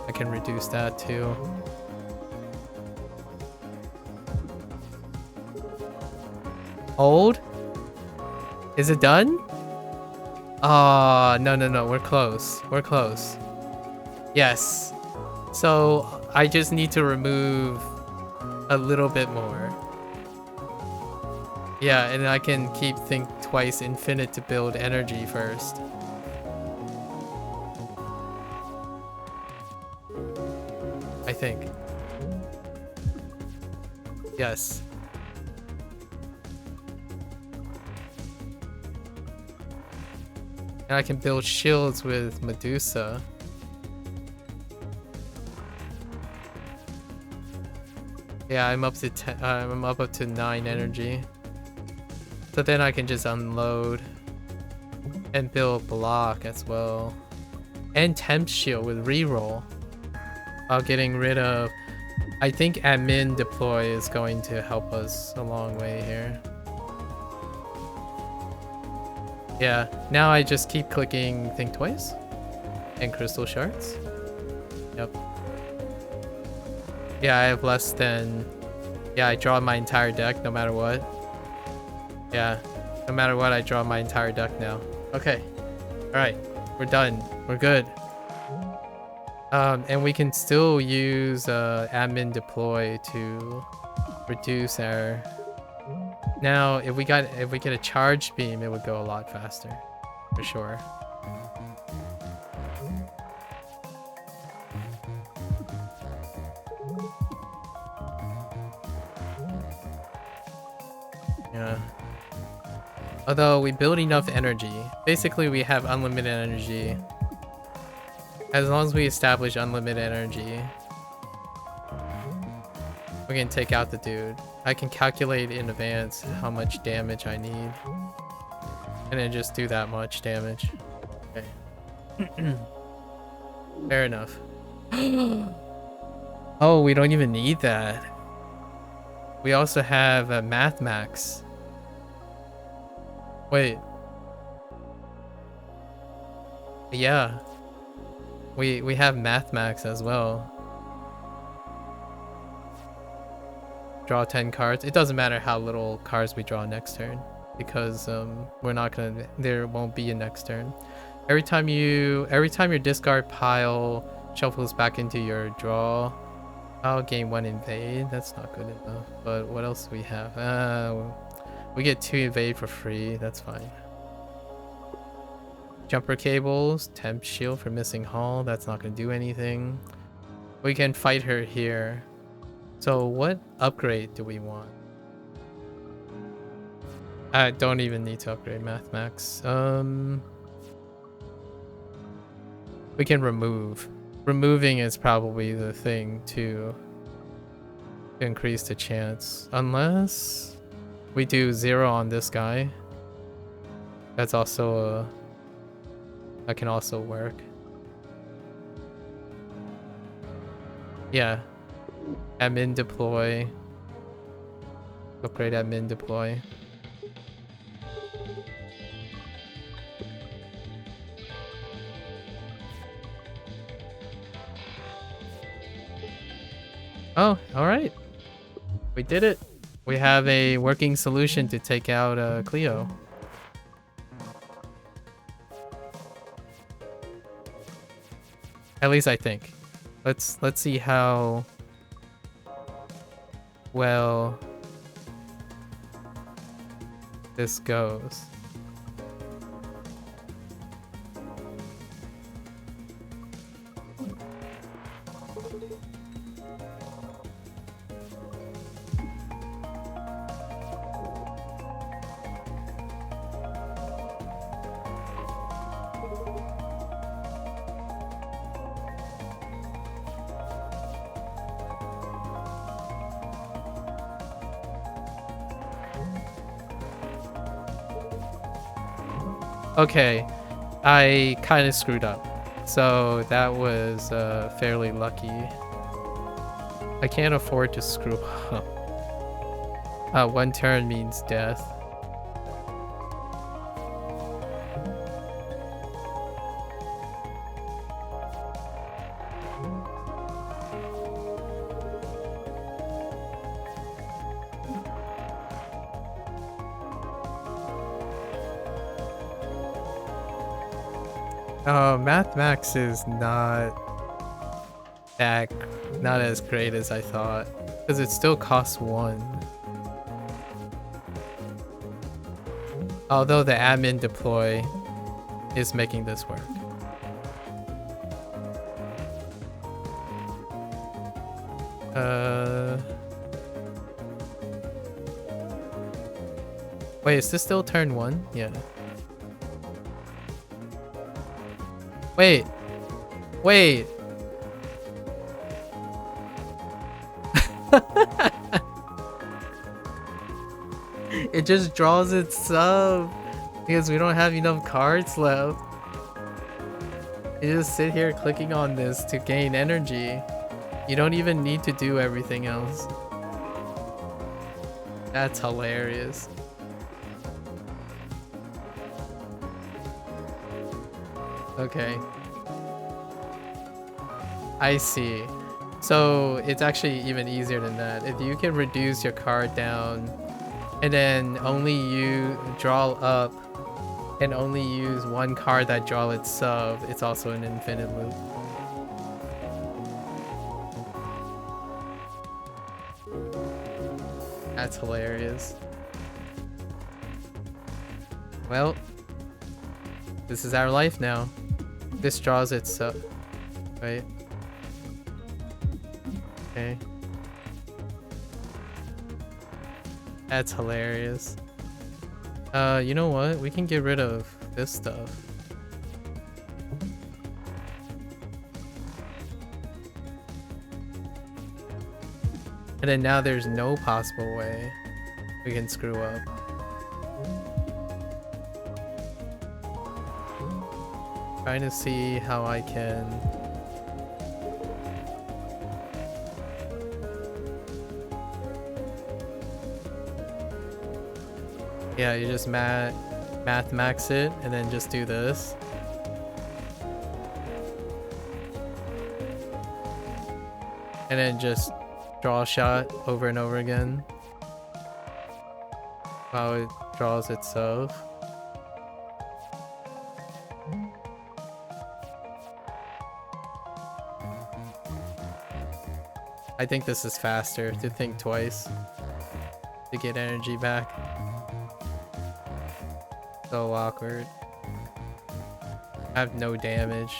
I can reduce that too. Hold? Is it done? No. We're close. We're close. Yes. So, I just need to remove a little bit more. Yeah, and I can keep think twice infinite to build energy first. I think. Yes. And I can build shields with Medusa. Yeah, I'm up to 10, I'm up to 9 energy. So then I can just unload and build block as well. And temp shield with reroll. While getting rid of... I think admin deploy is going to help us a long way here. Yeah, now I just keep clicking think twice. And crystal shards. Yep. Yeah, I have less than... Yeah, I draw my entire deck no matter what. Yeah, no matter what, I draw my entire deck now. Okay. Alright, we're done. We're good. And we can still use admin deploy to reduce our... Now, if we get a charge beam, it would go a lot faster. For sure. Yeah. Although we build enough energy. Basically, we have unlimited energy. As long as we establish unlimited energy, we can take out the dude. I can calculate in advance how much damage I need. And then just do that much damage. Okay. Fair enough. Oh, we don't even need that. We also have a Math Max. Wait. Yeah. We have Math Max as well. Draw 10 cards. It doesn't matter how little cards we draw next turn, because we're not gonna... There won't be a next turn. Every time your discard pile shuffles back into your draw, I'll gain 1 invade. That's not good enough. But what else do we have? We get 2 invade for free. That's fine. Jumper cables, temp shield for missing hull. That's not gonna do anything. We can fight her here. So what upgrade do we want? I don't even need to upgrade Math Max. We can remove. Removing is probably the thing to increase the chance. Unless we do 0 on this guy. That's also that can also work. Yeah. Admin deploy. Upgrade admin deploy. Oh, alright. We did it. We have a working solution to take out Cleo. At least I think. Let's see how well this goes. Okay, I kind of screwed up. So that was fairly lucky. I can't afford to screw up. 1 turn means death. Math Max is not as great as I thought, because it still costs 1. Although the admin deploy is making this work. Wait, is this still turn 1? Yeah. Wait. It just draws its sub because we don't have enough cards left. You just sit here clicking on this to gain energy. You don't even need to do everything else. That's hilarious. Okay. I see. So it's actually even easier than that. If you can reduce your card down and then only you draw up and only use 1 card that draw its sub, it's also an infinite loop. That's hilarious. Well, this is our life now. This draws its sub. Right? Okay. That's hilarious. You know what? We can get rid of this stuff. And then now there's no possible way we can screw up. Trying to see how I can... Yeah, you just math max it and then just do this. And then just draw a shot over and over again while it draws itself. I think this is faster to think twice to get energy back. So awkward. I have no damage.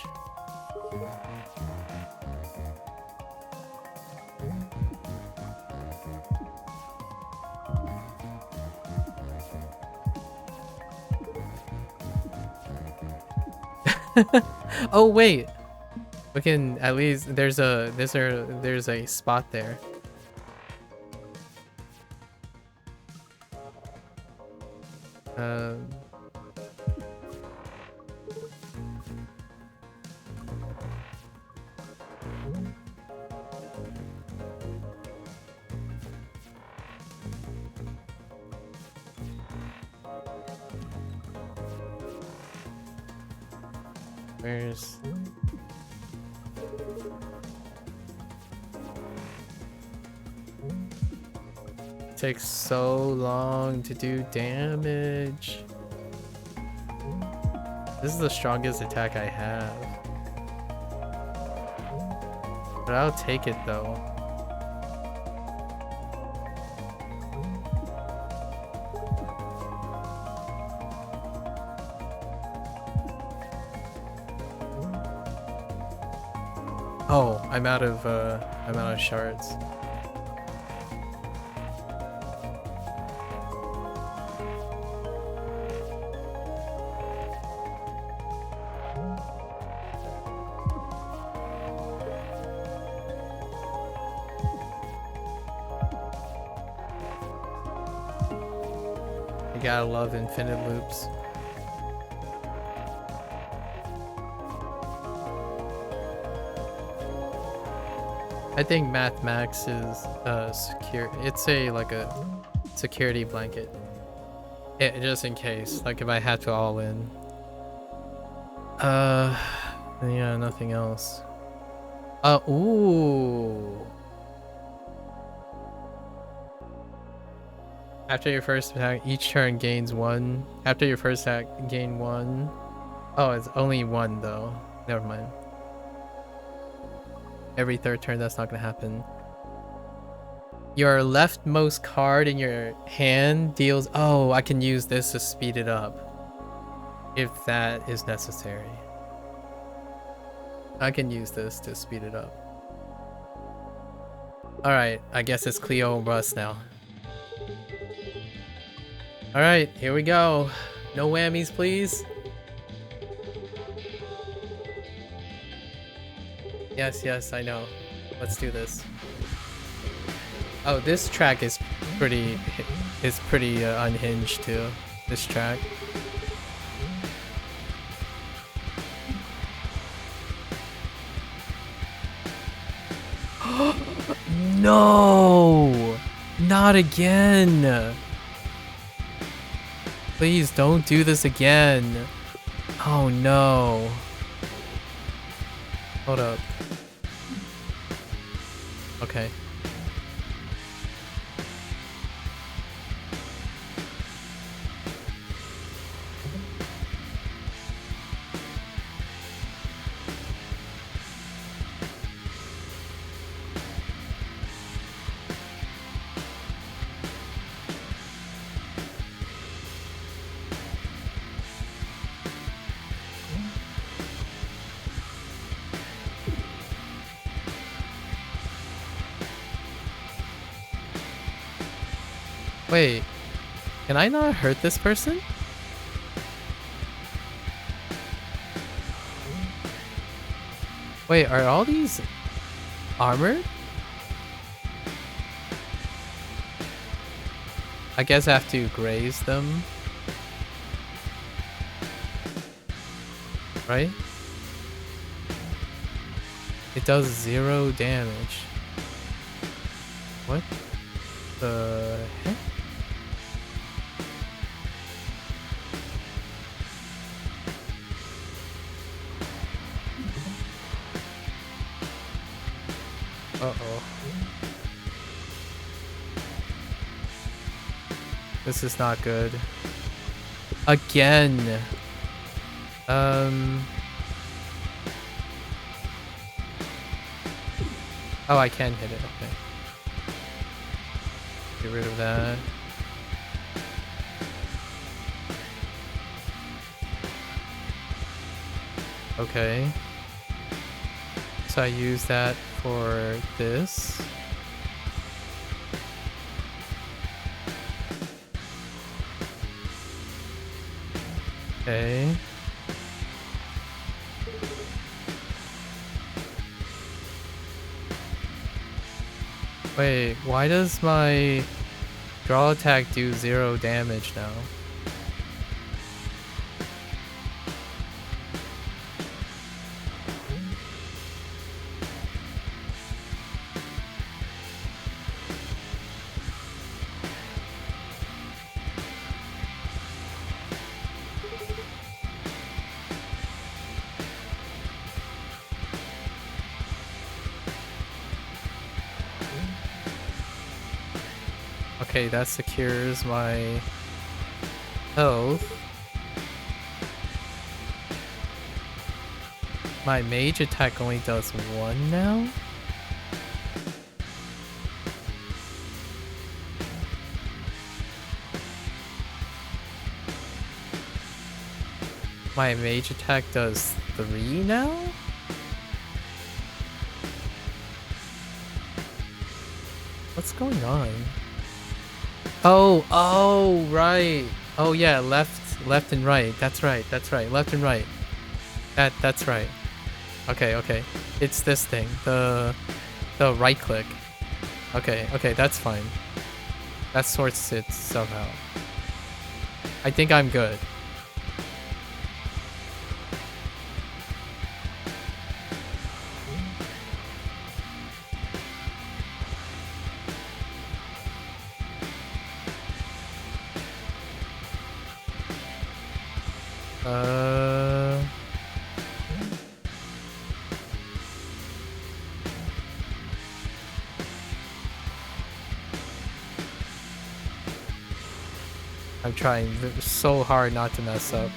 Oh wait, we can at least there's a spot there. Um. Where's... It takes so long to do damage. This is the strongest attack I have. But I'll take it though. Oh, I'm out of shards. You gotta love infinite loops. I think Max is secure. It's a like a security blanket. Just in case, like if I had to all in. Yeah, nothing else. Ooh. After your first attack, each turn gains 1. After your first attack, gain 1. Oh, it's only 1 though. Never mind. Every third turn, that's not gonna happen. Your leftmost card in your hand deals... Oh, I can use this to speed it up. If that is necessary. I can use this to speed it up. Alright, I guess it's Cleo and Russ now. Alright, here we go. No whammies, please. Yes, I know. Let's do this. Oh, this track is pretty unhinged too. This track. No! Not again! Please don't do this again. Oh no. Hold up. Okay. Wait, can I not hurt this person? Wait, are all these armored? I guess I have to graze them. Right? It does 0 damage. What the heck? Uh-oh. This is not good. Again. Oh, I can hit it. Okay. Get rid of that. Okay. So I use that for this. Okay. Wait, why does my draw attack do 0 damage now? Okay, that secures my health. My mage attack only does 1 now? My mage attack does 3 now? What's going on? Oh, right. Oh yeah, left and right. That's right. Left and right. That's right. Okay. It's this thing. The right click. Okay, that's fine. That sorts itself out. I think I'm good. I'm trying so hard not to mess up.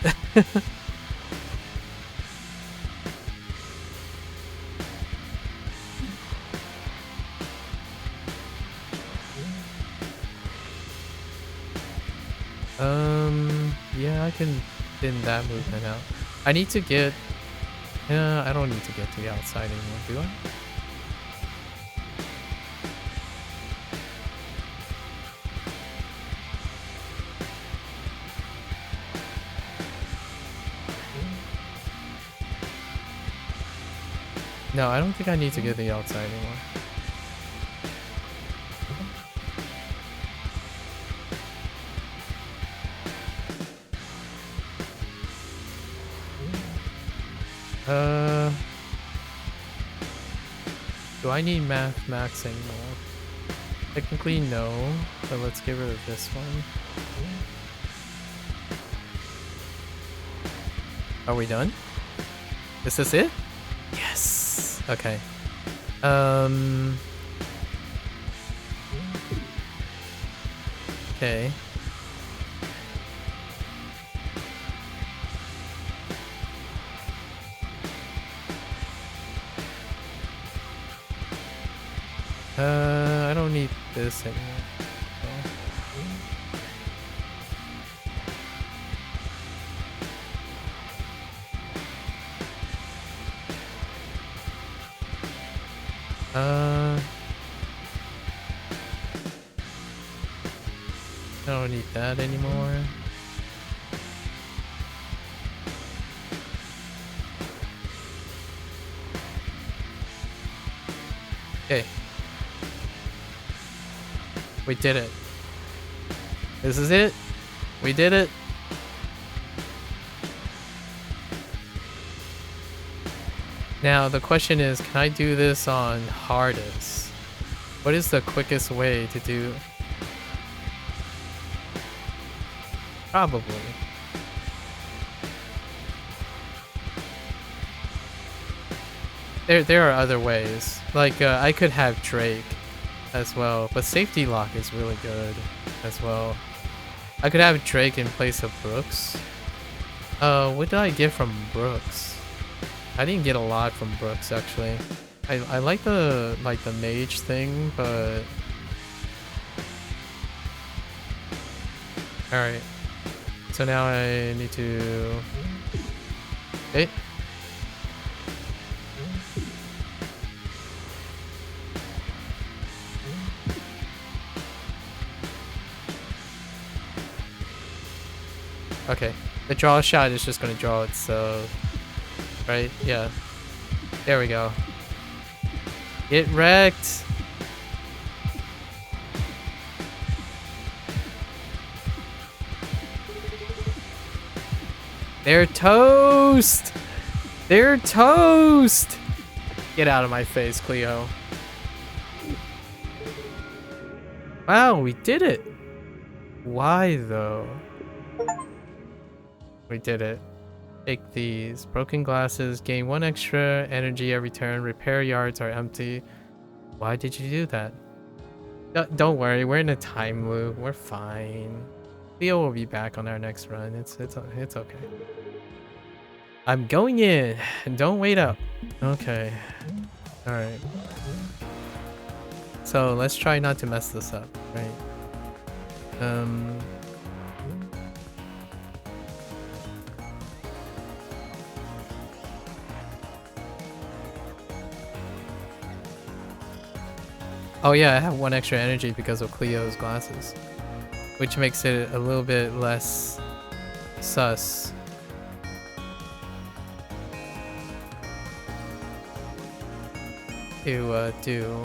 Yeah, I can thin that movement out. I need to get... I don't need to get to the outside anymore, do I? No, I don't think I need to get to the outside anymore. Do I need max anymore? Technically no, but let's get rid of this one. Are we done? Is this it? Yes! Okay. Okay. I don't need this anymore. I don't need that anymore. Okay. We did it. This is it. We did it. Now the question is, can I do this on hardest? What is the quickest way to do? Probably. There are other ways. Like I could have Drake as well, but safety lock is really good as well. I could have Drake in place of Brooks. What did I get from Brooks? I didn't get a lot from Brooks actually. I like the mage thing, but all right. So now I need to. Okay. Okay, the draw shot is just gonna draw itself, right? Yeah. There we go. Get wrecked. They're toast! They're toast! Get out of my face, Cleo. Wow, we did it! Why, though? We did it. Take these. Broken glasses. Gain 1 extra energy every turn. Repair yards are empty. Why did you do that? Don't worry, we're in a time loop. We're fine. Leo will be back on our next run. It's okay. I'm going in. Don't wait up. Okay. Alright. So let's try not to mess this up, right? Oh yeah, I have 1 extra energy because of Cleo's glasses, which makes it a little bit less sus. To do.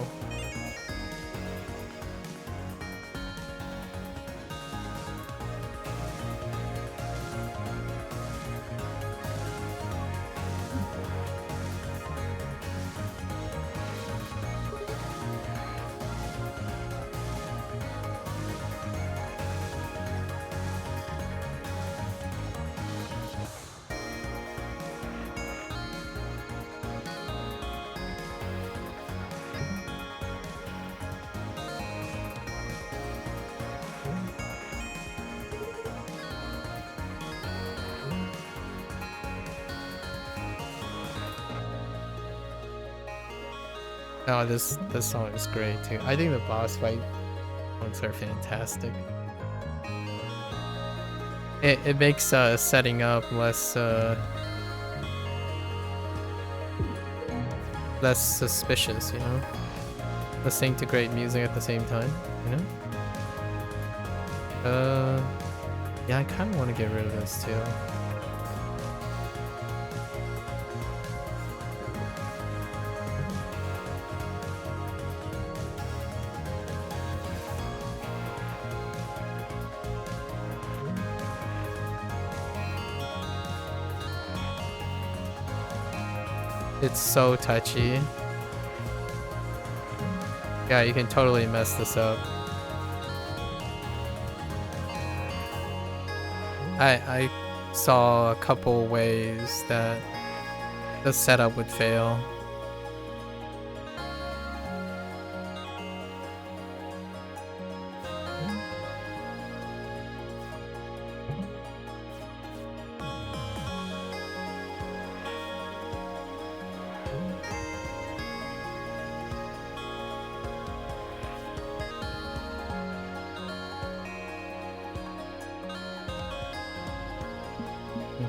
Oh, this song is great too. I think the boss fight ones are fantastic. It makes setting up less less suspicious, you know? Listening to great music at the same time, you know? Yeah, I kind of want to get rid of this too. It's so touchy. Yeah, you can totally mess this up. I saw a couple ways that the setup would fail.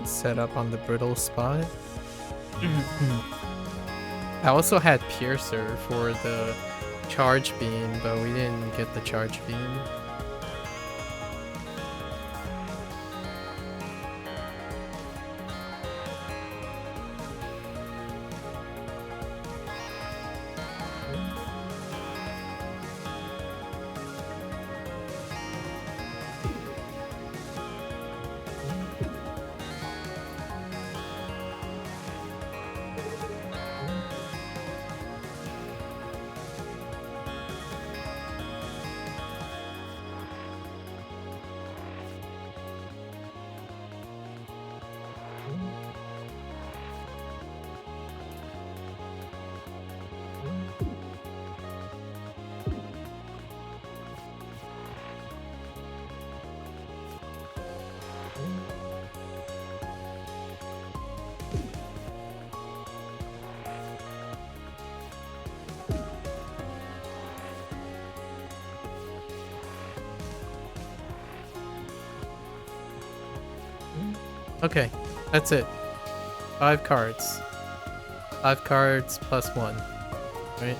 Set up on the brittle spot. I also had Piercer for the charge beam, but we didn't get the charge beam. Okay, that's it. 5 cards. 5 cards plus 1. Right?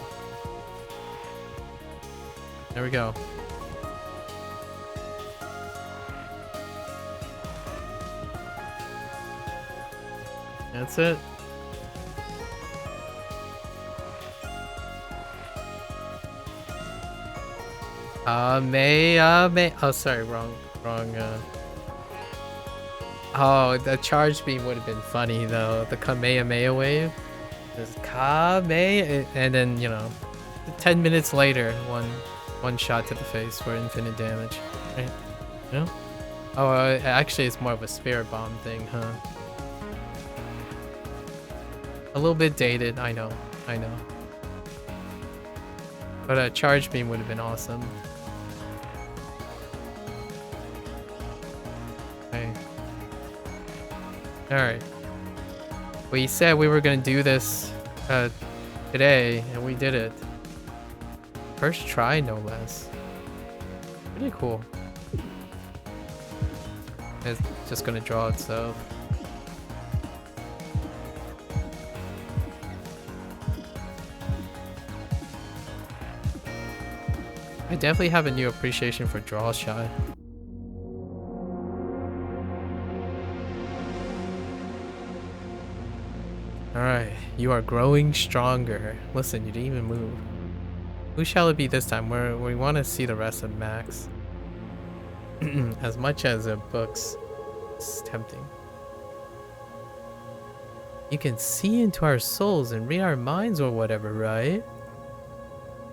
There we go. That's it. May. Oh, sorry, wrong. Oh, the charge beam would have been funny though. The Kamehameha wave. Just Kame, and then 10 minutes later, one shot to the face for infinite damage. Right? You know? Oh, actually, it's more of a spirit bomb thing, huh? A little bit dated, I know. But a charge beam would have been awesome. Okay. Alright. We said we were gonna do this today, and we did it. First try, no less. Pretty cool. It's just gonna draw itself. I definitely have a new appreciation for draw shot. Alright, you are growing stronger. Listen, you didn't even move. Who shall it be this time? We want to see the rest of Max. As much as a book's tempting. You can see into our souls and read our minds or whatever, right?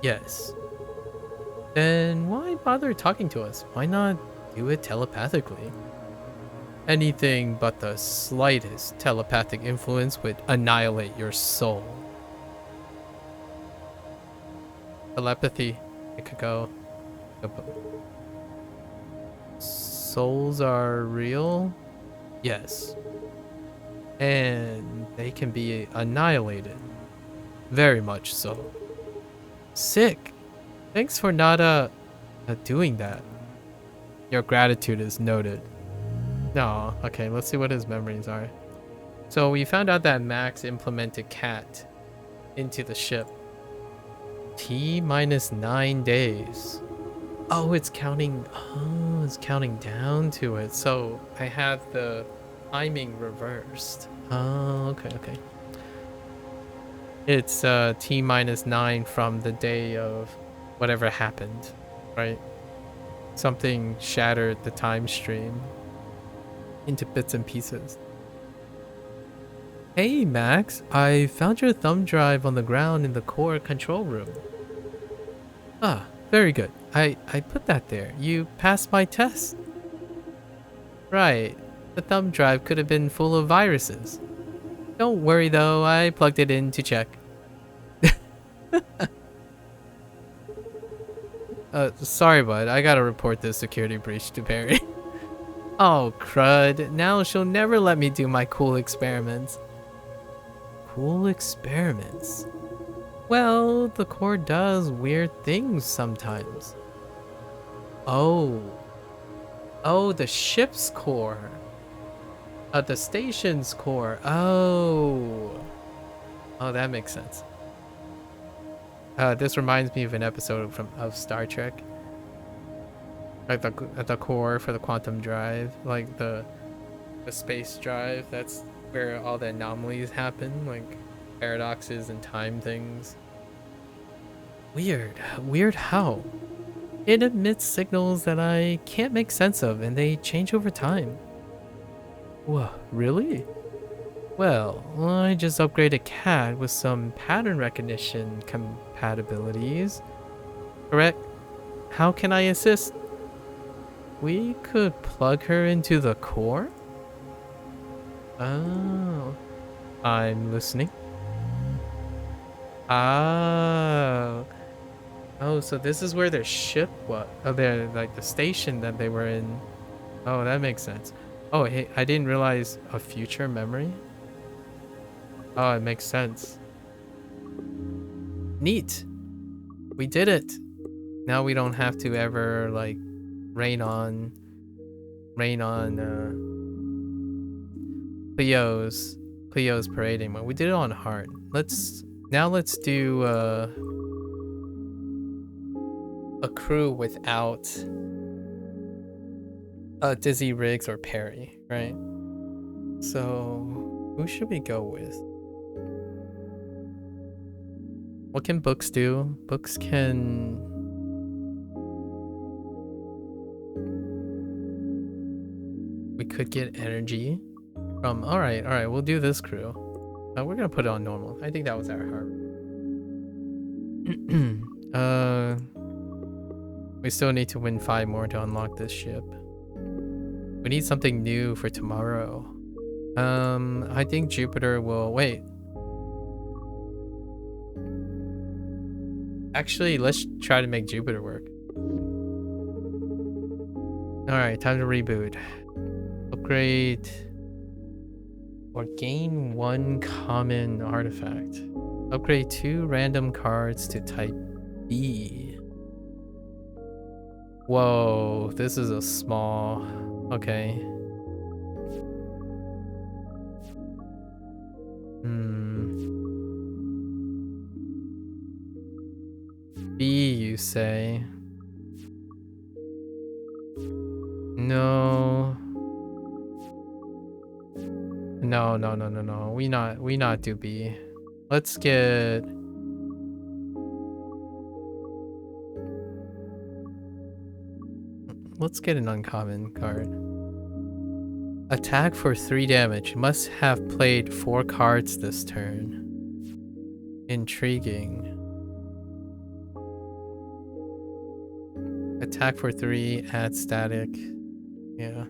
Yes. Then why bother talking to us? Why not do it telepathically? Anything but the slightest telepathic influence would annihilate your soul. Telepathy. It could go. Souls are real? Yes. And they can be annihilated. Very much so. Sick. Thanks for not doing that. Your gratitude is noted. No, okay, let's see what his memories are. So we found out that Max implemented Cat into the ship. T-9 days. Oh, it's counting. Oh, it's counting down to it. So I have the timing reversed. Oh, okay. It's T-9 from the day of whatever happened, right? Something shattered the time stream into bits and pieces. Hey Max, I found your thumb drive on the ground in the core control room. Ah, very good. I put that there. You passed my test. Right. The thumb drive could have been full of viruses. Don't worry though, I plugged it in to check. Sorry bud, I gotta report this security breach to Barry. Oh crud, now she'll never let me do my cool experiments. Cool experiments? Well, the core does weird things sometimes. Oh, the ship's core. The station's core. Oh, that makes sense. This reminds me of an episode of Star Trek. Like the core for the quantum drive, like the space drive. That's where all the anomalies happen, like paradoxes and time things. Weird how? It emits signals that I can't make sense of, and they change over time. Whoa, really? Well, I just upgraded Cat with some pattern recognition compatibilities. Correct? How can I assist? We could plug her into the core? Oh, I'm listening. Oh, so this is where their ship was. Oh, they're like the station that they were in. Oh, that makes sense. Oh, hey, I didn't realize a future memory. Oh, it makes sense. Neat. We did it. Now we don't have to ever like rain on Cleo's parade anymore. We did it on hard. Let's do a crew without Dizzy, Riggs, or Perry, right? So who should we go with? What can books do? Books can... We could get energy from... Alright, we'll do this crew. We're gonna put it on normal. I think that was our heart. We still need to win 5 more to unlock this ship. We need something new for tomorrow. I think Jupiter will... Wait. Actually, let's try to make Jupiter work. Alright, time to reboot. Upgrade... Or gain 1 common artifact. Upgrade 2 random cards to type B. Whoa, this is a small... Okay. B, you say? No. No. We not do B. Let's get... Let's get an uncommon card. Attack for 3 damage. Must have played 4 cards this turn. Intriguing. Attack for 3, add static. Yeah.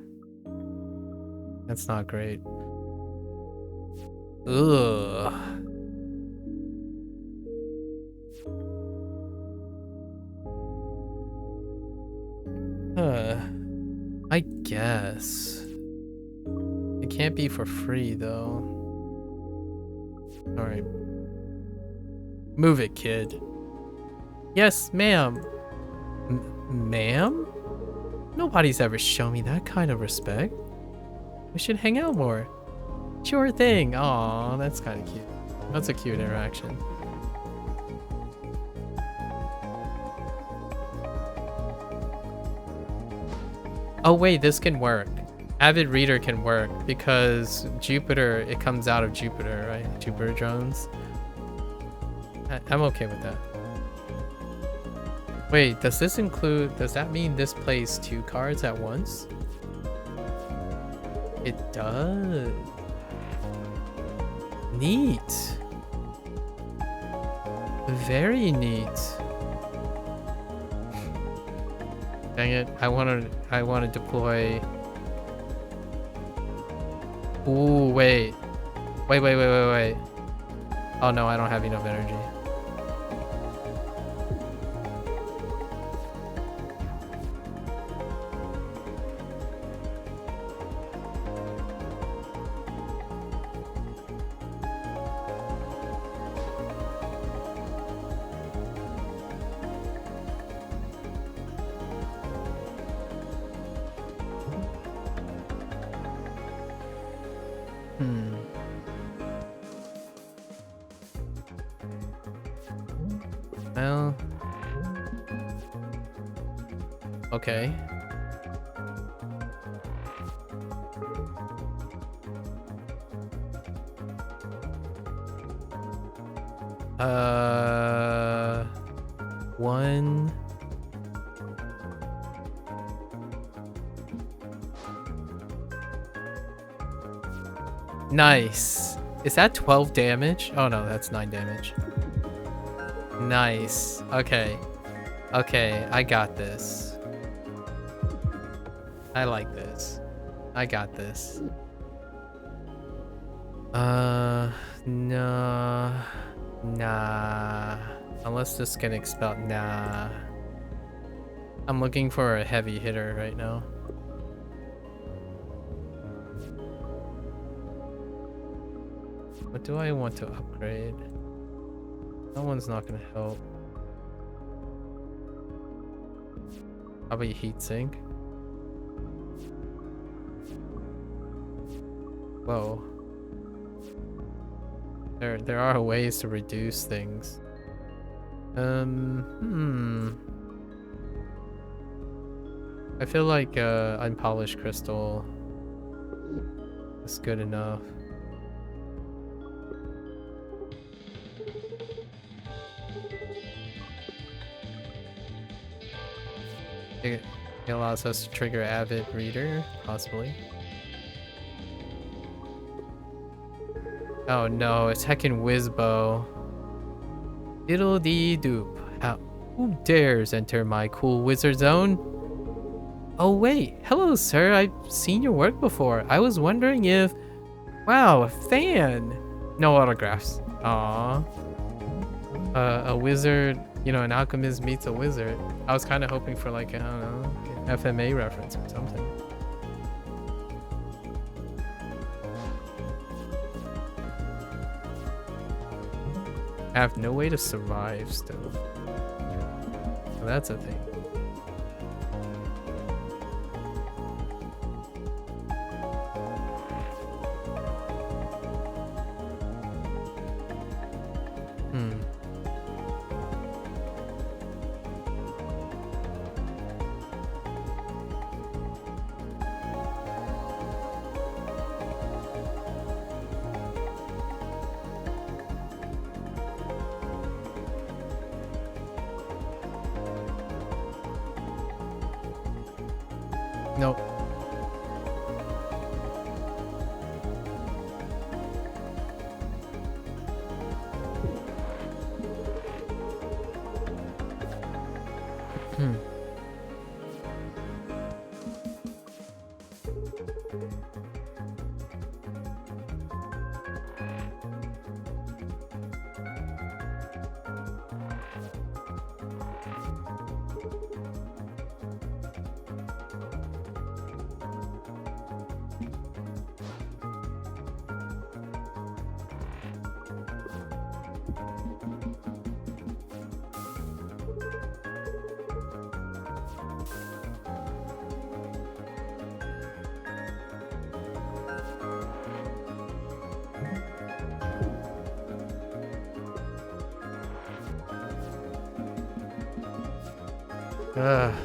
That's not great. Ugh. I guess. It can't be for free though. Alright. Move it, kid. Yes, ma'am. Ma'am? Nobody's ever shown me that kind of respect. We should hang out more. Sure thing. Aw, that's kind of cute. That's a cute interaction. Oh wait, this can work. Avid Reader can work because Jupiter, it comes out of Jupiter, right? Jupiter drones. I'm okay with that. Wait, does this include... Does that mean this plays 2 cards at once? It does. Neat. Very neat. Dang it! I want to deploy. Ooh, wait. Oh no, I don't have enough energy. Well, okay. One. Nice. Is that 12 damage? Oh no, that's 9 damage. Nice. Okay. Okay, I got this. I like this. I got this. No. Nah. Unless this can expel. Nah. I'm looking for a heavy hitter right now. What do I want to upgrade? That one's not gonna help. How about heatsink? Whoa. There are ways to reduce things. I feel like unpolished crystal is good enough. It allows us to trigger Avid Reader, possibly. Oh no, it's heckin' Wizbo. Diddle dee doop. Who dares enter my cool wizard zone? Oh wait, hello sir, I've seen your work before. I was wondering if... Wow, a fan! No autographs. Aww. A wizard, you know, an alchemist meets a wizard. I was kind of hoping for like, I don't know, an FMA reference or something. I have no way to survive still. So that's a thing. Nope.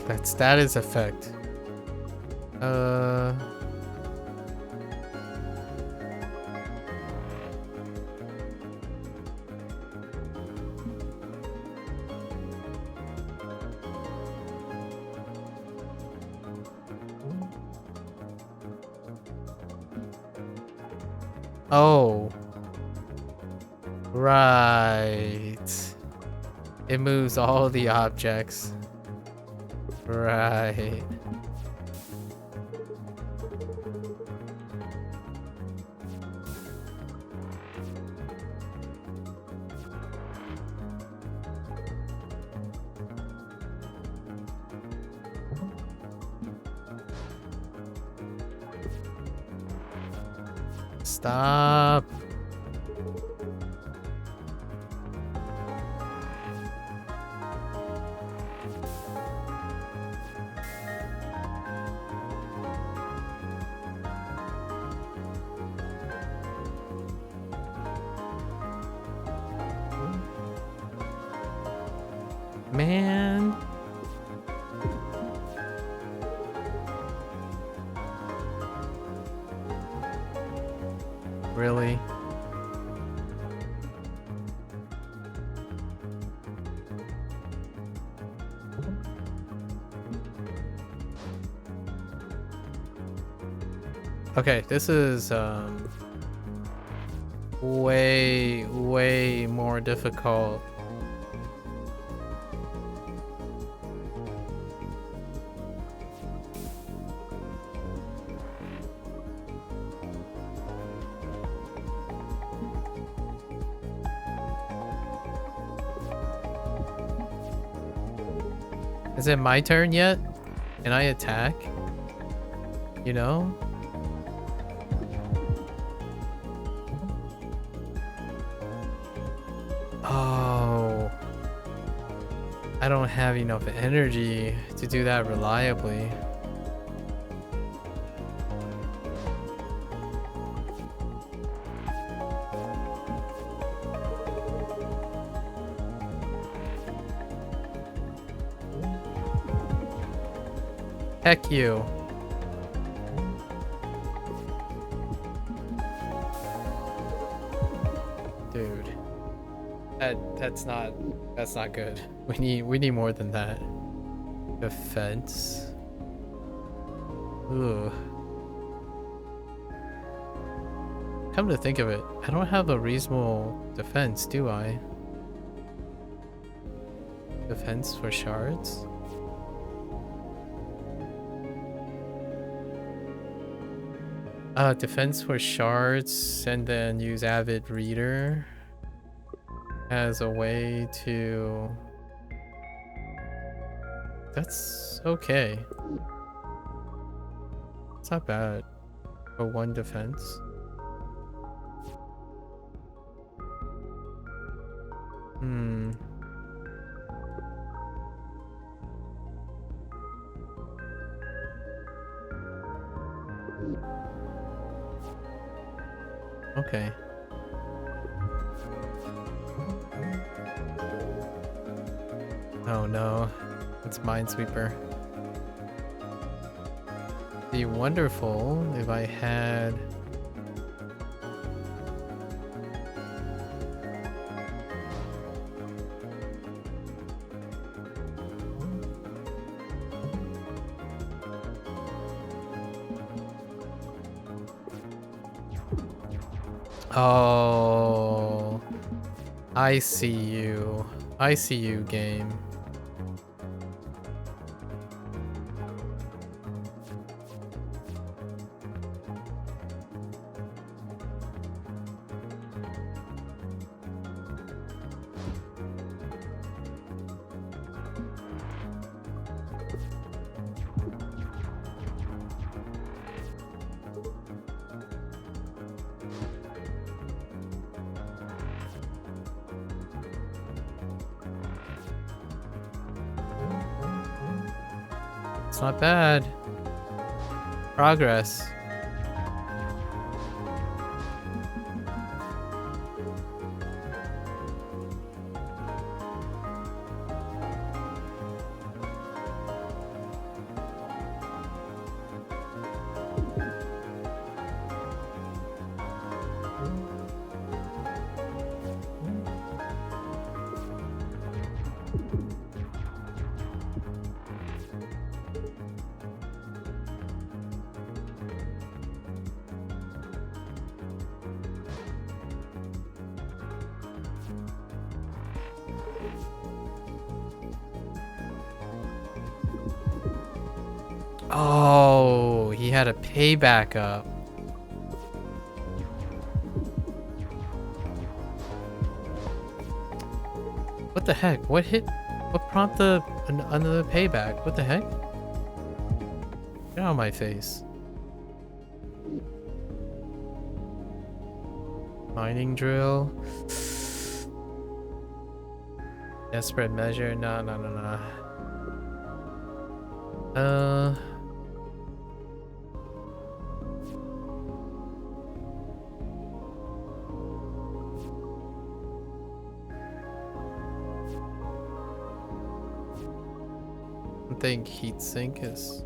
That status effect. Oh. Right. It moves all the objects. Right. Stop. Man. Really? Okay, this is way more difficult. Is it my turn yet? Can I attack? You know? Oh. I don't have enough energy to do that reliably. Heck you. Dude. That's not good. We need more than that. Defense. Ugh. Come to think of it, I don't have a reasonable defense, do I? Defense for shards? Defense for shards, and then use Avid Reader as a way to... That's okay. It's not bad for one defense. Okay. Oh no, it's Minesweeper. It'd be wonderful if I had... Oh, I see you. I see you, game. It's not bad. Progress. Oh, he had a payback up. What the heck? What hit? What prompted another payback? What the heck? Get out of my face. Mining drill. Desperate measure. No. I think heatsink is...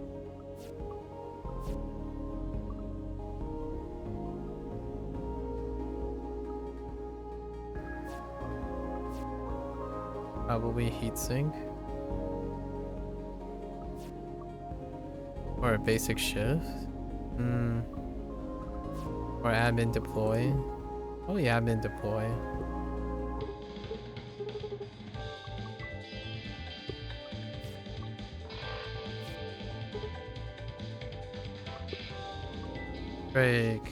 Probably heatsink. Or a basic shift. Or admin deploy. Oh yeah, admin deploy. Break.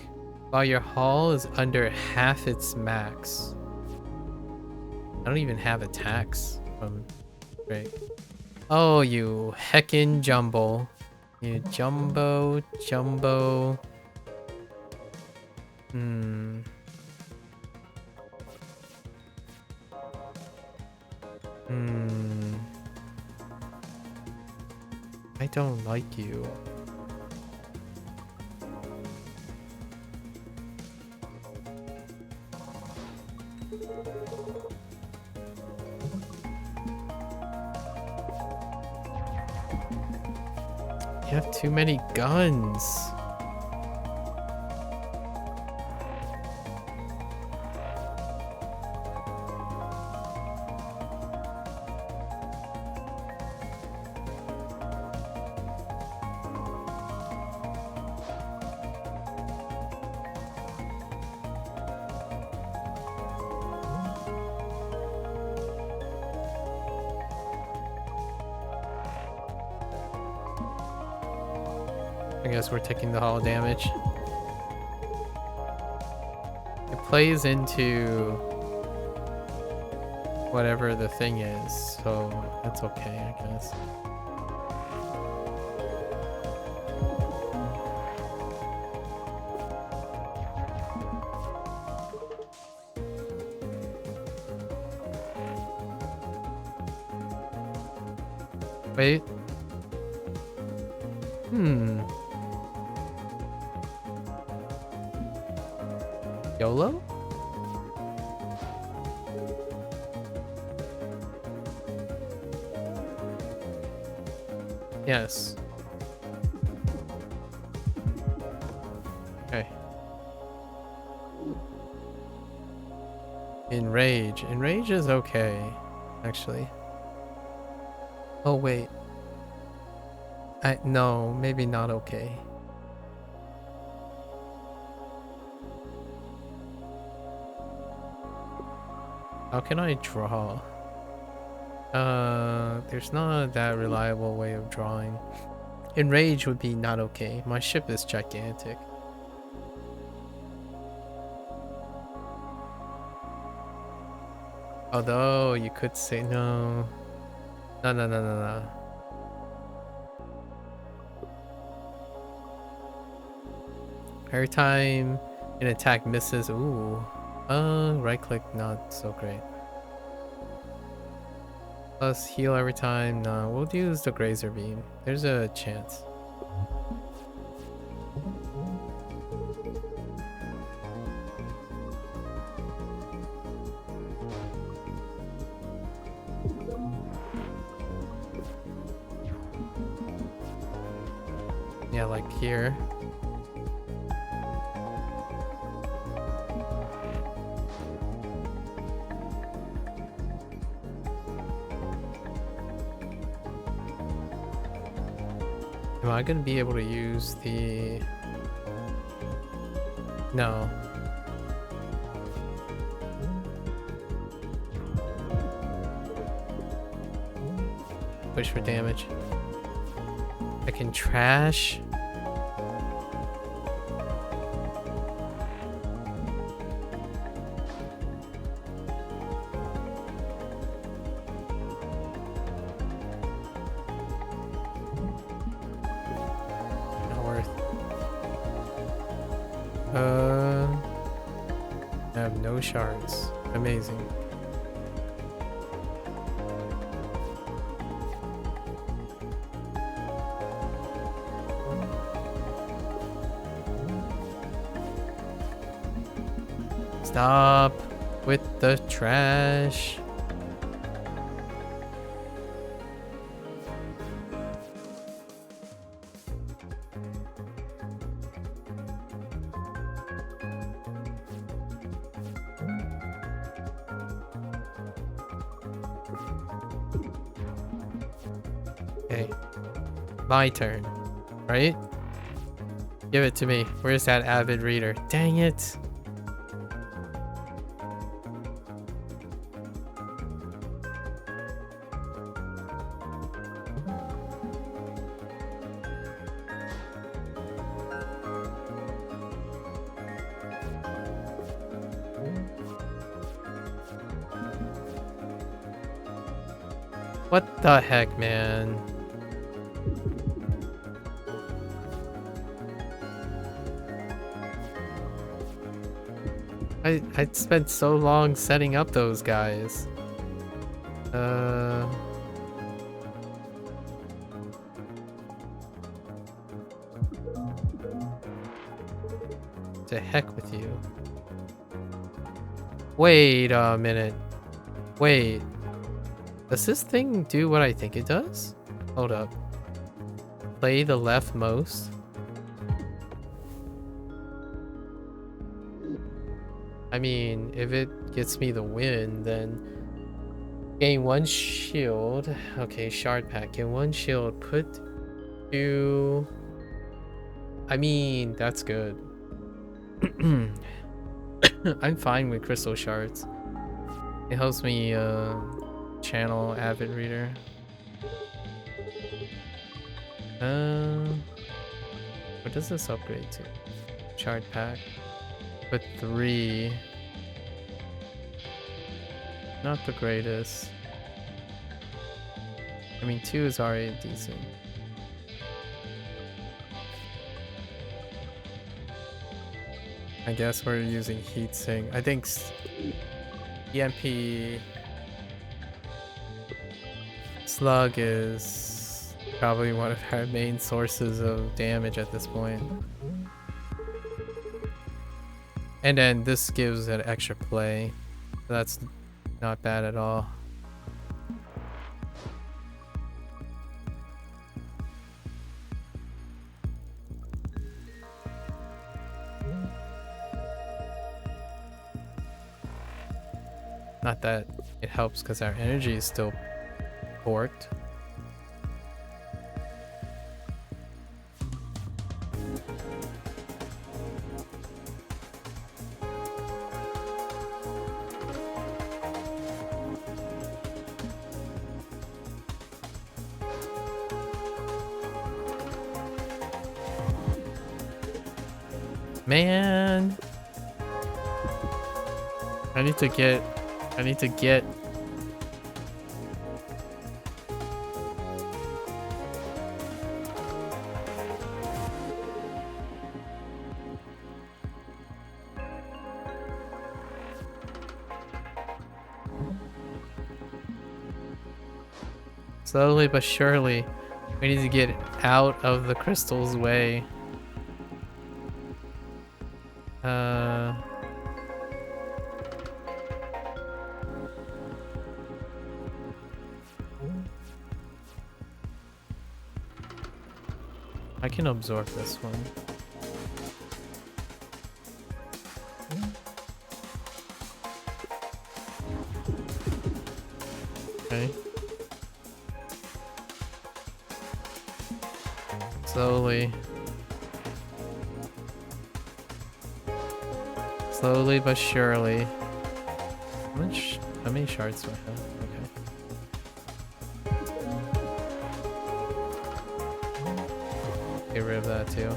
While your haul is under half its max. I don't even have attacks from Drake. Oh, you heckin' jumbo. You jumbo. I don't like you. You have too many guns. I guess we're taking the hollow damage. It plays into whatever the thing is, so that's okay, I guess. Wait. YOLO? Yes. Okay. Enrage. Enrage is okay, actually. Oh, wait. No, maybe not okay. How can I draw? There's not that reliable way of drawing. Enrage would be not okay. My ship is gigantic. Although you could say no. No. Every time an attack misses, ooh. Right click, not so great. Plus heal every time, no. We'll use the Grazer Beam. There's a chance. Yeah, like here. Am I gonna be able to use the... No. Push for damage. I can trash. I have no shards. Amazing. Stop with the trash. Okay, my turn, right? Give it to me. Where's that avid reader? Dang it. What the heck, man? I spent so long setting up those guys. To heck with you. Wait a minute. Wait. Does this thing do what I think it does? Hold up. Play the leftmost. I mean, if it gets me the win, then gain 1 shield. Okay, shard pack. Gain 1 shield. Put 2. I mean, that's good. I'm fine with crystal shards. It helps me channel avid reader. What does this upgrade to? Shard pack. But 3. Not the greatest. I mean, 2 is already decent. I guess we're using heatsink. I think EMP slug is probably one of our main sources of damage at this point. And then this gives it extra play. So that's not bad at all. Not that it helps because our energy is still porked. Man, I need to get slowly but surely. We need to get out of the crystal's way. I can absorb this one. Okay. Slowly. Slowly but surely. How many shards do I have? Okay. Get rid of that too.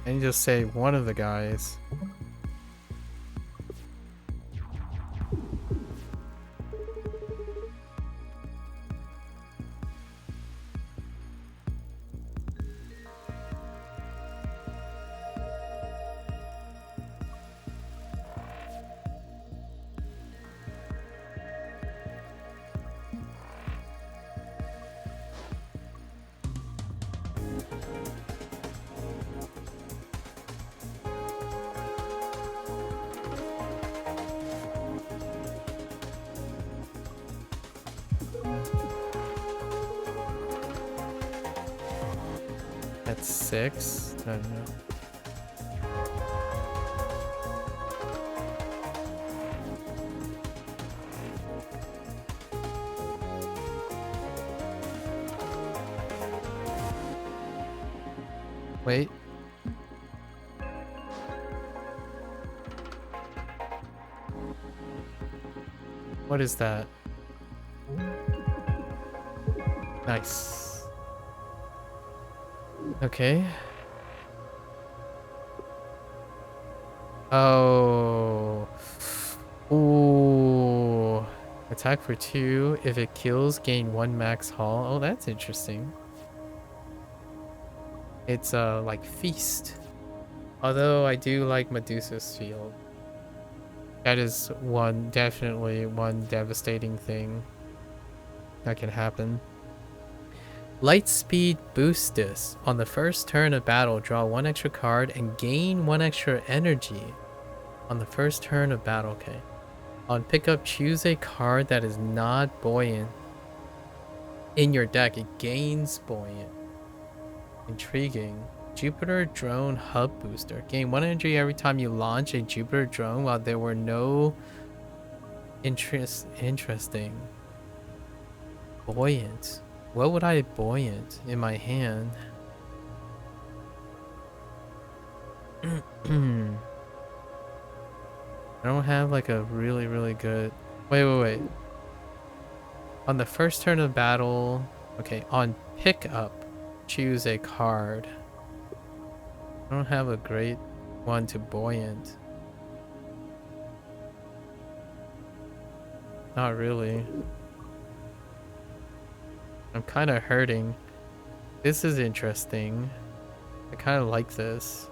And just say one of the guys. That's 6? I don't know. Wait. What is that? Nice. Okay. Oh. Ooh. Attack for 2. If it kills, gain 1 max haul. Oh, that's interesting. It's like feast. Although I do like Medusa's field. That is definitely one devastating thing that can happen. Light speed boost this. On the first turn of battle, draw 1 extra card and gain 1 extra energy. On the first turn of battle, okay. On pickup, choose a card that is not buoyant. In your deck, it gains buoyant. Intriguing. Jupiter drone hub booster. Gain 1 energy every time you launch a Jupiter drone while there were no interesting. Buoyant. What would I buoyant in my hand? I don't have like a really good... Wait. On the first turn of battle... Okay, on pickup, choose a card. I don't have a great one to buoyant. Not really. I'm kind of hurting. This is interesting. I kind of like this.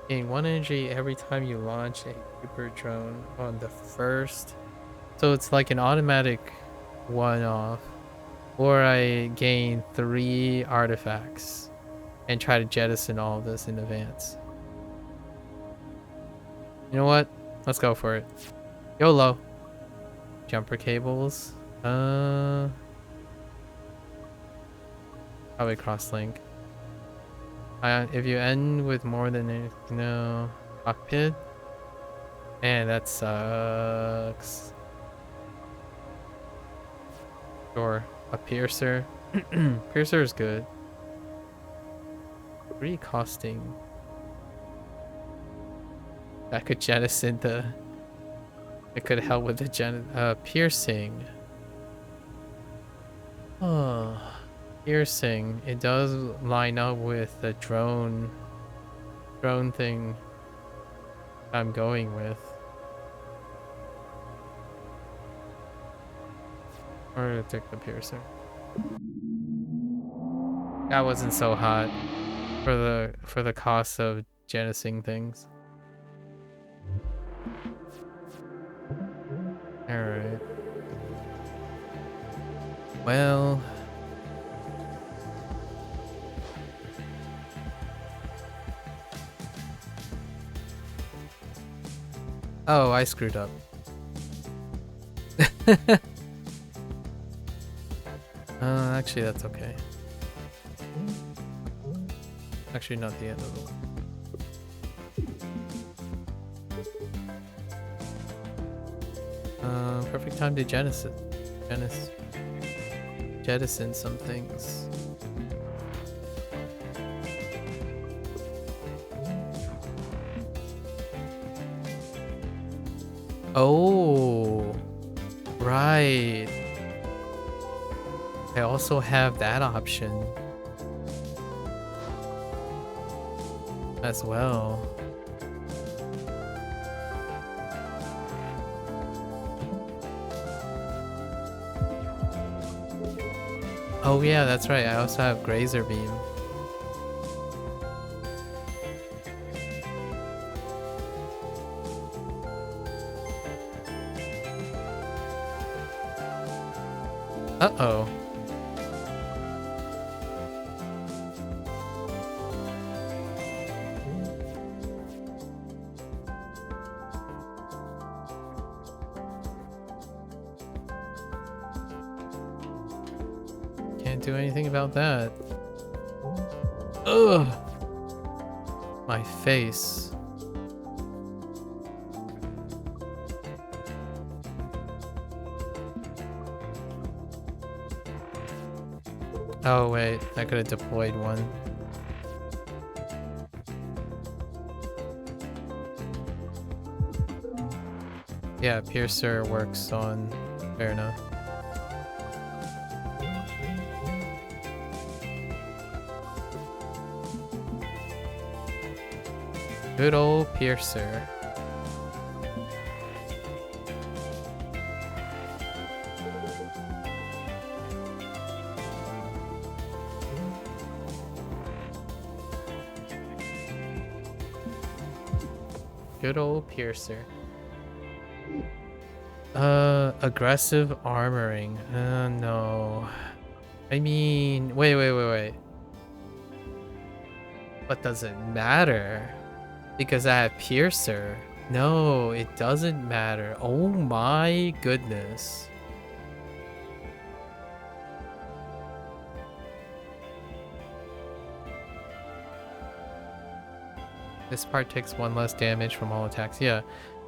Gain 1 energy every time you launch a Jupiter drone on the first. So it's like an automatic one-off. Or I gain 3 artifacts and try to jettison all of this in advance. You know what? Let's go for it. YOLO. Jumper cables. Probably crosslink. If you end with more than a cockpit, man, that sucks. Sure, a piercer. Piercer is good. 3 costing. That could jettison the. It could help with the piercing. Oh, piercing. It does line up with the drone thing I'm going with. Or take the piercer. That wasn't so hot for the cost of jettisoning things. All right. Well, oh, I screwed up. Actually, that's okay. Actually, not the end of the one. Perfect time to jettison some things. Oh, right. I also have that option as well. Oh yeah, that's right. I also have Grazer Beam. Uh-oh. Can't do anything about that. Ugh. My face. Oh wait, I could have deployed one. Yeah, Piercer works on... Fair enough. Good old Piercer. Good old Piercer. Aggressive armoring. No. I mean, wait. But does it matter? Because I have Piercer. No, it doesn't matter. Oh my goodness. This part takes 1 less damage from all attacks. Yeah.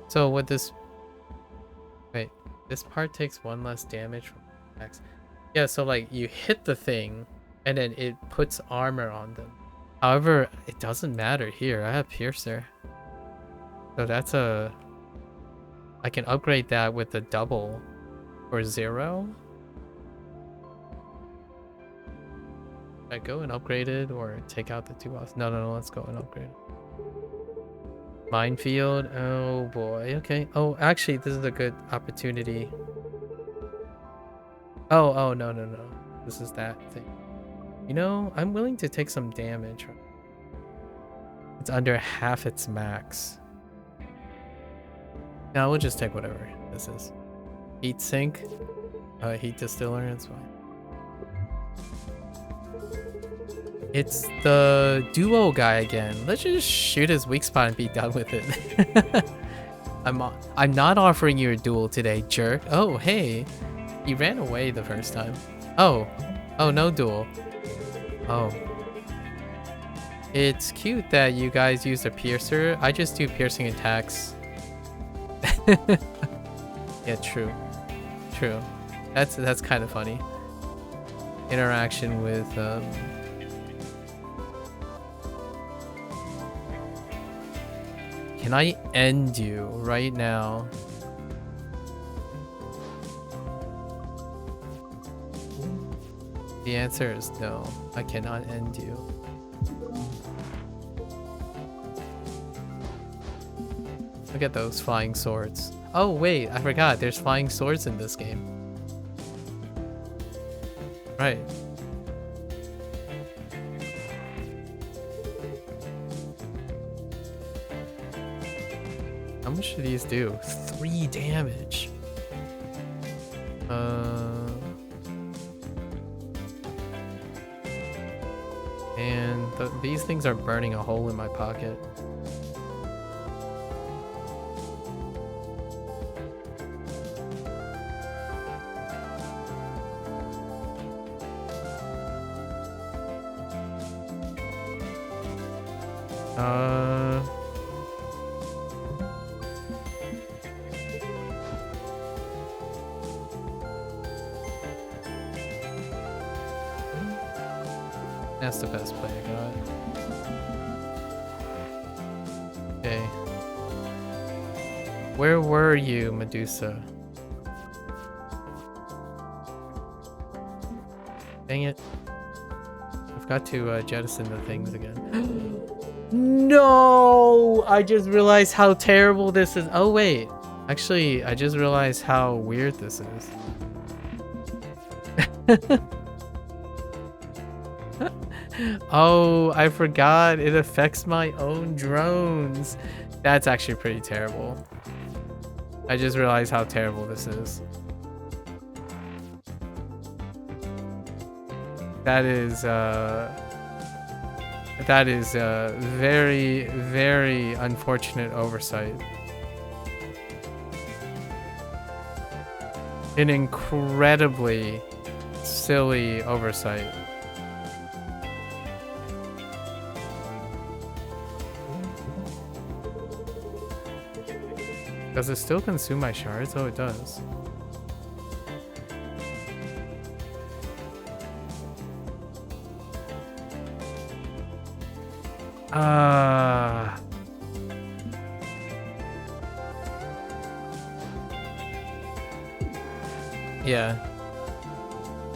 So what this... Wait. This part takes 1 less damage from attacks. Yeah, so like you hit the thing and then it puts armor on them. However, it doesn't matter here. I have Piercer. So that's a... I can upgrade that with the double for 0. Should I go and upgrade it or take out the 2 buffs? No, let's go and upgrade it. Minefield. Oh boy. Okay. Oh, actually, this is a good opportunity. Oh, no. This is that thing. You know, I'm willing to take some damage. It's under half its max. Now we'll just take whatever this is. Heat sink. Heat distiller. It's fine. It's the duo guy again. Let's just shoot his weak spot and be done with it. I'm not offering you a duel today, jerk. Oh, hey. He ran away the first time. Oh, no duel. Oh. It's cute that you guys use a piercer. I just do piercing attacks. Yeah, true. That's kind of funny. Interaction with Can I end you right now? The answer is no. I cannot end you. Look at those flying swords. Oh wait, I forgot. There's flying swords in this game. Right. How much do these do? 3 damage. And these things are burning a hole in my pocket. That's the best play I got. Okay. Where were you, Medusa? Dang it. I've got to jettison the things again. No! I just realized how terrible this is. Oh, wait. Actually, I just realized how weird this is. Oh, I forgot. It affects my own drones. That's actually pretty terrible. I just realized how terrible this is. That is a very, very unfortunate oversight. An incredibly silly oversight. Does it still consume my shards? Oh, it does. Yeah.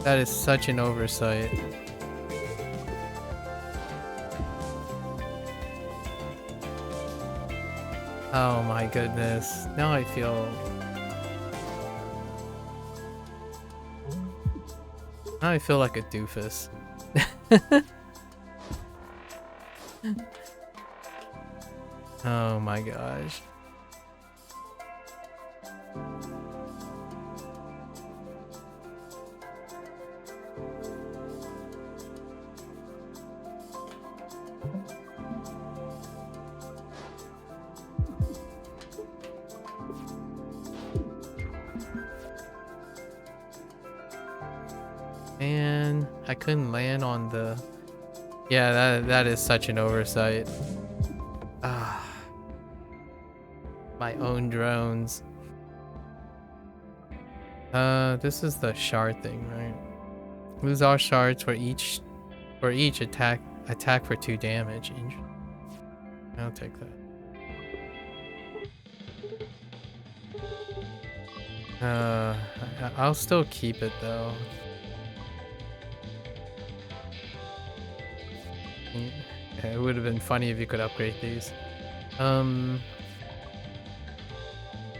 That is such an oversight. Oh my goodness. Now I feel... Now I feel like a doofus. Oh my gosh. Man, I couldn't land on the... Yeah, that is such an oversight. Ah, my own drones. This is the shard thing, right? Lose all shards for each attack for 2 damage. I'll take that. I'll still keep it though. Yeah, it would have been funny if you could upgrade these.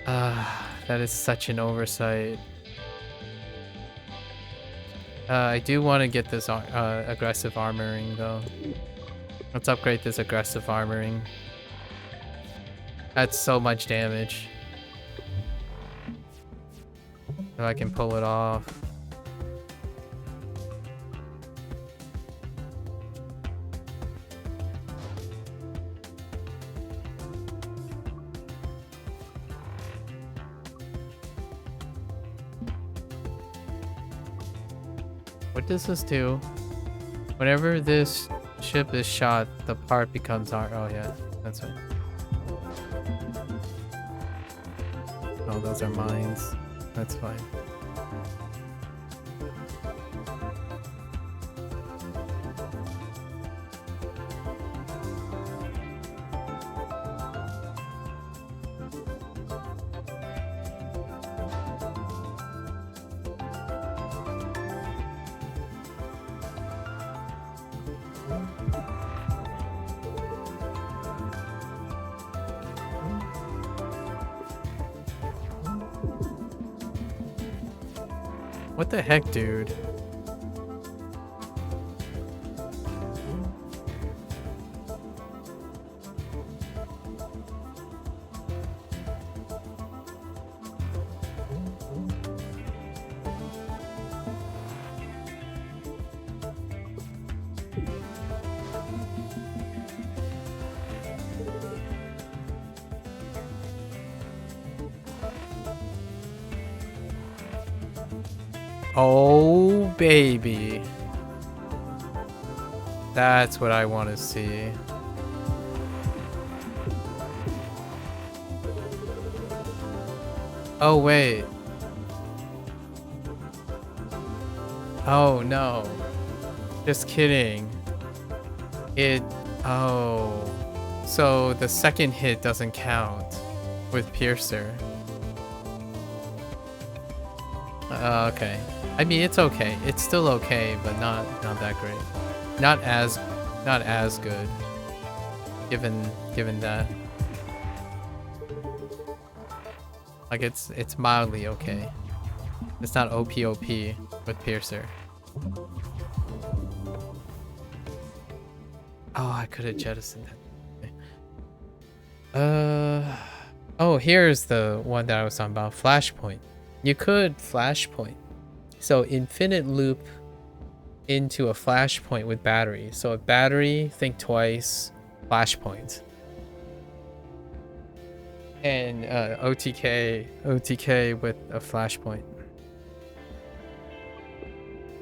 That is such an oversight. I do want to get this aggressive armoring though. Let's upgrade this aggressive armoring. That's so much damage. If I can pull it off. What does this do? Whenever this ship is shot, the part becomes our... Oh yeah, that's right. Oh, those are mines. That's fine. What the heck, dude? Oh, baby. That's what I want to see. Oh, wait. Oh, no. Just kidding. Oh. So the second hit doesn't count with Piercer. Okay. I mean, it's okay. It's still okay, but not that great. Not as good. Given that. Like it's mildly okay. It's not OP with Piercer. Oh, I could have jettisoned that. Oh, here's the one that I was talking about. Flashpoint. You could flashpoint. So infinite loop into a flashpoint with battery. So a battery, think twice, flashpoint. And OTK with a flashpoint.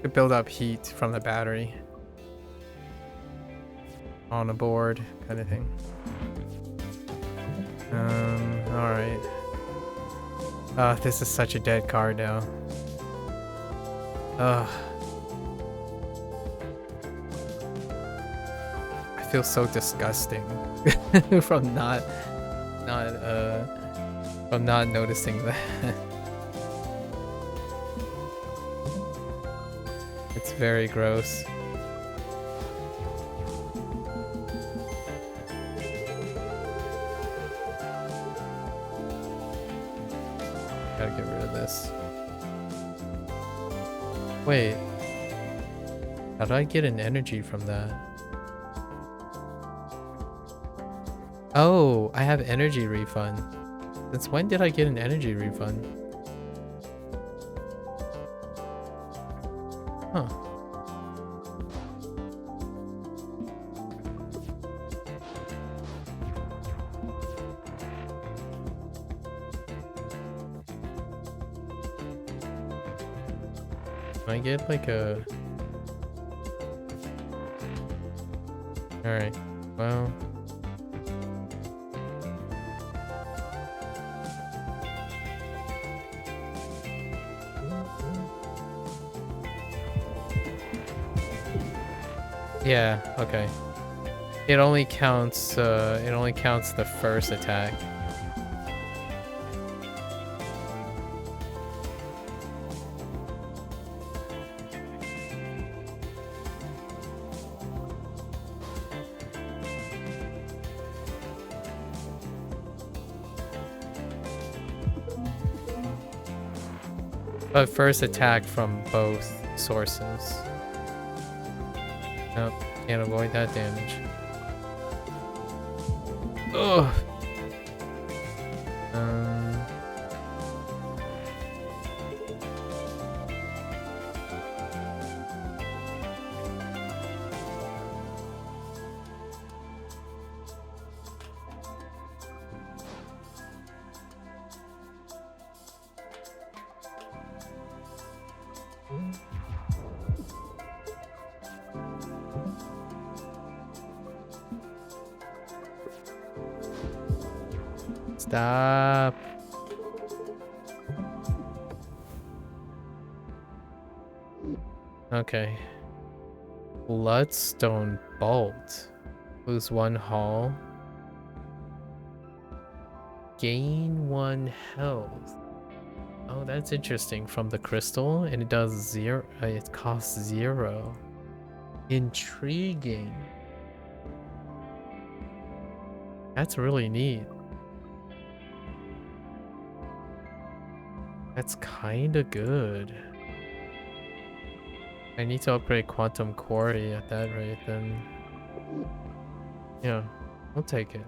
To build up heat from the battery. On a board, kind of thing. Alright. This is such a dead card now. I feel so disgusting from not noticing that. It's very gross. Gotta get rid of this. Wait. How did I get an energy from that? Oh, I have energy refund. Since when did I get an energy refund? Huh. I get like a... Alright, well... Yeah, okay. It only counts the first attack. But first attack from both sources. Nope, can't avoid that damage. Ugh. Stop. Okay. Bloodstone Bolt. Lose 1 hull. Gain 1 health. Oh, that's interesting. From the crystal, and it does 0. It costs 0. Intriguing. That's really neat. That's kinda good. I need to upgrade Quantum Quarry at that rate, then... Yeah, we'll take it.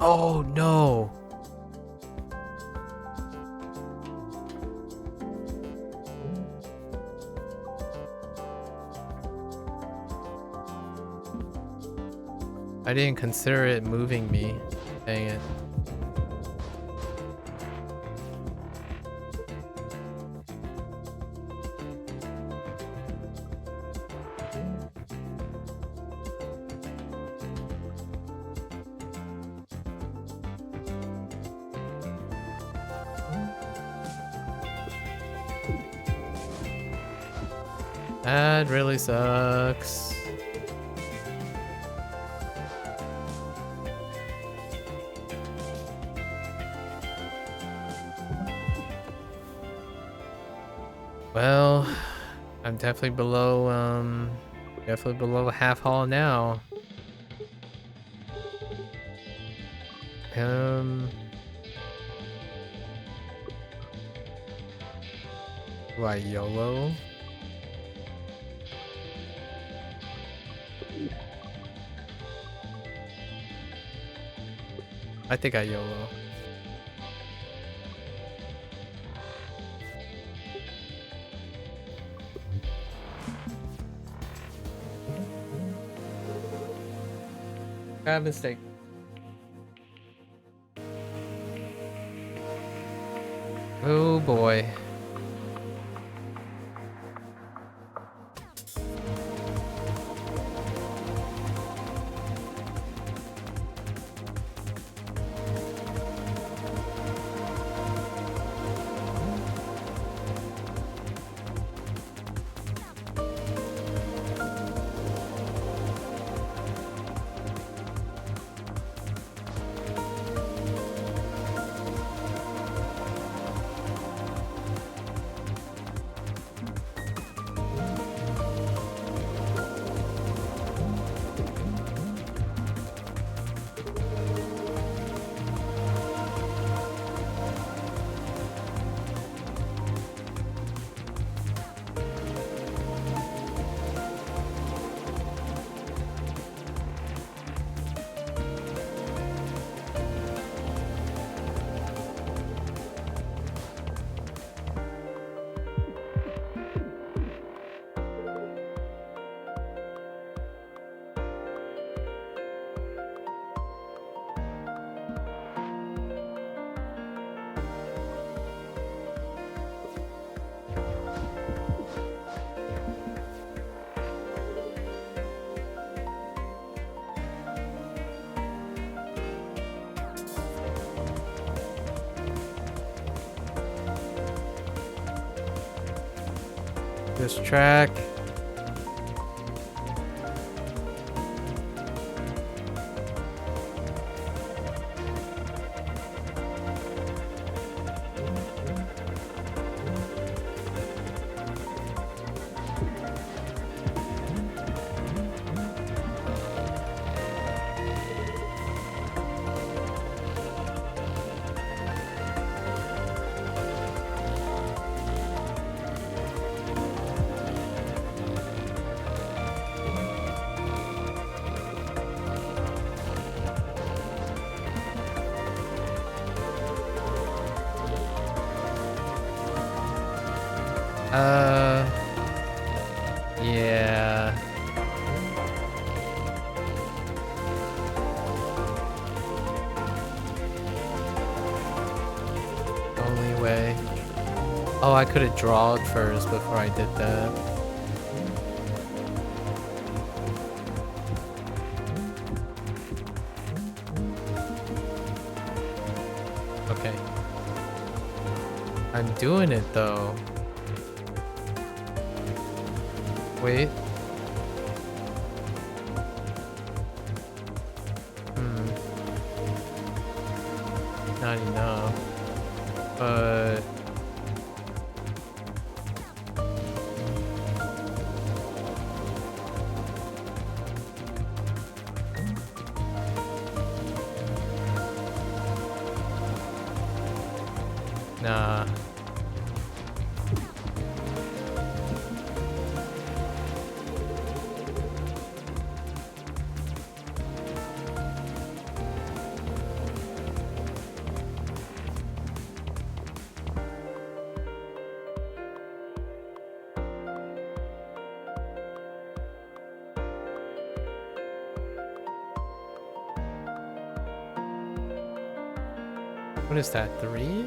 Oh no! I didn't consider it moving me. Dang it. That really sucks. Well, I'm definitely below half haul now. Why YOLO? I think I YOLO. Bad mistake. Oh boy. This track. Yeah. Only way. Oh, I could have drawed first before I did that. Okay. I'm doing it though. Wait. Not enough. But nah. What is that, 3?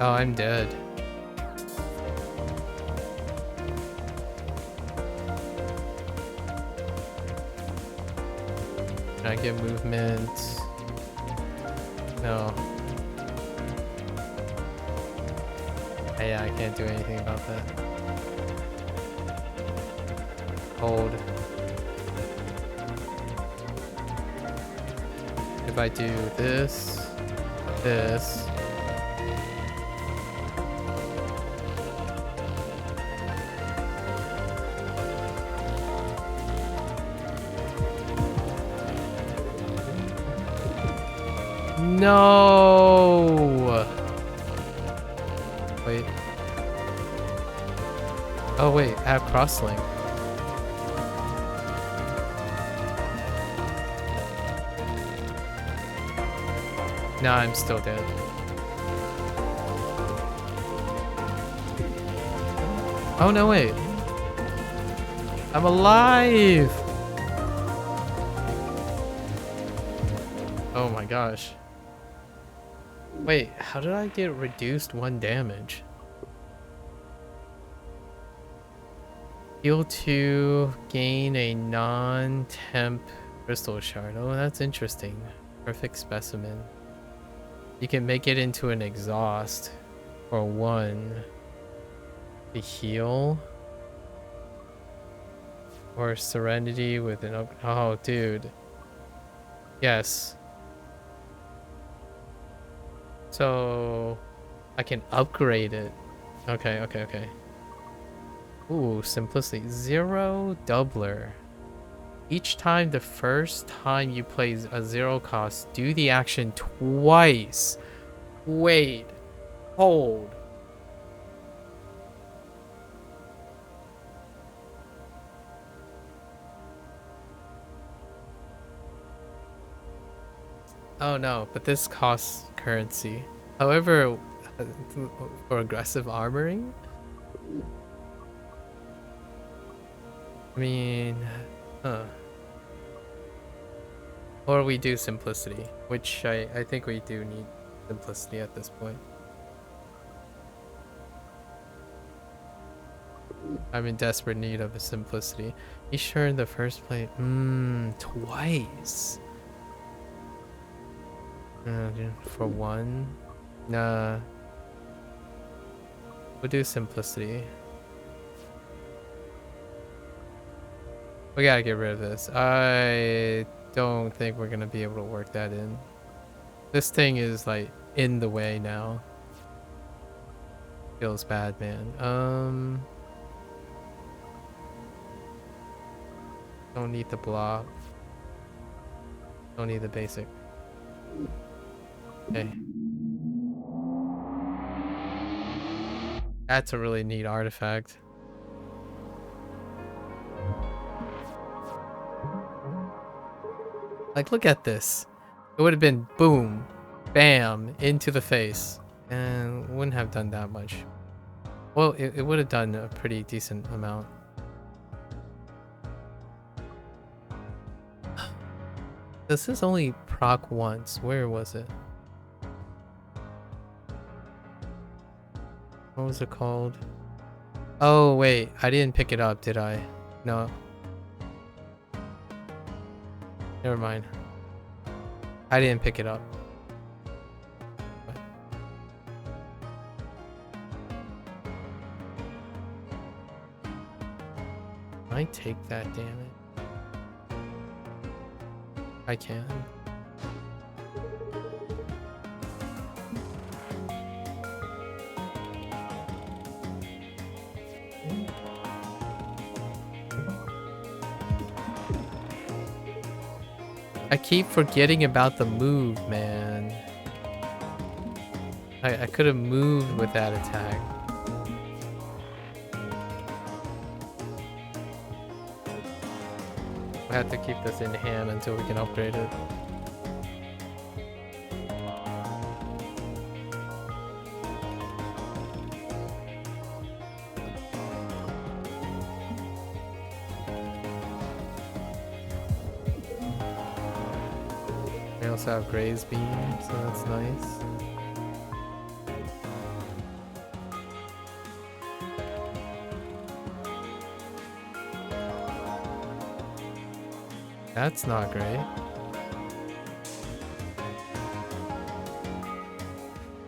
Oh, I'm dead. Can I get movement? No. Yeah, I can't do anything about that. Hold. If I do this, this. No! Wait. Oh wait, add crosslink. Nah, I'm still dead. Oh no, wait. I'm alive! Oh my gosh. Wait, how did I get reduced 1 damage? Heal 2, gain a non-temp crystal shard. Oh, that's interesting. Perfect specimen. You can make it into an exhaust for 1 to heal. Or serenity with an... Oh, dude. Yes. So I can upgrade it. Okay. Ooh, simplicity. 0 doubler. Each time the first time you play a 0 cost, do the action twice. Wait. Hold. Oh no, but this costs currency. However, for aggressive armoring? I mean, huh. Or we do simplicity, which I think we do need simplicity at this point. I'm in desperate need of a simplicity. Be sure in the first place. Twice. For 1? Nah. We'll do simplicity. We gotta get rid of this. I don't think we're gonna be able to work that in. This thing is like in the way now. Feels bad, man. Don't need the block. Don't need the basic. Okay. That's a really neat artifact. Like, look at this. It would have been boom, bam, into the face. And wouldn't have done that much. Well, it would have done a pretty decent amount. This is only proc once. Where was it? What was it called? Oh, wait. I didn't pick it up, did I? No. Never mind. I didn't pick it up. Can I take that damage? I can. I keep forgetting about the move, man. I could have moved with that attack. I have to keep this in hand until we can upgrade it. We also have Gray's Beam, so that's nice. That's not great.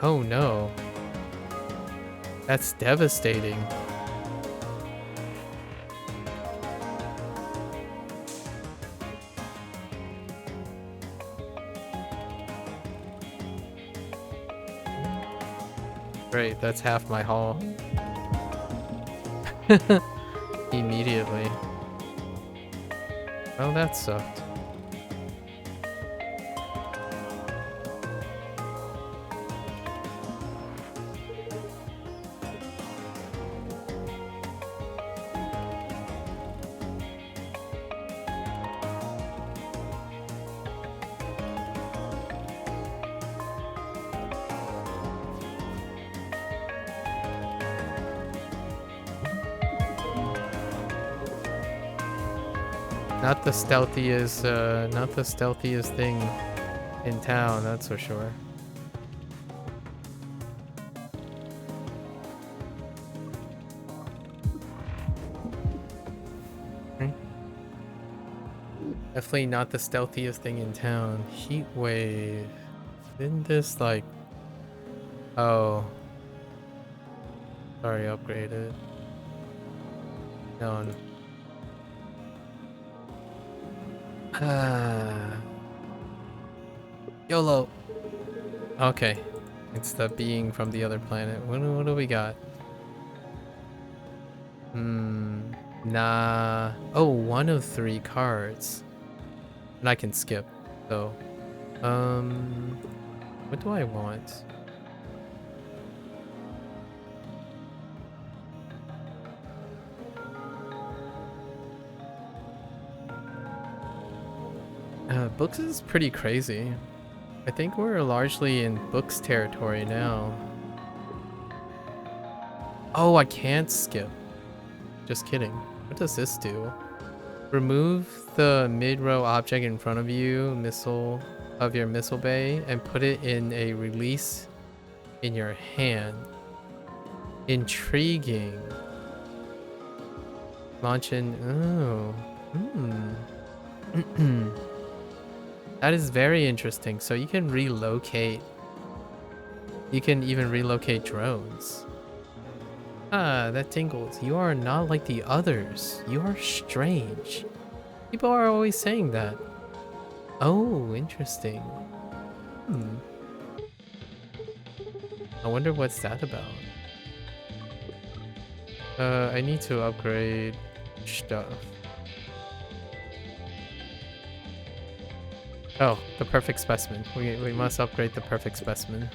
Oh no. That's devastating. Great, that's half my haul. Immediately. Oh, that sucked. Not the stealthiest, not the stealthiest thing in town, that's for sure. Definitely not the stealthiest thing in town. Heat wave. Didn't this like... Oh. Sorry, upgraded. No. YOLO. Okay. It's the being from the other planet. What do we got? Nah. Oh, 1 of 3 cards. And I can skip, so. What do I want? Books is pretty crazy. I think we're largely in books territory now. Oh, I can't skip. Just kidding. What does this do? Remove the mid-row object in front of you, of your missile bay, and put it in a release in your hand. Intriguing. Launch in... Oh. That is very interesting. So you can relocate. You can even relocate drones. Ah, that tingles. You are not like the others. You are strange. People are always saying that. Oh, interesting. I wonder what's that about. I need to upgrade stuff. Oh, the perfect specimen. We must upgrade the perfect specimen.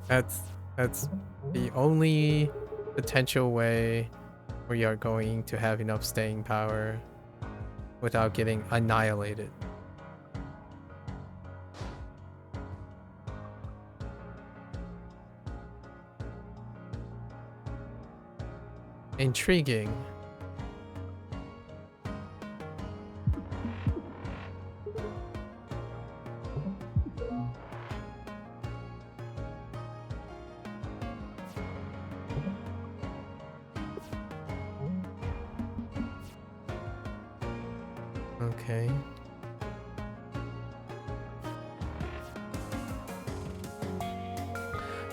That's the only potential way we are going to have enough staying power without getting annihilated. Intriguing. Okay.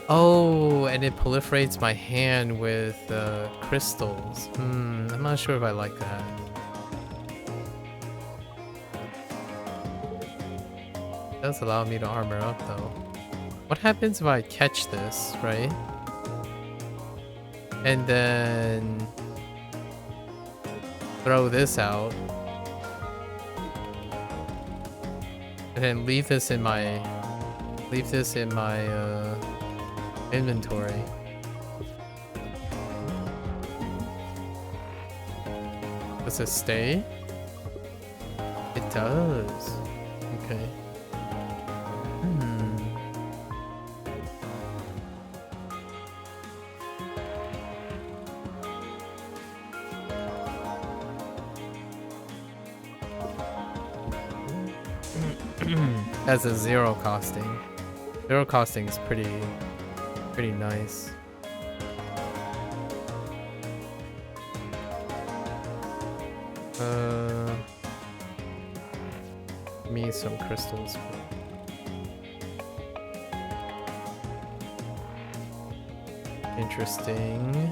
Oh, and it proliferates my hand with crystals. I'm not sure if I like that. It does allow me to armor up though. What happens if I catch this, right? And then throw this out. And then leave this in my inventory. Does it stay? It does. Okay. Has a 0 costing. 0 costing is pretty nice. Give me some crystals. Interesting.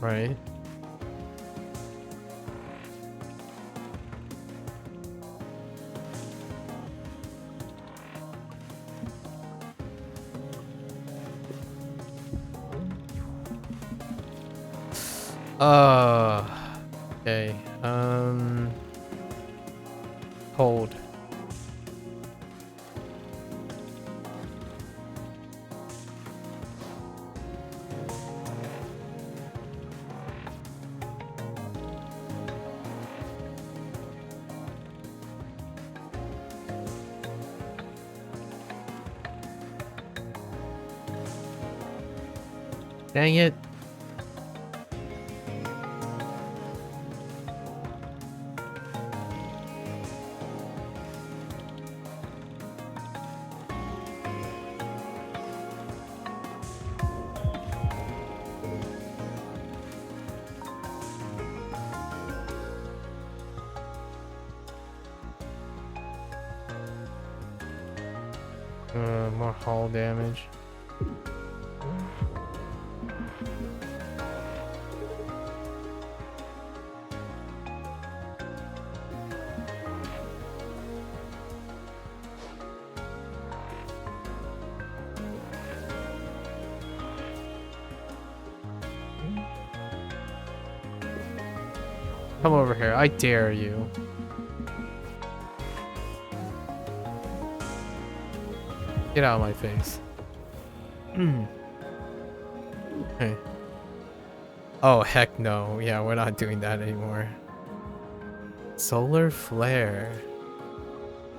right? Okay. Hold. Dang it. More hull damage. Come over here, I dare you. Get out of my face. Hey. Oh, heck no. Yeah, we're not doing that anymore. Solar flare.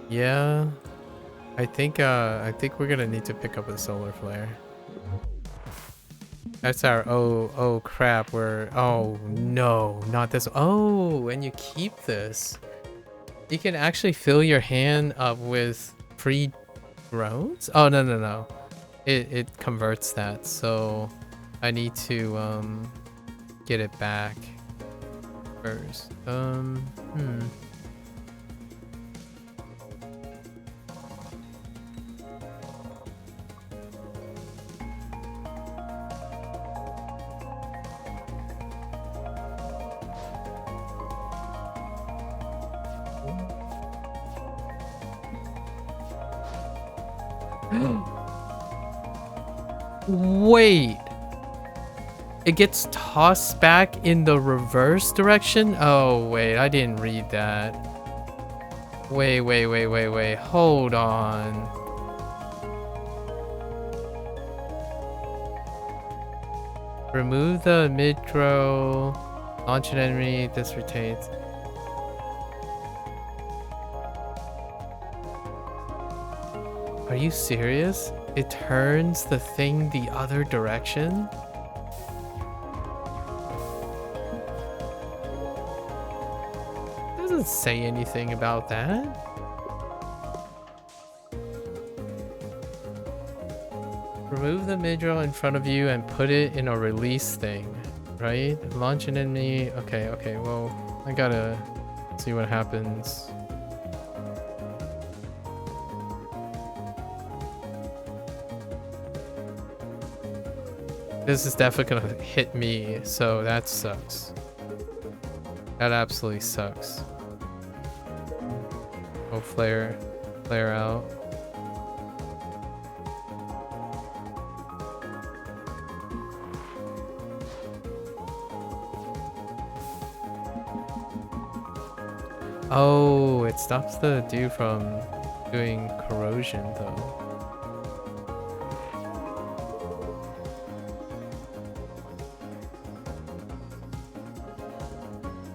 Yeah. I think we're gonna need to pick up a solar flare. That's our oh crap, oh no, not this. Oh, and you keep this. You can actually fill your hand up with free drones? Oh no. It converts that, so I need to get it back first. Wait. It gets tossed back in the reverse direction? Oh, wait. I didn't read that. Wait. Hold on. Remove the mid-throw. Launch an enemy. This retains. Are you serious? It turns the thing the other direction? Doesn't say anything about that. Remove the mid-row in front of you and put it in a release thing, right? Launch an enemy. Okay, well, I gotta see what happens. This is definitely gonna hit me, so that sucks. That absolutely sucks. Oh, flare out. Oh, it stops the dude from doing corrosion though.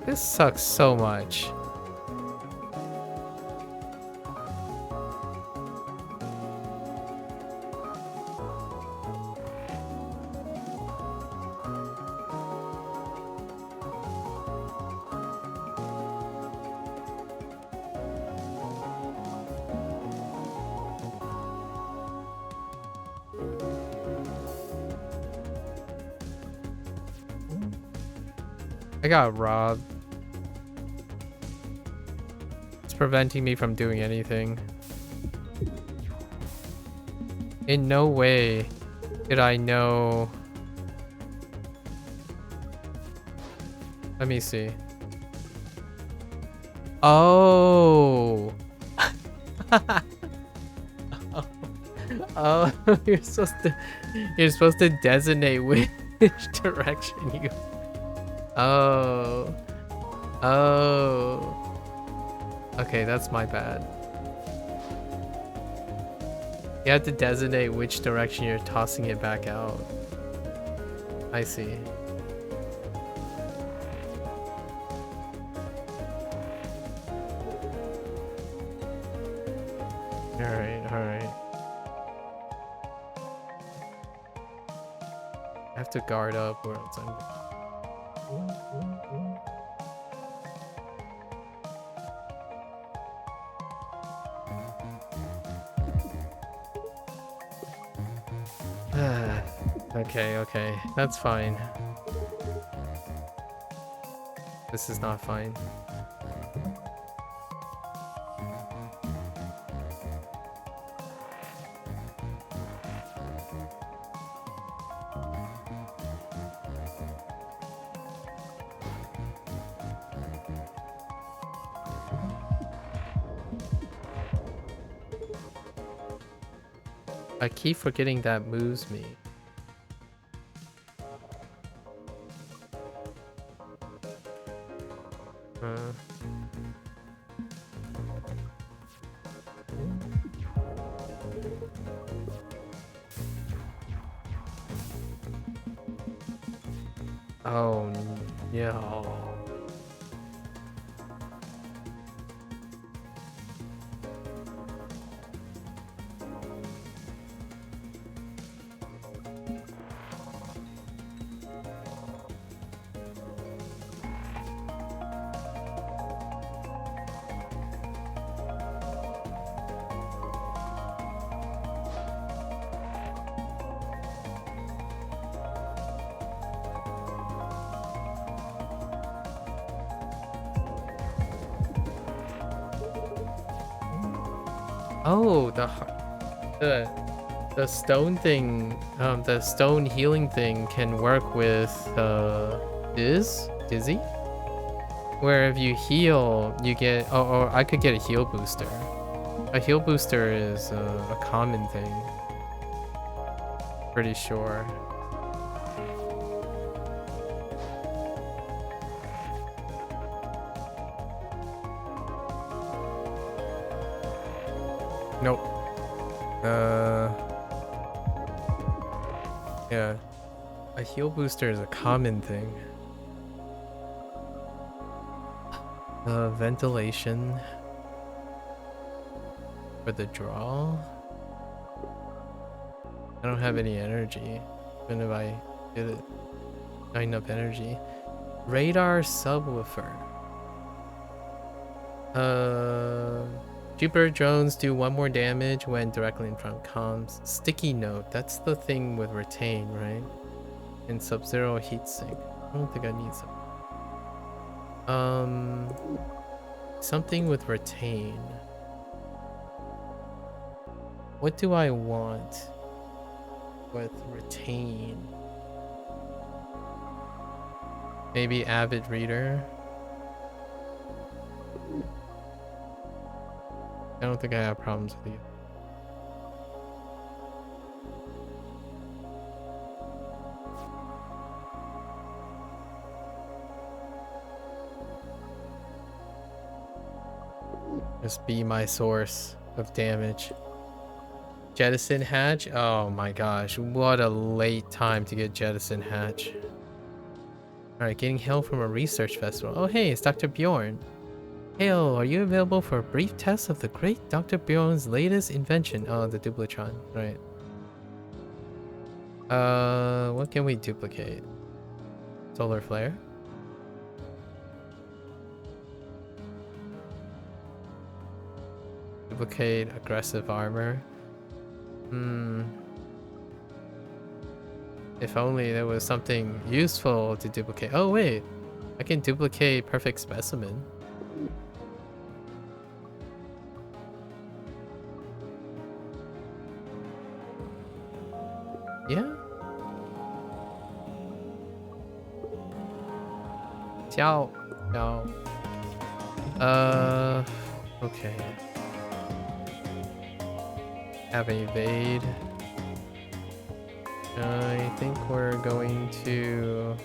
This sucks so much. I got robbed. It's preventing me from doing anything. In no way did I know. Let me see. Oh. Oh, you're supposed to designate which direction you. Oh. Oh. Okay, that's my bad. You have to designate which direction you're tossing it back out. I see. Alright, alright. I have to guard up or else I'm... Okay, okay. That's fine. This is not fine. I keep forgetting that moves me. Oh, no. Oh, the stone thing, the stone healing thing can work with Dizzy? Where if you heal, you get... Oh, or I could get a heal booster. A heal booster is a common thing. Pretty sure. Nope. Yeah. A heal booster is a common thing. Ventilation. For the draw? I don't have any energy. Even if I did it. Not enough energy. Radar subwoofer. Jupiter drones do 1 more damage when directly in front of comms. Sticky note, that's the thing with retain, right? And Sub-Zero heatsink. I don't think I need some. Something with retain. What do I want with retain? Maybe avid reader. I don't think I have problems with you. Just be my source of damage. Jettison hatch? Oh my gosh, what a late time to get Jettison hatch. Alright, getting hail from a research festival. Oh hey, it's Dr. Bjorn. Hail, are you available for a brief test of the great Dr. Bjorn's latest invention? Oh, the Duplictron, right. What can we duplicate? Solar flare? Duplicate aggressive armor. If only there was something useful to duplicate. Oh wait, I can duplicate perfect specimen. Yeah. Ciao. Ciao. Okay. Have a evade. I think we're going to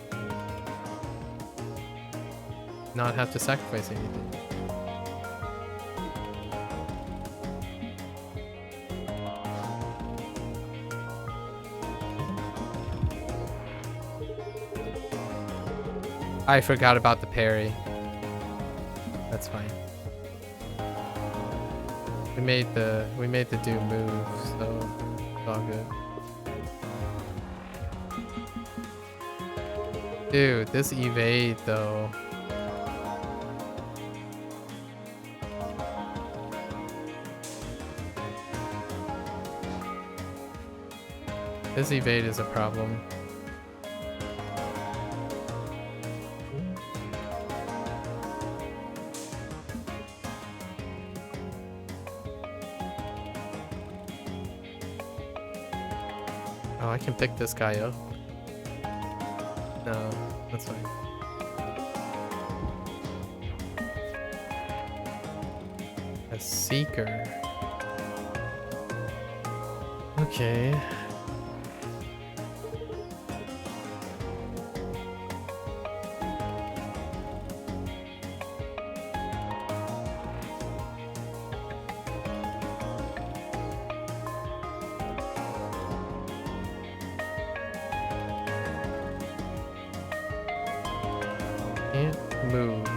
not have to sacrifice anything. I forgot about the parry. That's fine. We made the do move, so it's all good. Dude, this evade though. This evade is a problem. Oh, I can pick this guy up. No, that's fine. A seeker. Okay. Can't move.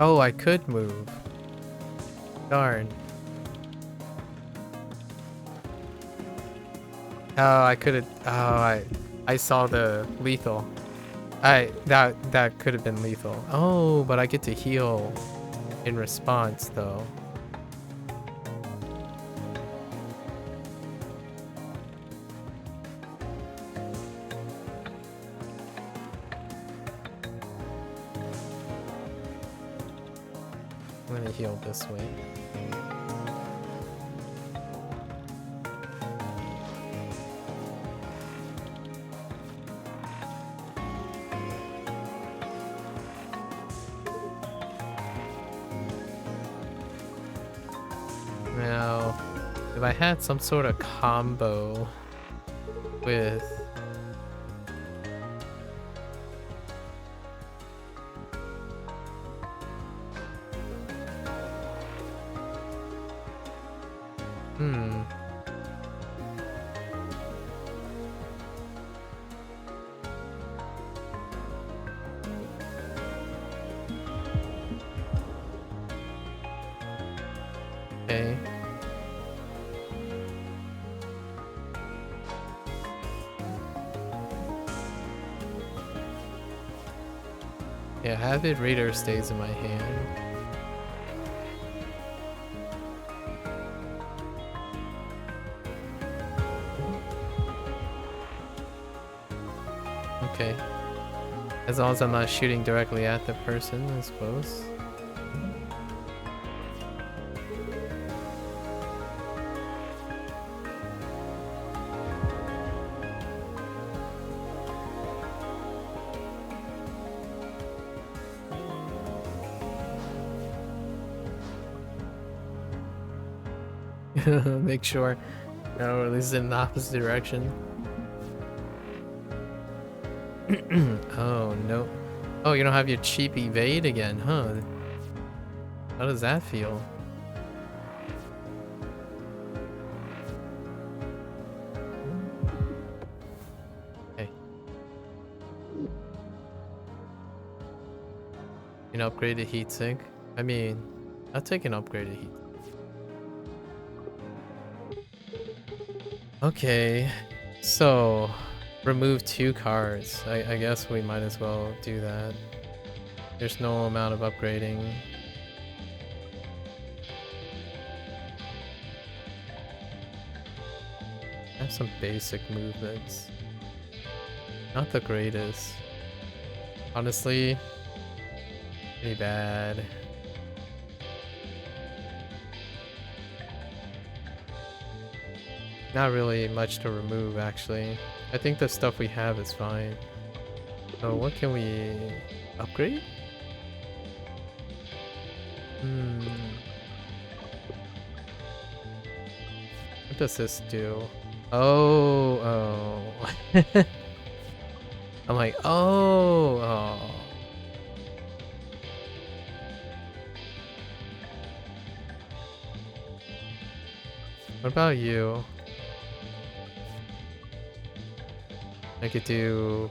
Oh, I could move. Darn. Oh, I could have. Oh, I saw the lethal. That could have been lethal. Oh, but I get to heal in response though. I'm gonna heal this way. Now, if I had some sort of combo with... Okay. Yeah, Avid Reader stays in my hand. Okay. As long as I'm not shooting directly at the person, I suppose. Make sure. No, at least in the opposite direction. Oh, no. Oh, you don't have your cheap evade again, huh? How does that feel? Okay. An upgraded heatsink? I mean, I'll take an upgraded heat. Okay, so remove 2 cards. I guess we might as well do that. There's no amount of upgrading. I have some basic movements. Not the greatest. Honestly, pretty bad. Not really much to remove, actually. I think the stuff we have is fine. So what can we upgrade? What does this do? Oh. I'm like, oh. What about you? I could do...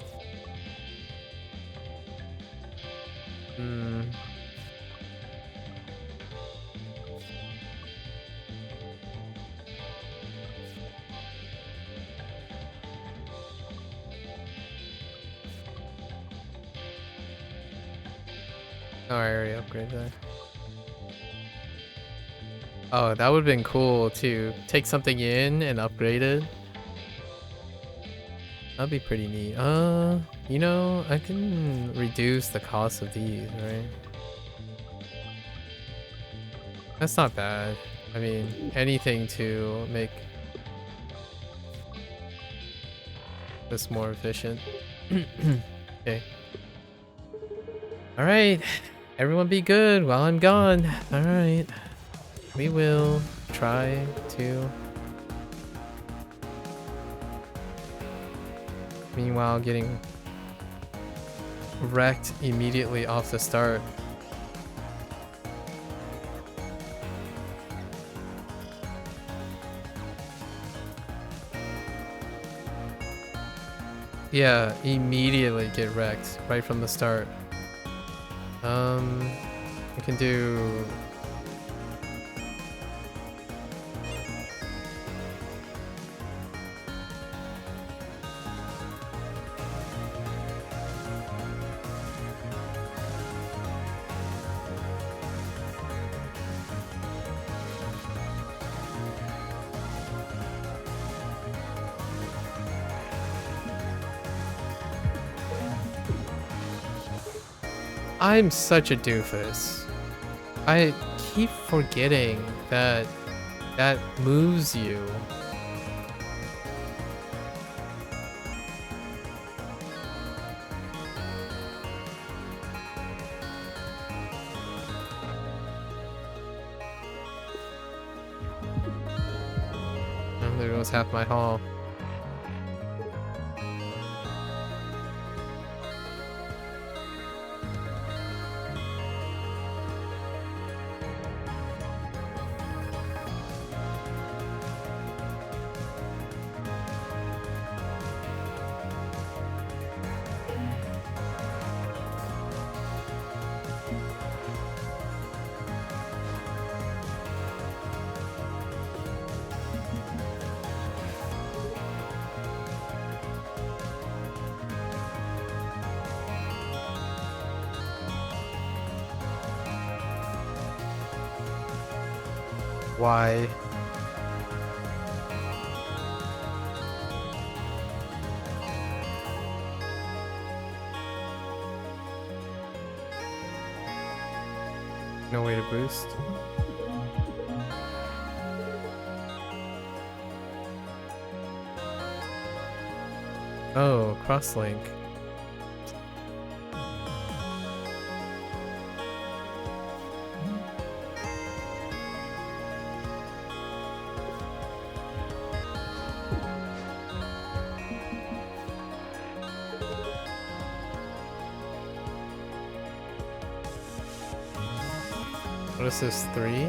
Oh, I already upgraded that. Oh, that would have been cool to take something in and upgrade it. That'd be pretty neat. You know, I can reduce the cost of these, right? That's not bad. I mean, anything to make this more efficient. Okay. Alright. Everyone be good while I'm gone. Alright. We will try to... Meanwhile, getting wrecked immediately off the start. Yeah, immediately get wrecked right from the start. We can do... I'm such a doofus. I keep forgetting that that moves you. Oh, there goes half my haul. Why? No way to boost. Oh, crosslink. What is this, 3?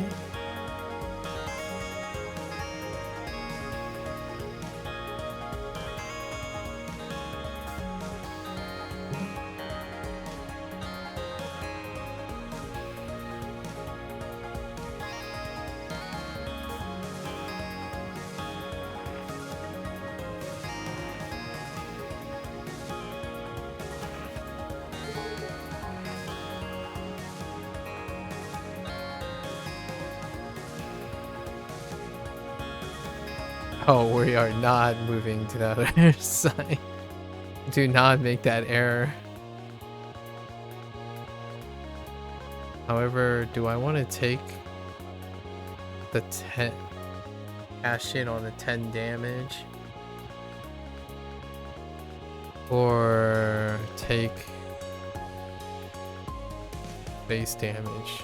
Oh, we are not moving to the other side. Do not make that error. However, do I want to take the 10, cash in on the 10 damage? Or take base damage?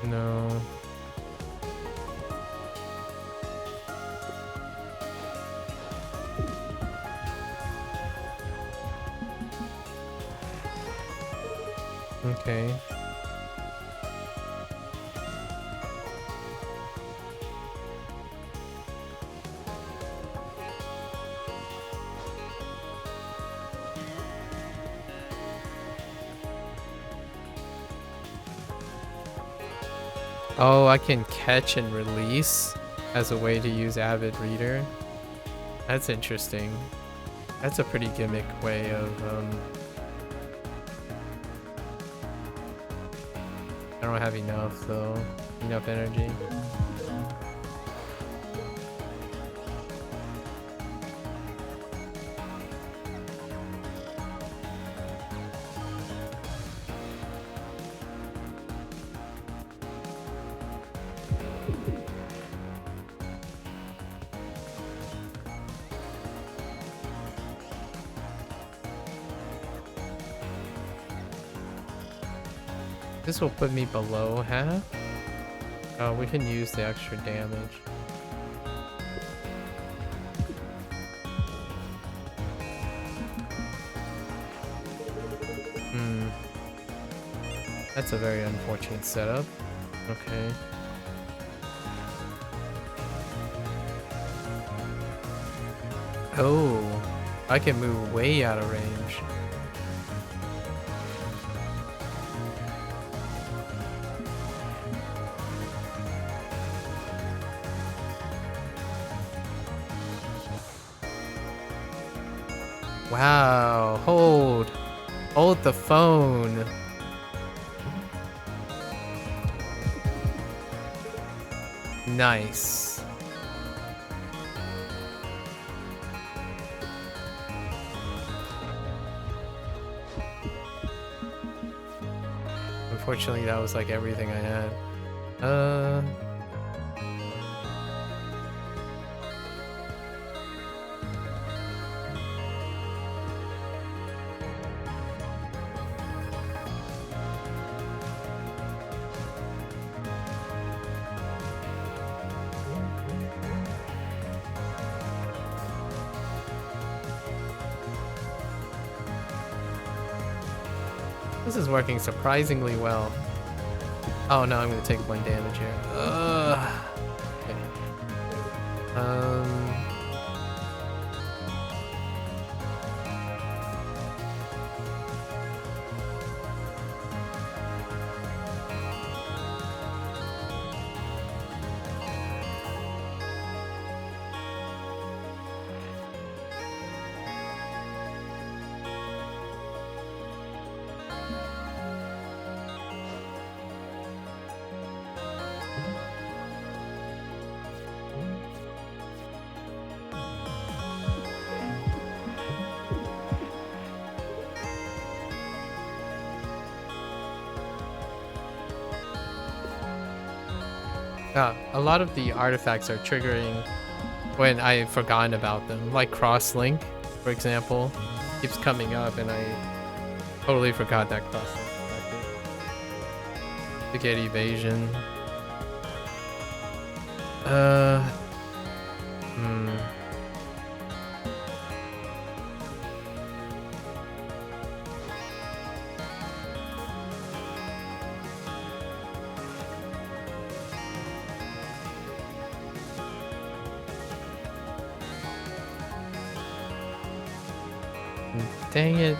No. Okay. Oh, I can catch and release as a way to use Avid Reader. That's interesting. That's a pretty gimmick way of, I don't have enough, though. Enough energy. This will put me below half. Oh, we can use the extra damage. That's a very unfortunate setup. Okay. Oh, I can move way out of range. Wow, hold the phone. Nice. Unfortunately, that was like everything I had. This is working surprisingly well. Oh no, I'm gonna take 1 damage here. Okay. A lot of the artifacts are triggering when I've forgotten about them. Like Crosslink, for example, keeps coming up and I totally forgot that Crosslink. To get evasion. Dang it.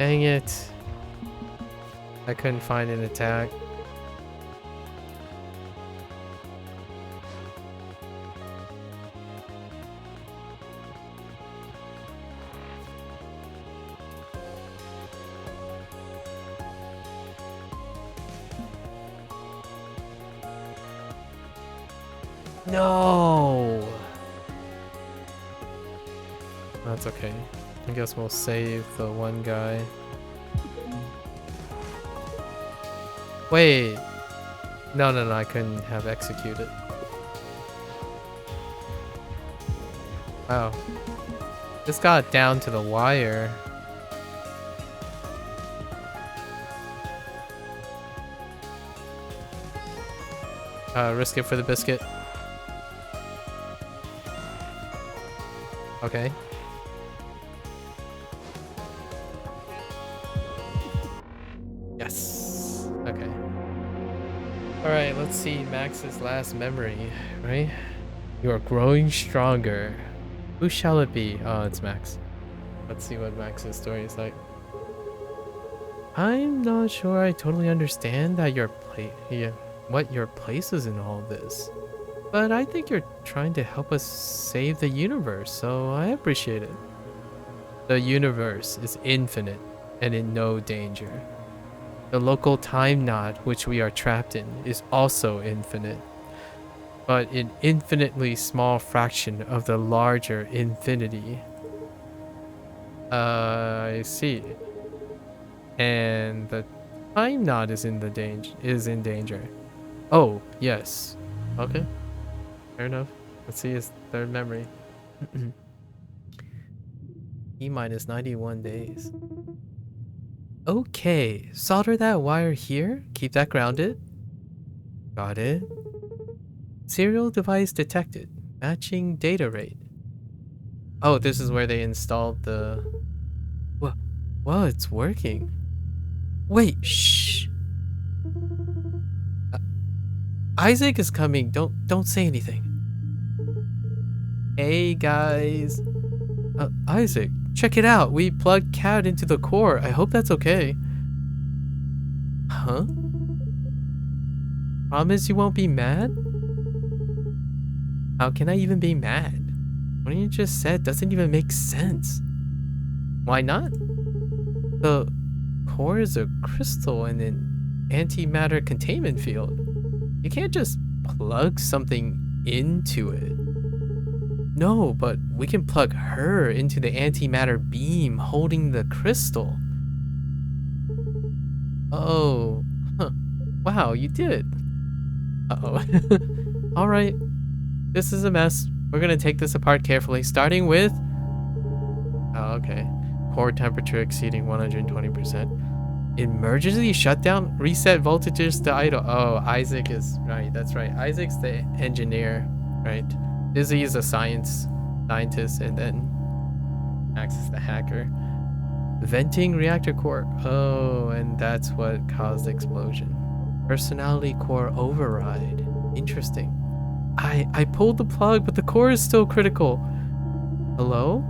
Dang it. I couldn't find an attack. No! That's okay. I guess we'll save the one guy. Wait! No, I couldn't have executed. Wow. This got down to the wire. Risk it for the biscuit. Okay. Yes. Okay. Alright, let's see Max's last memory, right? You are growing stronger. Who shall it be? Oh, it's Max. Let's see what Max's story is like. I'm not sure I totally understand that what your place is in all this. But I think you're trying to help us save the universe, so I appreciate it. The universe is infinite and in no danger. The local time knot which we are trapped in is also infinite, but an infinitely small fraction of the larger infinity. I see. And the time knot is in danger. Oh, yes. Okay. Fair enough. Let's see his third memory. E-minus 91 days. Okay, solder that wire here. Keep that grounded. Got it. Serial device detected. Matching data rate. Oh, this is where they installed the... Well, it's working. Wait, shh. Isaac is coming. Don't say anything. Hey guys. Isaac, check it out. We plugged Cat into the core. I hope that's okay. Huh? Promise you won't be mad? How can I even be mad? What you just said doesn't even make sense. Why not? The core is a crystal in an antimatter containment field. You can't just plug something into it. No, but we can plug her into the antimatter beam holding the crystal. Oh, huh. Wow, you did. Uh-oh. Alright, this is a mess. We're gonna take this apart carefully, starting with... Oh, okay. Core temperature exceeding 120%. Emergency shutdown? Reset voltages to idle. Oh, Isaac is... Right, that's right. Isaac's the engineer, right? Izzy is a scientist, and then Max is the hacker. Venting reactor core. Oh, and that's what caused the explosion. Personality core override. Interesting. I pulled the plug, but the core is still critical. Hello?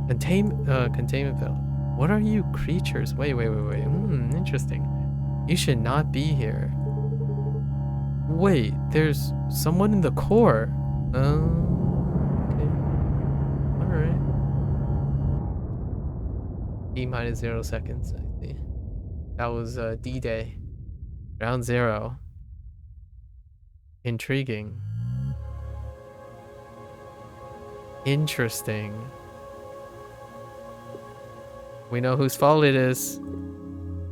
Containment valve. What are you creatures? Wait. Interesting. You should not be here. Wait, there's someone in the core. Okay. Alright. E-minus 0 seconds, I see. That was D-Day. Round 0. Intriguing. Interesting. We know whose fault it is.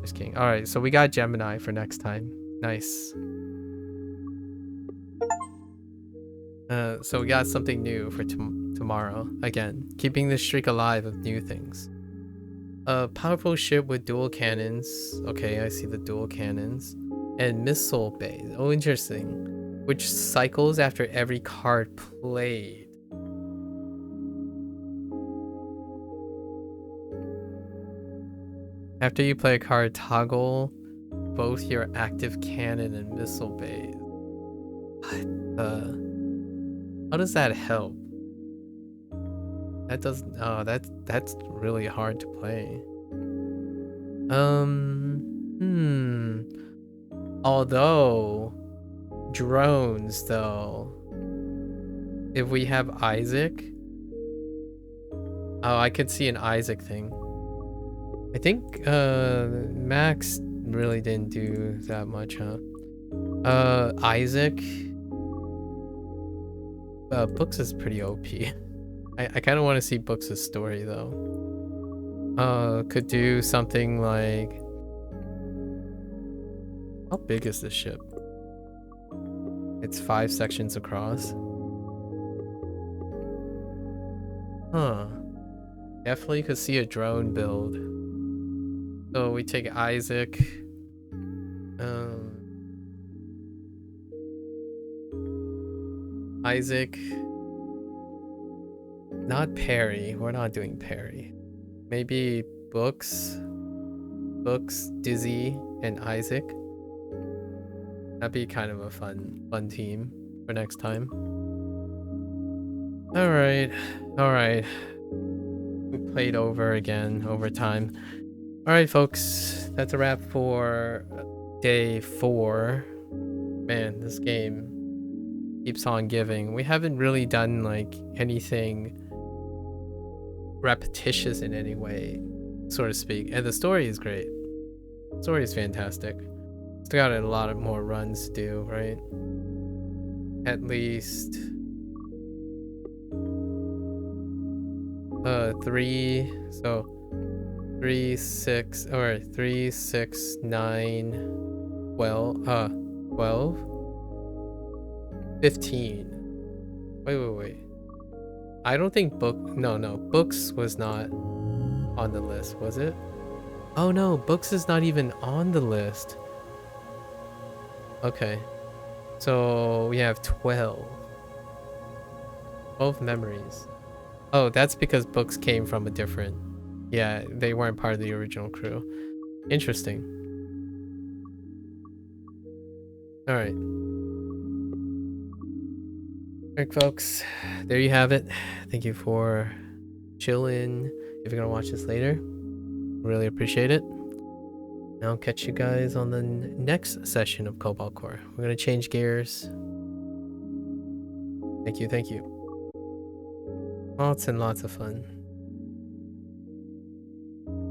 Just kidding. Alright, so we got Gemini for next time. Nice. So we got something new for tomorrow. Again, keeping the streak alive of new things. A powerful ship with dual cannons. Okay, I see the dual cannons. And missile bays. Oh, interesting. Which cycles after every card played. After you play a card, toggle both your active cannon and missile bays. How does that help? That doesn't. Oh, that's really hard to play. Hmm. Although drones, though, if we have Isaac, oh, I could see an Isaac thing. I think Max really didn't do that much, huh? Isaac. Books is pretty OP. I kind of want to see Books' story though. Could do something like, how big is this ship? It's 5 sections across. Huh. Definitely could see a drone build. So we take Isaac. Isaac. Not Perry. We're not doing Perry. Maybe Books, Dizzy, and Isaac. That'd be kind of a fun team for next time. All right. We played over time. All right, folks. That's a wrap for day 4. Man, this game keeps on giving. We haven't really done like anything repetitious in any way, so to speak, and the story is great. The story is fantastic. Still got a lot of more runs to do, right? At least 3, so 3, 6, or 3, 6, 9, 12, 15. Wait. I don't think Books was not on the list, was it? Oh no, Books is not even on the list. Okay. So we have 12 memories. Oh, that's because Books came from a different... Yeah, they weren't part of the original crew. Interesting. Alright. Alright, folks. There you have it. Thank you for chilling. If you're gonna watch this later, really appreciate it. And I'll catch you guys on the next session of Cobalt Core. We're gonna change gears. Thank you. Lots and lots of fun.